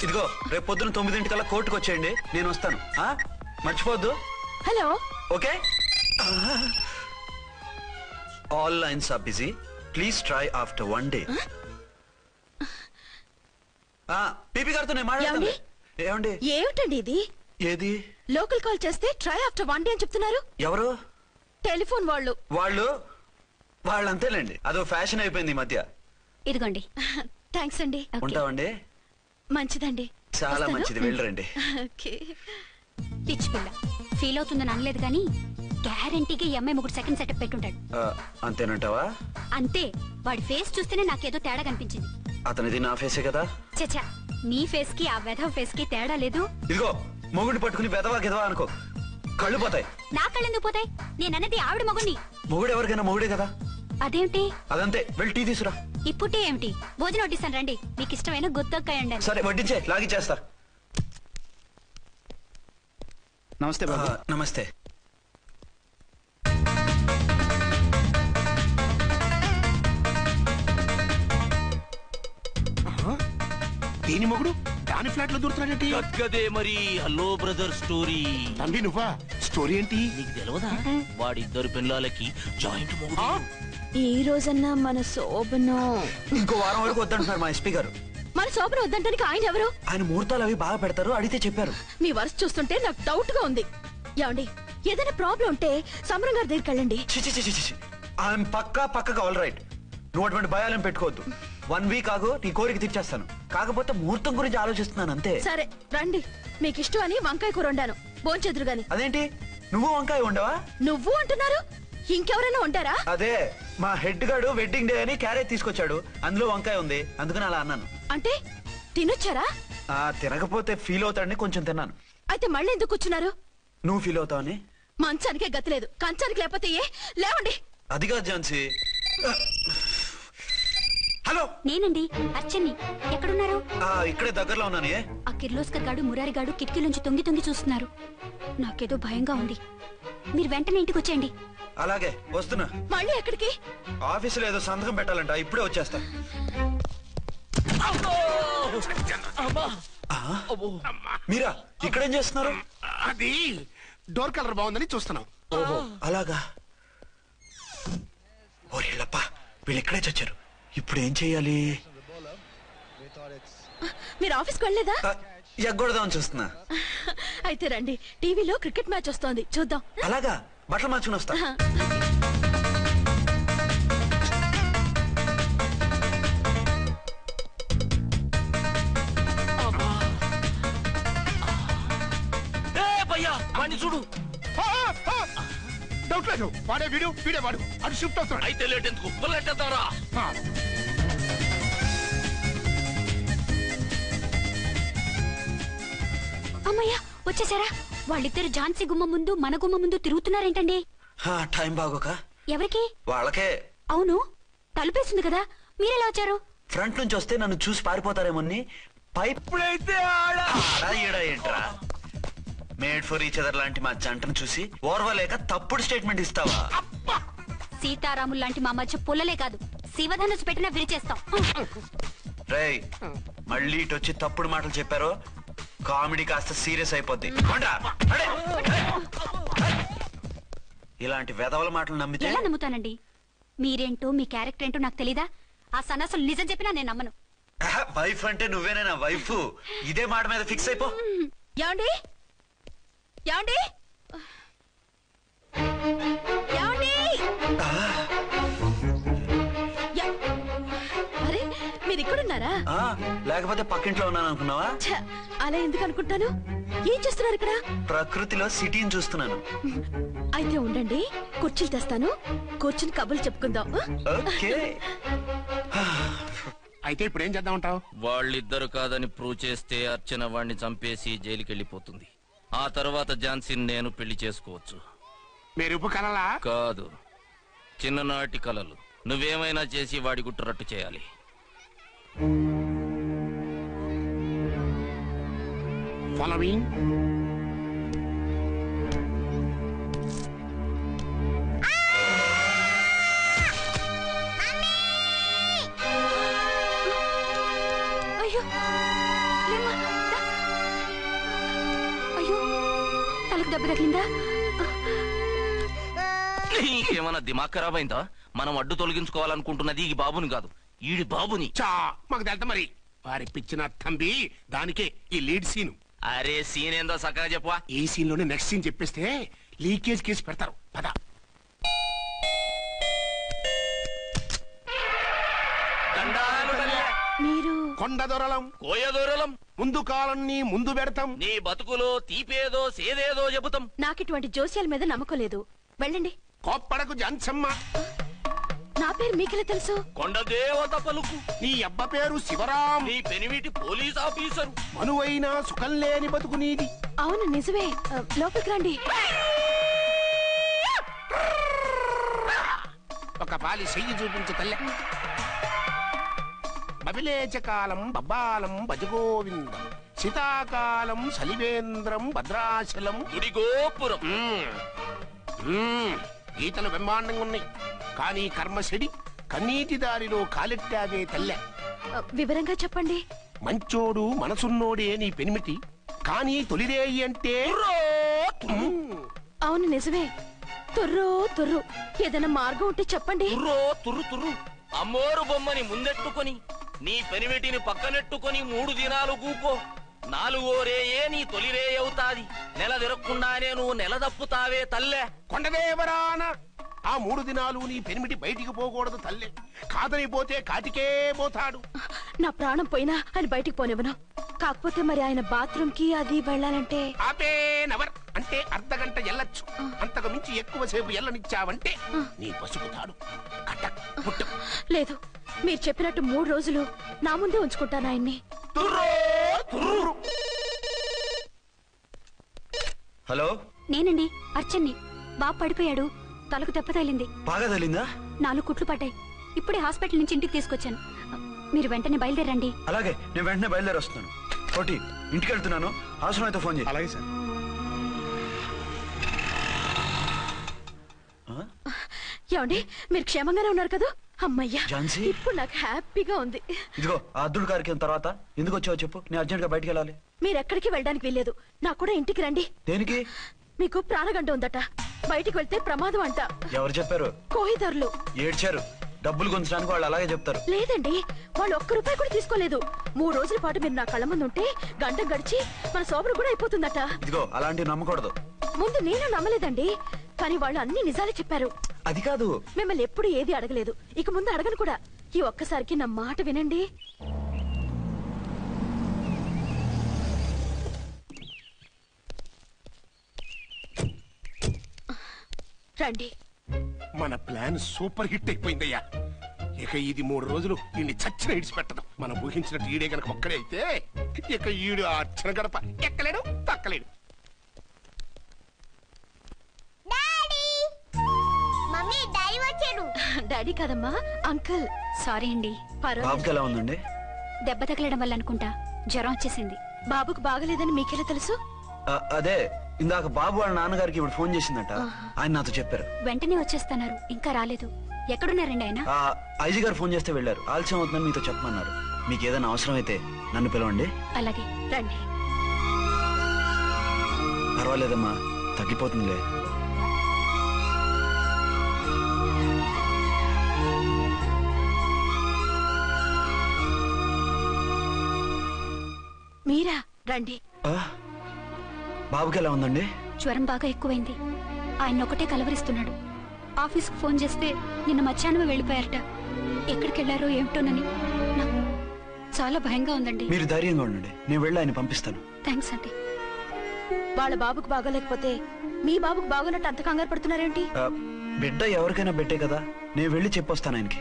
ఇదిగో రేపు పొద్దున 9 కోర్టుకు వచ్చేయండి, నేను వస్తాను. మర్చిపోద్దు. Hello. Okay. All lines are busy, please try after 1 day. PP గారితో నేను మాట్లాడాను. ఏమండి? ఏమిటండి ఇది? ఏది? లోకల్ కాల్ చేస్తే ట్రై ఆఫ్టర్ 1 డే అని చెప్తున్నారు. ఎవరు? టెలిఫోన్ వాళ్ళు. వాళ్ళంతేలేండి, అదో ఫ్యాషన్ అయిపోయింది ఈ మధ్య. ఇదిగోండి. థ్యాంక్స్ అండి. ఉంటామండి. మంచిదండి. చాలా మంచిది, వెళ్ళరండి. పిచ్చి పిల్ల ఫీల్ అవుతుందని అనలేదు కానీ గ్యారంటీగా ఈ అమ్మాయి 3 సెకండ్ సెటప్ పెట్టుంటాడు. అంతేనంటావా? అంతే. వాడి ఫేస్ చూస్తేనే నాకేదో తేడా కనిపించింది. అతనిది నా ఫేసే కదా. చచ్చా, నీ ఫేస్ కి ఆ వెధవ ఫేస్ కి తేడా లేదు. ఇదిగో మొగుడిని పట్టుకుని వెధవా గెదవా అనుకో, కళ్ళు పోతాయి. నా కళ్ళెందుకు పోతాయి? నేనన్నది ఆవిడ మొగుడిని. మొగుడు ఎవరికైనా మొగుడే కదా. అదేంటి? అదంతే, వెళ్ళి టీ తీసురా. ఇప్పుడే ఏమిటి? భోజనం వడ్డిస్తాను రండి. మీకు ఇష్టమైన గుత్తొక్కాయ ఉండండి. సరే వడ్డించే, లాగిచ్చేస్తా. నమస్తే బాబు. నమస్తే. దేని మొగుడు దాని ఫ్లాట్ లో దూరుతున్నాడేంటి? గదే మరి. Hello brother story. తండ్రి నువ్వా? స్టోరీ ఏంటి? నీకు తెలియదా? వాడిద్దరు పిల్లలకి జాయింట్ మొగుడు. ఈ రోజన్నా మన శోభను ఇంకో వారం వరకు వద్దంటున్నారు మా ఎస్పీ గారు. మన శోభను వద్దంటానికి ఆయన ఎవరు? ఆయన ముహూర్తాలు అవి బాగా పెడతారు, అడిగితే చెప్పారు. మీ వరుస చూస్తుంటే నాకు డౌట్ గా ఉంది. ఏమండి, ఏదైనా ప్రాబ్లం ఉంటే సమరం గారి దగ్గరికి వెళ్ళండి. ఆయన పక్కగా ఆల్ రైట్. నువ్వు అటువంటి భయాలను పెట్టుకోవద్దు. 1 వీక్ ఆగు, నీ కోరిక తీర్చేస్తాను. కాకపోతే ముహూర్తం గురించి ఆలోచిస్తున్నాను అంతే. సరే రండి. మీకు ఇష్టం అని వంకాయ కూర వండాను, భోంచెదురు గాని. అదేంటి నువ్వు వంకాయ ఉండవా? నువ్వు అంటున్నారు, ఇంకెవరైనా ఉంటారా? అదే మా హెడ్ గాడు వెడ్డింగ్ డే అని క్యారేజ్ తీసుకొచ్చాడు, అందులో వంకాయ ఉంది, అందుకని అలా అన్నాను. అంటే తినొచ్చారా? తినకపోతే ఫీల్ అవుతాడని కొంచెం తిన్నాను. అయితే మళ్ళీ ఎందుకు కూర్చున్నారు? నువ్వు ఫీల్ అవుతావని. మంచానికే గతి లేదు, కంచానికి లేకపోతే ఏ? లేవండి. అది కాదు ఝాన్సీ. హలో, నేనండి అర్చన్ని. ఎక్కడున్నారు? ఇక్కడే దగ్గరలో ఉన్నాను. ఆ కిర్లోస్కర్ గాడు మురారి గాడు కిటికీలోంచి తొంగి చూస్తున్నారు. నాకేదో భయంగా ఉంది. మీరు వెంటనే ఇంటికి వచ్చేయండి. అలాగే వస్తున్నా. మళ్ళీ ఎక్కడికి? ఆఫీసులో ఏదో సంతకం పెట్టాలంట, ఇప్పుడే వచ్చేస్తా. మీరా ఇక్కడేం చేస్తున్నారు? అది డోర్ కలర్ బాగుందని చూస్తున్నాం. అలాగా. ఓరేళ్ళప్ప, వీళ్ళు ఇక్కడే చచ్చారు. ఇప్పుడు ఏం చెయ్యాలి? మీరు ఆఫీస్కి వెళ్ళలేదా? ఎగ్గొడదామని చూస్తున్నా. అయితే రండి, టీవీలో క్రికెట్ మ్యాచ్ వస్తోంది, చూద్దాం. అలాగా, బట్టలు మార్చుకుని వస్తా. చూడు. డౌట్ లేదు, వాడే వీడే వాడు. అది షిఫ్ట్ అవుతాడు. అయితే లేట్ ఎందుకు? బుల్లెట్ ఎత్తారా? అమ్మయ్యా, వచ్చేసారా? వాళ్ళిద్దరు ఝాన్సీ గుమ్మ ముందు మన గుమ్మ ముందు తిరుగుతున్నారేంటండి? టైం బాగోక. ఎవరికి? వాళ్ళకే. అవును, తలుపేస్తుంది కదా, మీరెలా వచ్చారు? ఫ్రంట్ నుంచి వస్తే నన్ను చూసి పారిపోతారేమోని పైపుడైతే ఏంట్రా? మేడ్ ఫర్ ఈచ్ అదర్ లాంటి మా జంటను చూసి ఓర్వలేక తప్పుడు స్టేట్మెంట్ ఇస్తావా? సీతారాములు లాంటి మా మధ్య పుల్లలే కాదు, శివధనుసు పెట్టినా విరిచేస్తాం. రేయ్, మళ్ళీ ఇటు వచ్చి తప్పుడు మాటలు చెప్పారో కామెడీ కాస్త సీరియస్ అయిపోద్ది. ఇలాంటి వెధవల మాటలు నమ్మితే ఎలా నమ్ముతానండి? మీరేంటో మీ క్యారెక్టర్ ఏంటో నాకు తెలీదా? ఆ సన్నాసులు నిజం చెప్పినా నేను నమ్మను. వైఫ్ అంటే నువ్వేనా వైఫ్? ఇదే మాట మీద ఫిక్స్ అయిపో. ఏమండి? ఏమండి? ఏమండి? అరే, మీరు ఇక్కడున్నారా? లేకపోతే పక్కింట్లో ఉన్నాను అనుకున్నావా? అలా ఎందుకు అనుకుంటాను? ఏం చేస్తున్నారు ఇక్కడ? ప్రకృతిలో సిటీని చూస్తున్నాను. అయితే ఉండండి, కుర్చీలు తెస్తాను, కూర్చుని కబుర్లు చెప్పుకుందాం. అయితే ఇప్పుడు ఏం చేద్దామంటావు? వాళ్ళిద్దరు కాదని ప్రూవ్ చేస్తే అర్చన వాడిని చంపేసి జైలుకి వెళ్ళిపోతుంది. ఆ తర్వాత ఝాన్సీని నేను పెళ్లి చేసుకోవచ్చు. మీరు కలలా? కాదు, చిన్ననాటి కలలు. నువ్వేమైనా చేసి వాడి గుట్టు రట్టు చేయాలి. ఫాలోయింగ్. అయ్యో, అయ్యో, తలకు దెబ్బ తగిలిందా? నీకేమన్నా దిమాగ్ ఖరాబ్ అయిందా? మనం అడ్డు తొలగించుకోవాలనుకుంటున్నది ఈ బాబుని కాదు, ఈడి బాబుని. మాకు తెలుత మరి. వారిపించిన తంబి దానికే ఈ లీడ్ సీన్. అరే సీన్ ఏందో సక్కగా చెప్పవా. ఈ సీన్ లోనే నెక్స్ట్ సీన్ చెప్పేస్తే లీకేజ్ కేసు పెడతారు. పద. మీరు కొండ దొరలం కోయ దూరలం ముందు కాలన్నీ ముందు పెడతాం. నీ బతుకులో తీపేదో సేదేదో చెబుతాం. నాకిటువంటి జోస్యాల మీద నమ్మకం లేదు. వెళ్ళండి. కోప్పడకు జాన్సమ్మ. నా పేరు మీకెలా తెలుసు? కొండ దేవత పలుకు. నీ అబ్బ పేరు శివరాం. నీ పెనిమిటి పోలీస్ ఆఫీసరు. మనువైనా సుఖం లేని బతుకు నీది. అవును నిజమే. లోపలికి రండి. ఒక పాలి చెయ్యి చూపించు తల్లె. బబిలేచకాలం బబ్బాలం భజగోవిందం శీతాకాలం సలివేంద్రం భద్రాచలం గుడిగోపురం. గీతలు బ్రహ్మాండంగా ఉన్నాయి. కానీ కర్మశడి కన్నీటి దారిలో కాలెట్టాగే తల్లె. వివరంగా చెప్పండి. మంచోడు మనసున్నోడే నీ పెనిమిటి. కానీ తొలిరేయి అంటే అవును నిజమే. తుర్రో తుర్రు. ఏదైనా మార్గం ఉంటే చెప్పండి. తుర్రు తుర్రు. అమ్మోరు బొమ్మని ముందెట్టుకొని నీ పెనిమిటిని పక్కనెట్టుకొని 3 దినాలు కూకో. 4వ రేయే నీ తొలి రే అవుతాది. నెల తిరగకుండానే నువ్వు నెల తప్పుతావే తల్లే. కొండదేవరాన ఆ 3 దినాలు నీ పెనిమిటి బయటికి పోకూడదు తల్లే. కాదని పోతే కాటికే పోతాడు. నా ప్రాణం పోయినా ఆయన బయటికి పోనివ్వను. కాకపోతే మరి ఆయన బాత్రూమ్ కి అది వెళ్ళాలంటే ఆపేనవర్ అంటే అర్ధగంట ఎల్లొచ్చు. అంతకు మించి ఎక్కువసేపు ఎల్లనిచ్చావంటే నీ పసుపుతాడు. లేదు, మీరు చెప్పినట్టు 3 రోజులు నా ముందే ఉంచుకుంటాను ఆయన్ని. హలో, నేనండి అర్చన్ని. బాబు పడిపోయాడు. తలకు దెబ్బ తగిలింది. బాగా తగిలిందా? 4 కుట్లు పడ్డాయి. ఇప్పుడే హాస్పిటల్ నుంచి ఇంటికి తీసుకొచ్చాను. మీరు వెంటనే బయలుదేరండి. అలాగే, నేను వెంటనే బయలుదేరి వస్తున్నాను. కోటి, ఇంటికి వెళ్తున్నాను. అవసరం అయితే ఫోన్ చేయి. అలాగే సార్. ఏమండి, మీరు క్షేమంగానే ఉన్నారు కదా? అమ్మయ్యా, ఝాన్సీ? ఇప్పుడు నాకు హ్యాపీగా ఉంది. ఇదిగో ఆ అద్దుడు కార్యక్రమం తర్వాత ఎందుకు వచ్చావో చెప్పు. నేను అర్జెంట్ గా బయటికి వెళ్ళాలి. మీరు ఎక్కడికి వెళ్ళడానికి వెళ్ళలేదు. నాకు కూడా ఇంటికి రండి. దేనికి? మీకు ప్రాణగంట ఉందట. బయటికి వెళ్తే ప్రమాదం అంట. ఎవరు చెప్పారు? కోహిదారులు ఏడ్చారు. డబ్బులు గుంచడానికి వాళ్ళు అలాగే చెప్తారు. లేదండి, వాళ్ళు ₹1 కూడా తీసుకోలేదు. 3 రోజుల పాటు మీరు నా కళ్ళ ముందు ఉంటే గంట గడిచి మన సోబరు కూడా అయిపోతుందట. ఇదిగో అలాంటివి నమ్మకూడదు. ముందు నేను నమ్మలేదండి, కానీ వాళ్ళు అన్ని నిజాలే చెప్పారు. అది కాదు, మిమ్మల్ని ఎప్పుడు ఏది అడగలేదు, ఇక ముందు అడగను కూడా. ఈ ఒక్కసారికి నా మాట వినండి. రండి. మన ప్లాన్ సూపర్ హిట్ అయిపోయిందయ్యా. ఇక ఇది 3 రోజులు ఈయన్ని చచ్చిన ఇడిచిపెట్టదు. మనం ఊహించినట్టు ఈడే గనక ఒక్కడే అయితే ఇక ఈడు ఆ అర్చన గడప ఎక్కలేడు, తక్కలేడు. డాడీ కాదమ్మా, అంకుల్. సారీ అండి. బాబుకి ఎలా ఉందండి? దెబ్బ తగలడం వల్ల అనుకుంటా జ్వరం వచ్చేసింది. బాబుకు బాగలేదని మీకెలా తెలుసు? అదే ఇందాక బాబు వాళ్ళ నాన్నగారికి ఇప్పుడు ఫోన్ చేసిందట. ఆయన నాతో చెప్పారు. వెంటనే వచ్చేస్తున్నారు. ఇంకా రాలేదు. ఎక్కడున్నారండి ఆయన? ఐజీ గారు ఫోన్ చేస్తే వెళ్ళారు. ఆలస్యం అవుతుందని మీతో చెప్పమన్నారు. మీకు ఏదైనా అవసరం అయితే నన్ను పిలవండి. అలాగే, రండి. పర్వాలేదమ్మా, తగ్గిపోతుందిలే. మీరా? రండి. బాబుకి ఎలా ఉందండి? జ్వరం బాగా ఎక్కువైంది. ఆయన ఒకటే కలవరిస్తున్నాడు. ఆఫీస్కి ఫోన్ చేస్తే నిన్న మధ్యాహ్నమే వెళ్ళిపోయారట. ఎక్కడికి వెళ్లారో ఏమిటోనని నాకు చాలా భయంగా ఉందండి. మీరు ధైర్యంగా ఉండండి, నేను వెళ్ళి ఆయన పంపిస్తాను. థ్యాంక్స్ అండి. వాళ్ళ బాబుకు బాగోలేకపోతే మీ బాబుకు బాగోనట్టు అంత కంగారు పడుతున్నారేంటి? బిడ్డ ఎవరికైనా బిడ్డే కదా, నేను వెళ్ళి చెప్పొస్తాను ఆయనకి.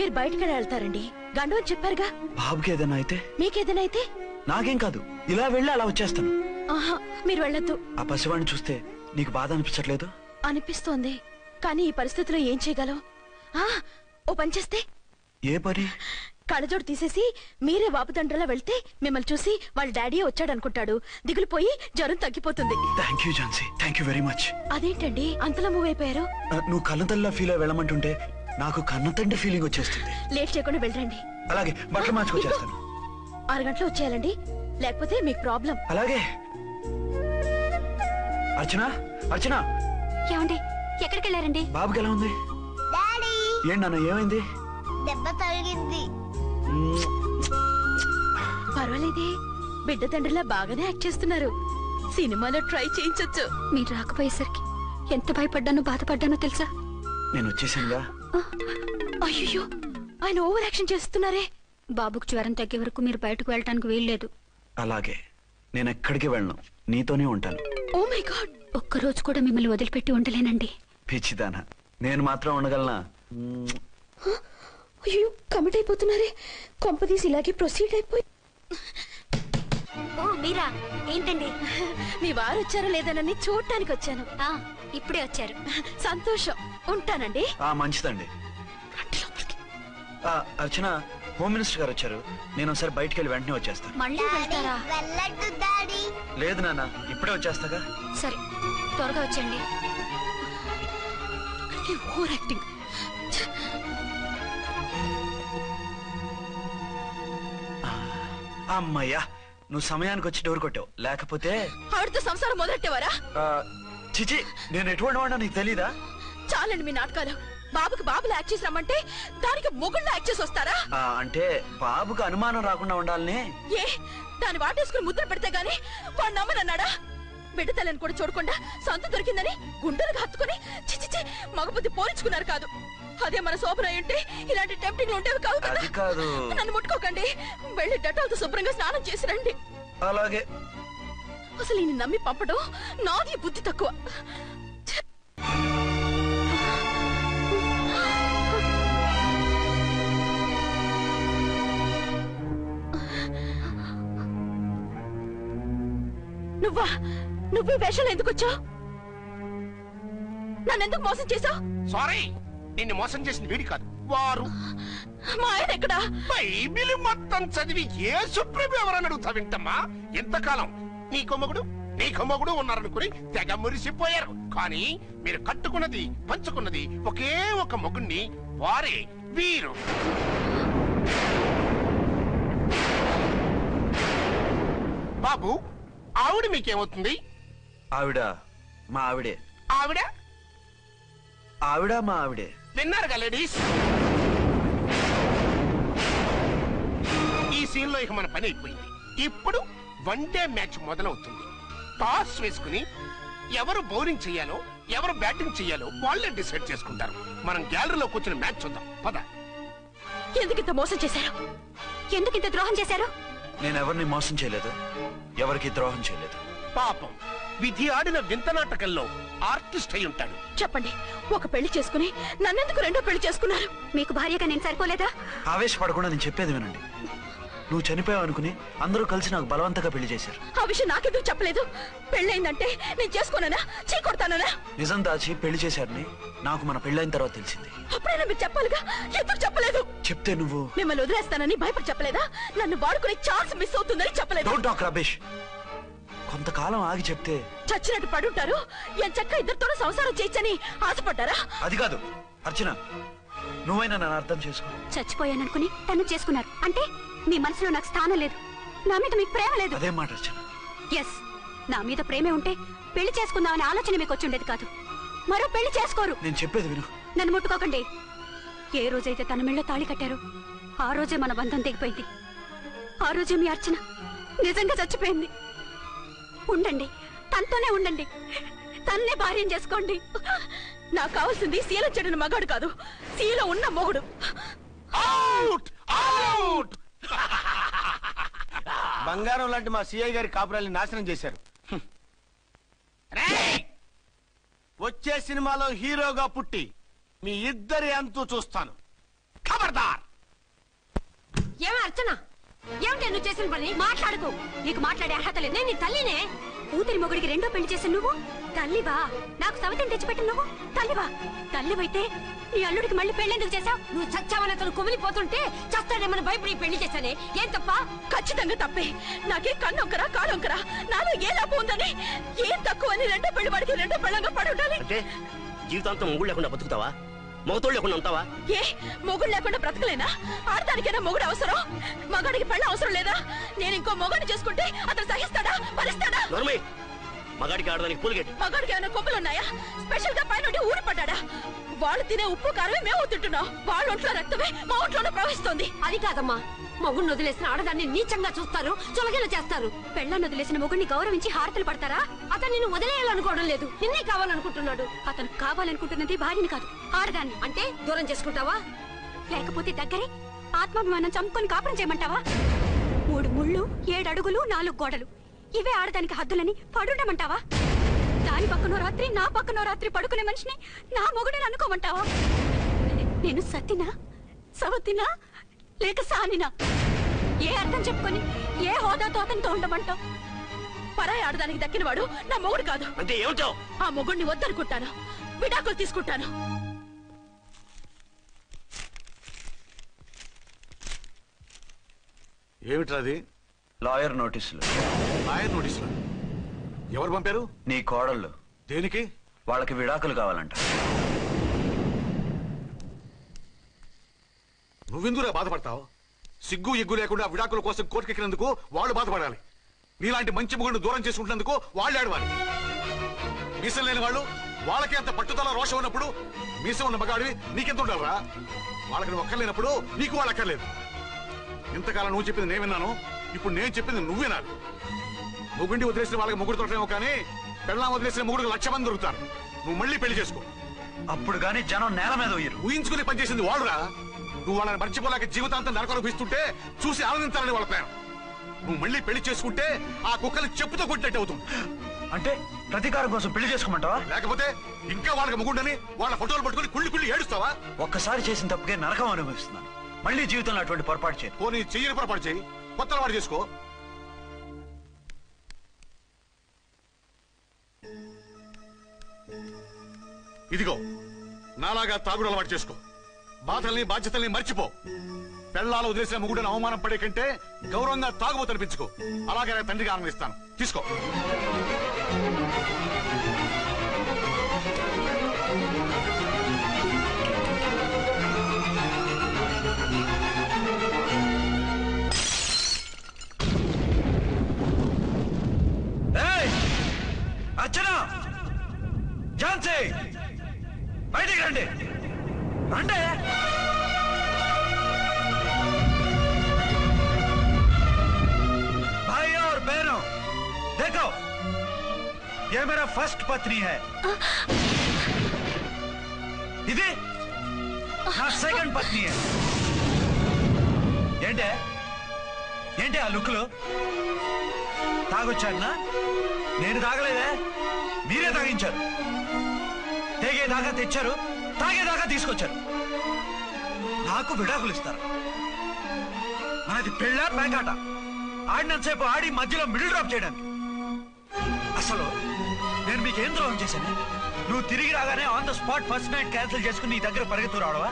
మీరు బయటకు వెళ్తారండి. గండు అని చెప్పారుగా. బాబుకి ఏదైనా అయితే? మీకేదైనా అయితే? నాకేం కాదు, ఇలా వెళ్ళి అలా వచ్చేస్తాను. ఆహా, మీరు వెళ్ళొద్దు. ఆ పసివాడిని చూస్తే నీకు బాధ అనిపించట్లేదు? అనిపిస్తోంది, కానీ ఈ పరిస్థితిలో ఏం చేయగలం? ఓ పని చేస్తే? ఏ పని? కళ్ళజోడు తీసేసి మీరే వాపుతండ్రలా వెళ్తే మిమ్మల్ని చూసి వాళ్ళ డాడీ వచ్చాడనుకుంటాడు. దిగులు పోయి జ్వరం తగ్గిపోతుంది. Thank you Jhansi, thank you very much. అదేంటండి అంతలా మూవ్ అయిపోయారు? నువ్వు కన్నతల్లిలా ఫీల్ అయి వెళ్ళమంటుంటే నాకు కన్నతండ్రి ఫీలింగ్ వచ్చేస్తుంది. లేట్ చేయకుండా వెళ్ళండి. అలాగే, బట్టలు మార్చుకొచ్చేస్తాను. 6 గంటలు వచ్చేయాలండి, లేకపోతే మీకు ప్రాబ్లం. అలాగే. అర్చన, అర్చన. ఏమండి, ఎక్కడికి వెళ్ళారండి? బాబుకి ఎలా ఉంది? ఏంటి నాన్న, ఏమైంది? దెబ్బ తగిలింది. పర్వాలేదే, బిడ్డ తండ్రిలా బాగానే యాక్ట్ చేస్తున్నారు. సినిమాలో ట్రై చేయించొచ్చు. మీరు రాకపోయేసరికి ఎంత భయపడ్డానో బాధపడ్డానో తెలుసా? నేను వచ్చేసానుగా. అయ్యో, ఆయన ఓవర్ యాక్షన్ చేస్తున్నారే. బాబుకు జ్వరం తగ్గే వరకు మీరు బయటకు వెళ్ళటానికి వీల్లేదు. అలాగే, నేను ఎక్కడికి వెళ్ళను, నీతోనే ఉంటాను. ఓ మై గాడ్, ఒక్కరోజు కూడా మిమ్మల్ని వదిలిపెట్టి ఉండలేనండి. పిచ్చిదానా, నేను మాత్రం ఉండగలనా? అయ్యో, కమిట్ అయిపోతున్నారే. కొంపదీసి ఇలాగే ప్రొసీడ్ అయిపోయి. ఓ మీరా, ఏంటండి? మీ వారు వచ్చారో లేదనని చూడటానికి వచ్చాను. ఇప్పుడే వచ్చారు. సంతోషం, ఉంటానండి. మంచిదండి. అర్చన, హోమ్ మినిస్టర్ గారు వచ్చారు. నేను ఒకసారి బయటికి వెళ్ళి వెంటనే వచ్చేస్తాను. మళ్ళీ వెళ్తారా? లేదు నాన్న, ఇప్పుడే వచ్చేస్తాగా. సరే, త్వరగా వచ్చండి. Over acting. అమ్మయ్యా, నువ్వు సమయానికి వచ్చి డోర్ కొట్టావు. లేకపోతే ఆవిడతో సంసారం మొదలెట్టేవారా? చిచి, నేను ఎటువంటి వాడినా నీకు తెలీదా? చాలండి మీ నాటకాలు. బాబుకి బాబులు యాక్ట్ చేసి రమ్మంటే దానికి మొగుళ్ళు యాక్ట్ చేసి వస్తారా? అంటే బాబుకు అనుమానం రాకుండా ఉండాలని. ఏ, దాన్ని వాటేసుకుని ముద్ర పెడితే గాని వాడు నమ్మనన్నాడా? బిడ్డ తల్లిని కూడా చూడకుండా సొంత దొరికిందని గుండెలకు హత్తుకుని చిచిచి మగబుద్ధి పోల్చుకున్నారు కాదు. అదే మన శోభన ఉంటే ఇలాంటి టెంప్టింగ్ ఉండేవి కావు కదా. కాదు, నన్ను ముట్టుకోకండి. వెళ్ళి డెటాల్తో శుభ్రంగా స్నానం చేసి రండి. అలాగే. అసలు ఈయన నమ్మి పంపడం నాది బుద్ధి తక్కువ. నువ్వా? నువ్వే వేషాలు ఎందుకు వచ్చావు? నన్నెందుకు మోసం చేశావు? సారీ, నిన్ను మోసం చేసిన వీడి కాదు, వారు. మా ఆయన ఎక్కడా? బైబిల్ మొత్తం చదివి ఏ సుప్రీం ఎవరని అడుగుతా వింటమ్మా. ఎంతకాలం నీకో మొగుడు ఉన్నారనుకుని తెగ మురిసిపోయారు. కానీ మీరు కట్టుకున్నది పంచుకున్నది ఒకే ఒక మొగుణ్ణి, వారే వీరు. బాబు, ఆవిడ మీకేమవుతుంది? ఆవిడ మా ఆవిడే. ఆవిడ ఆవిడ మా ఆవిడే. విన్నారుగా లేడీస్, ఈ సీన్ లో ఇక మన పని అయిపోయింది. ఇప్పుడు వన్ డే మ్యాచ్ మొదలవుతుంది. టాస్ వేసుకుని ఎవరు బౌలింగ్ చెయ్యాలో ఎవరు బ్యాటింగ్ చెయ్యాలో వాళ్ళే డిసైడ్ చేసుకుంటారు. మనం గ్యాలరీలో కూర్చుని మ్యాచ్ చూద్దాం, పద. ఎందుకింత మోసం చేశారు? ఎందుకింత ద్రోహం చేశారు? నేను ఎవరిని మోసం చేయలేదు, ఎవరికి ద్రోహం చేయలేదు. పాపం, విధి ఆడిన వింత నాటకంలో ఆర్టిస్ట్ అయి ఉంటాడు. చెప్పండి, ఒక పెళ్లి చేసుకుని నన్నెందుకు రెండో పెళ్లి చేసుకున్నారు? మీకు భార్యగా నేను సరిపోలేదా? ఆవేశపడకుండా నేను చెప్పేది వినండి. నువ్వు చనిపోయావు అనుకుని అందరూ కలిసి నాకు బలవంతంగా పెళ్లి చేశారు. ఆ విషయం నాకెందుకు చెప్పలేదు? పెళ్ళైందంటే నేను చేసుకోనా, చీకొడతానా? నిజం దాచి పెళ్లి చేశారని నాకు మన పెళ్ళైన తర్వాత తెలిసింది. అప్పుడైనా మీరు చెప్పాలిగా, ఎందుకు చెప్పలేదు? చెప్తే నువ్వు మిమ్మల్ని వదిలేస్తానని భయపడి చెప్పలేదా? నన్ను వాడుకునే ఛాన్స్ మిస్ అవుతుందని చెప్పలేదు. Don't talk రబేష్. కొంతకాలం ఆగి చెప్తే చచ్చినట్టు పడుంటారు. ఎంచక్క ఇద్దరితోనూ సంసారం చేయొచ్చని ఆశపడ్డారా? అది కాదు అర్చన, నువ్వైనా నన్ను అర్థం చేసుకో. చచ్చిపోయాననుకుని తను చేసుకున్నారు అంటే మీ మనసులో నాకు స్థానం లేదు, నా మీద మీకు ప్రేమ లేదు. అదే మాట అర్చన. ఎస్, నా మీద ప్రేమే ఉంటే పెళ్లి చేసుకుందామనే ఆలోచన మీకు వచ్చి ఉండేది కాదు. మరో పెళ్లి చేసుకోరు. నేను చెప్పేది విను. నన్ను ముట్టుకోకండి. ఏ రోజైతే తన మెళ్ళో తాళి కట్టారో ఆ రోజే మన బంధం తెగిపోయింది. ఆ రోజే మీ అర్చన నిజంగా చచ్చిపోయింది. ఉండండి, తనతోనే ఉండండి, తన్నే భార్యం చేసుకోండి. నాకు కావాల్సింది శీలం చెడిన మగాడు కాదు, శీలం ఉన్న మొగుడు. బంగారం లాంటి మా సిఐ గారి కాపురాల్ని నాశనం చేశారు. వచ్చే సినిమాలో హీరోగా పుట్టి మీ ఇద్దరి అంతూ చూస్తాను. ఖబర్దార్. ఏమ అర్చన, ఏమిటి నువ్వు చేసిన పని? మాట్లాడుకో, నీకు మాట్లాడే అర్హత లేదు. నేను నీ తల్లినే. కూతురి మొగుడికి రెండో పెళ్లి చేసిన నువ్వు తల్లివా? నాకు సవితని తెచ్చిపెట్టిన నువ్వు తల్లివా? తల్లివైతే నీ అల్లుడికి మళ్ళీ పెళ్లి చేశావు? నువ్వు చచ్చావని అతను కుమిలిపోతుంటే చస్తాడేమని భయపడి పెళ్లి చేశానే. ఏం తప్ప? ఖచ్చితంగా తప్పే. నాకే కన్నొక్కరా కాడొక్కరా, నాలో ఏ లాభం ఉందని, ఏం తక్కువని రెండో పెళ్లి వాడికి రెండో పెళ్ళంగా పడి ఉండాలి. అంటే జీవితాంతం మొగుడు లేకుండా బతుకుతావా? మొగతోడు లేకుండా ఉంటావా? ఏ మొగుడు లేకుండా బ్రతకలేనా? ఆడదానికైనా మొగుడు అవసరం, మగాడికి పెళ్ళ అవసరం లేదా? నేను ఇంకో మొగాడిని చేసుకుంటే అతను సహిస్తాడా, భరిస్తాడా? మగాడికి ఆడదానికి పూలిగేట్. మగాడికి ఏమైనా కొబ్బలు ఉన్నాయా? స్పెషల్ గా పైన ఊరి పడ్డాడా? వాళ్ళు తినే ఉప్పు కారమే మేము తింటున్నాం. వాళ్ళ ఒంట్లో రక్తమే మా ఒంట్లోనే ప్రవహిస్తుంది. అది కాదమ్మా, మగుడిని వదిలేసిన ఆడదాన్ని నీచంగా చూస్తారు, చులకన చేస్తారు. పెళ్ళాన్ని వదిలేసిన మొగుడిని గౌరవించి హారతలు పడతారా? అతను నిన్ను వదిలేయాలనుకోవడం లేదు, నిన్నే కావాలనుకుంటున్నాడు. అతను కావాలనుకుంటున్నది భార్యని కాదు, ఆడదాన్ని. అంటే దూరం చేసుకుంటావా? లేకపోతే దగ్గరే ఆత్మాభిమానం చంపుకొని కాపురం చేయమంటావా? 3 ముళ్ళు, 7 అడుగులు, 4 గోడలు, ఇవే ఆడదానికి హద్దులని పడుండమంటావా? దాని పక్కనో రాత్రి, నా పక్కనో రాత్రి పడుకునే మనిషిని నా మొగుడని అనుకోమంటావా? నేను సత్తినా, సవతినా, లేక సానినా? ఏ అర్థం చెప్పుకొని ఏ హోదాతో అతనితో ఉండమంటావు? పరాయి ఆడదానికి దక్కినవాడు నా మొగుడు కాదు. అంటే ఏమిటావు? ఆ మొగుడిని వద్దనుకుంటాను, విడాకులు తీసుకుంటాను. ఏమిట్రాది? లాయర్ నోటీసులు. లాయర్ నోటీసులు ఎవరు పంపారు? నీ కోడళ్ళు. దేనికి? వాళ్ళకి విడాకులు కావాలంట. నువ్వెందుకురా బాధపడతావు? సిగ్గు ఎగ్గు లేకుండా విడాకుల కోసం కోర్టుకెక్కినందుకు వాళ్ళు బాధపడాలి. నీలాంటి మంచి మొగుడిని దూరం చేసుకుంటున్నందుకు వాళ్ళు ఆడవాలి. మీసం లేని వాళ్ళు, వాళ్ళకి అంత పట్టుదల రోషం ఉన్నప్పుడు మీసం ఉన్న మగాడివి నీకెంత ఉండాలరా? వాళ్ళకి ఒక్కర్లేనప్పుడు నీకు వాళ్ళు అక్కర్లేదు. ఇంతకాలం నువ్వు చెప్పింది నేను విన్నాను, ఇప్పుడు నేను చెప్పింది నువ్వు వినాలి. మొగుండి వదిలేసిన వాళ్ళకి మొగుడు తోటమేమో కానీ పెళ్ళాం వదిలేసిన మొగుడికి 1,00,000 మంది దొరుకుతారు. నువ్వు మళ్ళీ పెళ్లి చేసుకో. అప్పుడు గానీ జనం నేల మీద ఊహించుకుని పనిచేసింది వాళ్ళురా. నువ్వు వాళ్ళని మర్చిపోలేక జీవితాంతం నరకం అనుభవిస్తుంటే చూసి ఆనందించాలని వాళ్ళ ప్లాన్. నువ్వు మళ్ళీ పెళ్లి చేసుకుంటే ఆ కుక్కలు చెప్పుతో కొట్టినట్టు అవుతుంది. అంటే ప్రతీకారం కోసం పెళ్లి చేసుకోమంటావా? లేకపోతే ఇంకా వాళ్ళకి మొగుండని వాళ్ళ ఫోటోలు పట్టుకుని కుళ్ళి కుళ్ళి ఏడుస్తావా? ఒక్కసారి చేసిన తప్పుకే నరకం అనుభవిస్తున్నాను. మళ్ళీ జీవితంలో అటువంటి పొరపాటు చేయి. పోనీ చెయ్యని పొరపాటు చేయి, కొత్త అలవాటు చేసుకో. ఇదిగో నాలాగా తాగుడు అలవాటు చేసుకో. బాధల్ని బాధ్యతల్ని మర్చిపో. పెళ్ళాలు వదిలేసిన మొగుడని అవమానం పడే కంటే గౌరవంగా తాగుబోతు అనిపించుకో. అలాగే తండ్రిగా ఆనందిస్తాను. తీసుకో. అర్చన, ఝాన్సీ, బయటికి రండి. రండి. भाई और बहनों, देखो, ये मेरा फर्स्ट पत्नी है. ఇది నా సెకండ్ పత్ని. ఏంటే ఏంటి ఆ లుక్లు? తాగొచ్చానా? నేను తాగలేదే, మీరే తాగించారు. తెగేదాకా తెచ్చారు, తాగేదాకా తీసుకొచ్చారు. నాకు విడాకులు ఇస్తారు. మనది పెళ్ళా పేకాట? ఆడినంతసేపు ఆడి మధ్యలో మిడిల్ డ్రాప్ చేయడానికి. అసలు నేను మీకేం ద్రోహం చేశాను? నువ్వు తిరిగి రాగానే on the spot first night cancel చేసుకుని నీ దగ్గర పరిగెత్తు రావడవా?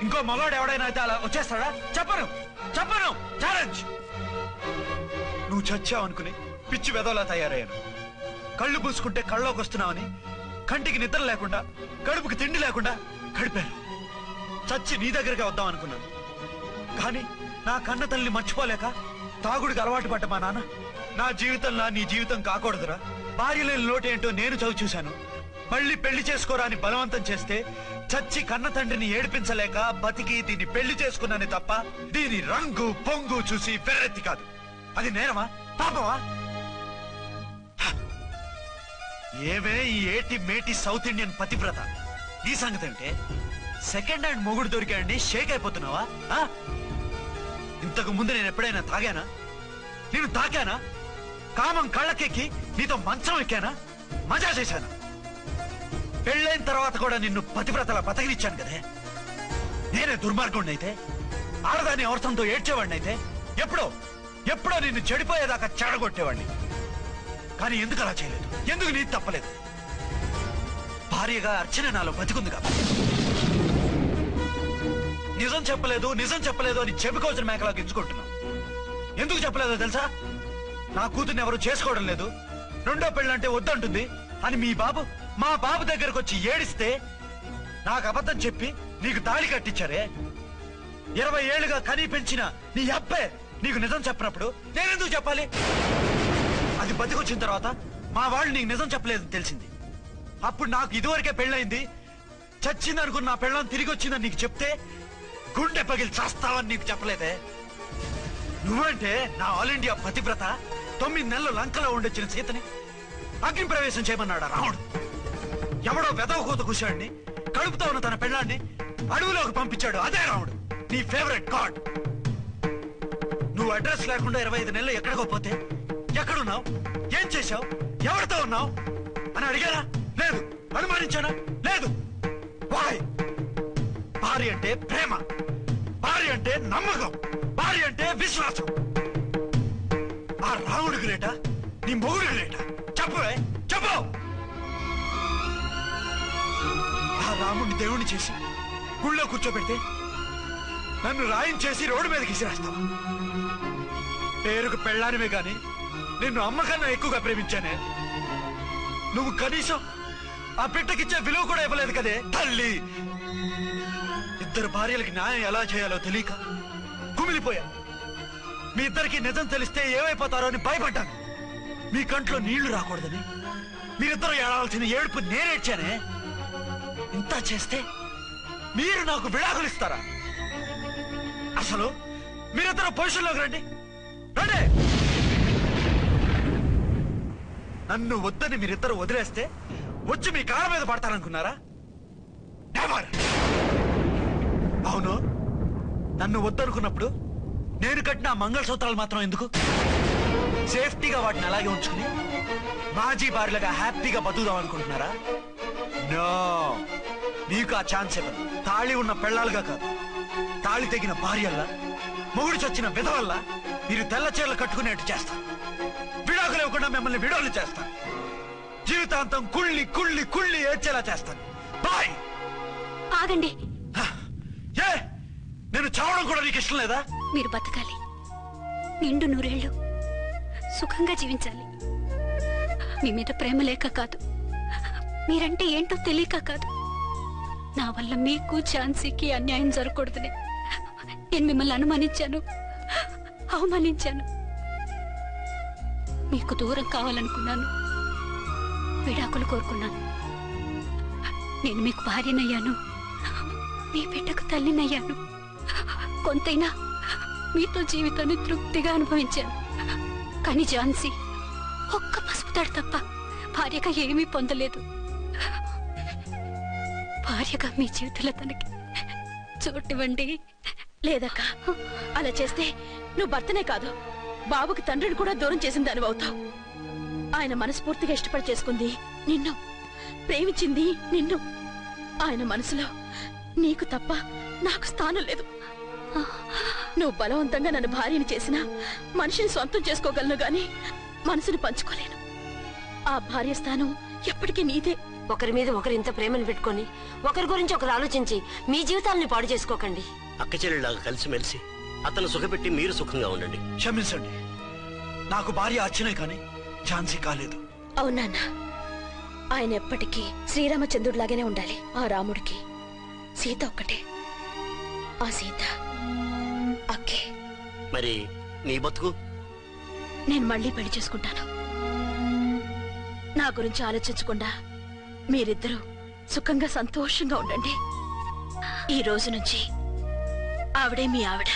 ఇంకో మగాడు ఎవడైనా అయితే అలా వచ్చేస్తాడా? చెప్పను చెప్పను, ఛాలెంజ్. నువ్వు చచ్చావు అనుకుని పిచ్చి వెదవలా తయారయ్యాను. కళ్ళు పూసుకుంటే కళ్ళలోకి వస్తున్నావని కంటికి నిద్ర లేకుండా, కడుపుకి తిండి లేకుండా గడిపాను. చచ్చి నీ దగ్గరగా వద్దాం అనుకున్నాను. కానీ నా కన్న తల్లిని మర్చిపోలేక తాగుడికి అలవాటు పడ్డ మా నాన్న, నా జీవితంలో నీ జీవితం కాకూడదురా, భార్య లేని లోటేంటో నేను చవి చూశాను, మళ్ళీ పెళ్లి చేసుకోరా అని బలవంతం చేస్తే చచ్చి కన్న తండ్రిని ఏడిపించలేక బతికి దీన్ని పెళ్లి చేసుకున్నానే తప్ప దీని రంగు పొంగు చూసి వెర్రెత్తి కాదు. అది నేరమా, పాపమా? ఏవే ఈ ఏటి మేటి సౌత్ ఇండియన్ పతివ్రత, ఈ సంగతి అంటే సెకండ్ హ్యాండ్ మొగుడు దొరికాడండి షేక్ అయిపోతున్నావా? ఇంతకు ముందు నేను ఎప్పుడైనా తాగానా? నేను తాకానా? కామం కళ్ళకెక్కి నీతో మంచం ఎక్కానా? మజా చేశానా? పెళ్ళైన తర్వాత కూడా నిన్ను పతివ్రతలా బతకనిచ్చాను కదే. నేనే దుర్మార్గుడిని అయితే, ఆడదాన్ని అవసరంతో ఏడ్చేవాడిని అయితే ఎప్పుడో ఎప్పుడో నిన్ను చెడిపోయేదాకా చెడగొట్టేవాడిని. కానీ ఎందుకు అలా చేయలేదు? ఎందుకు నీది తప్పలేదు? భార్యగా అర్చన నాలో బతికుంది కాబట్టి. నిజం చెప్పలేదు నిజం చెప్పలేదు అని చెప్పుకోవచ్చిన మేకలా గించుకుంటున్నావు. ఎందుకు చెప్పలేదో తెలుసా? నా కూతుర్ని ఎవరు చేసుకోవడం లేదు, రెండో పెళ్ళంటే వద్దంటుంది అని మా బాబు దగ్గరకు వచ్చి ఏడిస్తే నాకు అబద్ధం చెప్పి నీకు తాళి కట్టించారే. 20 ఏళ్లుగా కనీ పెంచిన నీ అబ్బే నీకు నిజం చెప్పినప్పుడు నేనెందుకు చెప్పాలి? అది బతికొచ్చిన తర్వాత మా వాళ్ళు నీకు నిజం చెప్పలేదని తెలిసింది. అప్పుడు నాకు ఇదివరకే పెళ్ళయింది, చచ్చిందనుకున్న నా పెళ్ళం తిరిగి వచ్చిందని నీకు చెప్తే గుండె పగిలి చేస్తావని నీకు చెప్పలేదే. నువ్వంటే నా ఆల్ ఇండియా పతివ్రత 9 నెలలు లంకలో ఉండొచ్చిన సీతని అగ్ని ప్రవేశం చేయమన్నాడా రాముడు? ఎవడో వెదవ కూత కూర్చోండి కడుపుతో ఉన్న తన పెళ్ళాన్ని అడవిలోకి పంపించాడు. అదే రాముడు, నీ ఫేవరెట్ గాడ్. నువ్వు అడ్రస్ లేకుండా 25 నెలలు ఎక్కడికో పోతే ఎక్కడున్నావు, ఏం చేశావు, ఎవరితో ఉన్నావు అని అడిగానా? లేదు. అనుమానించానా? లేదు. వాయ్? భార్య అంటే ప్రేమ, భార్య అంటే నమ్మకం, భార్య అంటే విశ్వాసం. ఆ రాముడు గ్రేటా, నీ మొగుడు గ్రేటా? చెప్పవే, చెప్పు. ఆ రాముడిని దేవుణ్ణి చేసి గుళ్ళో కూర్చోబెడితే నన్ను రాయించేసి రోడ్డు మీదకి విసిరేస్తావా? పేరుకు పెళ్ళానివే గాని నిన్ను అమ్మకన్నా ఎక్కువగా ప్రేమించానే. నువ్వు కనీసం ఆ బిడ్డకిచ్చే విలువ కూడా ఇవ్వలేదు కదే తల్లి. ఇద్దరు భార్యలకి న్యాయం ఎలా చేయాలో తెలియక కుమిలిపోయా. మీ ఇద్దరికి నిజం తెలిస్తే ఏమైపోతారో అని భయపడ్డాను. మీ కంట్లో నీళ్లు రాకూడదని మీరిద్దరు ఏడాల్సిన ఏడుపు నేనేడ్చానే. ఇంత చేస్తే మీరు నాకు విడాకులు ఇస్తారా? అసలు మీరిద్దరు పొజిషన్లోకి రండి, రండి. నన్ను వద్దని మీరిద్దరు వదిలేస్తే వచ్చి మీ కాళ్ళ మీద పడతారనుకున్నారా? నెవర్. అవును, నన్ను వద్దనుకున్నప్పుడు నేను కట్టిన మంగళసూత్రాలు మాత్రం ఎందుకు? సేఫ్టీగా వాటిని అలాగే ఉంచుకుని మాజీ భార్యలుగా హ్యాపీగా బతుకుదాం అనుకుంటున్నారా? నో, మీకు ఆ ఛాన్స్ ఇవ్వను. తాళి ఉన్న పెళ్ళాలుగా కాదు, తాళి తెగిన భార్యల్లా, మొగుడు చచ్చిన విధవల్లా మీరు తెల్ల చీరలు కట్టుకునేట్టు చేస్తాను. విడాకులు ఇవ్వకుండా మిమ్మల్ని విడాకులు చేస్తాను. జీవితాంతం కుళ్ళి కుళ్ళి కుళ్ళి ఏడ్చేలా చేస్తాను. బాయ్. ఆగండి. ఏ, నేను చావడం కూడా నీకు ఇష్టం లేదా? మీరు బతకాలి, నిండు 100 ఏళ్ళు సుఖంగా జీవించాలి. మీ మీద ప్రేమ లేక కాదు, మీరంటే ఏంటో తెలియక కాదు. నా వల్ల మీకు ఝాన్సీకి అన్యాయం జరగకూడదని నేను మిమ్మల్ని అనుమానించాను, అవమానించాను. మీకు దూరం కావాలనుకున్నాను, విడాకులు కోరుకున్నాను. నేను మీకు భార్యనయ్యాను, మీ బిడ్డకు తల్లినయ్యాను. కొంతైనా మీతో జీవితాన్ని తృప్తిగా అనుభవించాను. కానీ ఝాన్సీ ఒక్క పసుపుతాడు తప్ప భార్యగా ఏమీ పొందలేదు. భార్యగా మీ జీవితంలో తనకి చోటివ్వండి. లేదక్క, అలా చేస్తే నువ్వు భర్తనే కాదు, బాబుకి తండ్రిని కూడా దూరం చేసిన దానివి అవుతావు. ఆయన మనస్ఫూర్తిగా ఇష్టపడి చేసుకుంది నిన్ను, ప్రేమించింది నిన్ను. ఆయన మనసులో నీకు తప్ప నాకు స్థానం లేదు. నువ్వు బలవంతంగా నన్ను భార్యని చేసినా మనిషిని సొంతం చేసుకోగలను గాని మనసుని పంచుకోలేను. ఆ భార్య స్థానం ఎప్పటికీ నీదే. ఒకరి మీద ఒకరు ఇంత ప్రేమను పెట్టుకొని ఒకరి గురించి ఒకరు ఆలోచించి మీ జీవితాలని పాడు చేసుకోకండి. అక్క చెల్లెళ్ళలాగా కలిసిమెలిసి అతను సుఖపెట్టి మీరు సుఖంగా ఉండండి. క్షమించండి, నాకు భార్య అచ్చినే కానీ ఝాన్సీ కాలేదు. అవునా? ఆయన ఎప్పటికీ శ్రీరామచంద్రుడిలాగానే ఉండాలి. ఆ రాముడికి సీత ఒక్కటే, ఆ సీత అక్కే. మరి నీ బతుకు? నేను మళ్ళీ పెళ్లి చేసుకుంటాను. నా గురించి ఆలోచించకుండా మీరిద్దరూ సుఖంగా సంతోషంగా ఉండండి. ఈ రోజు నుంచి ఆవిడే మీ ఆవిడ.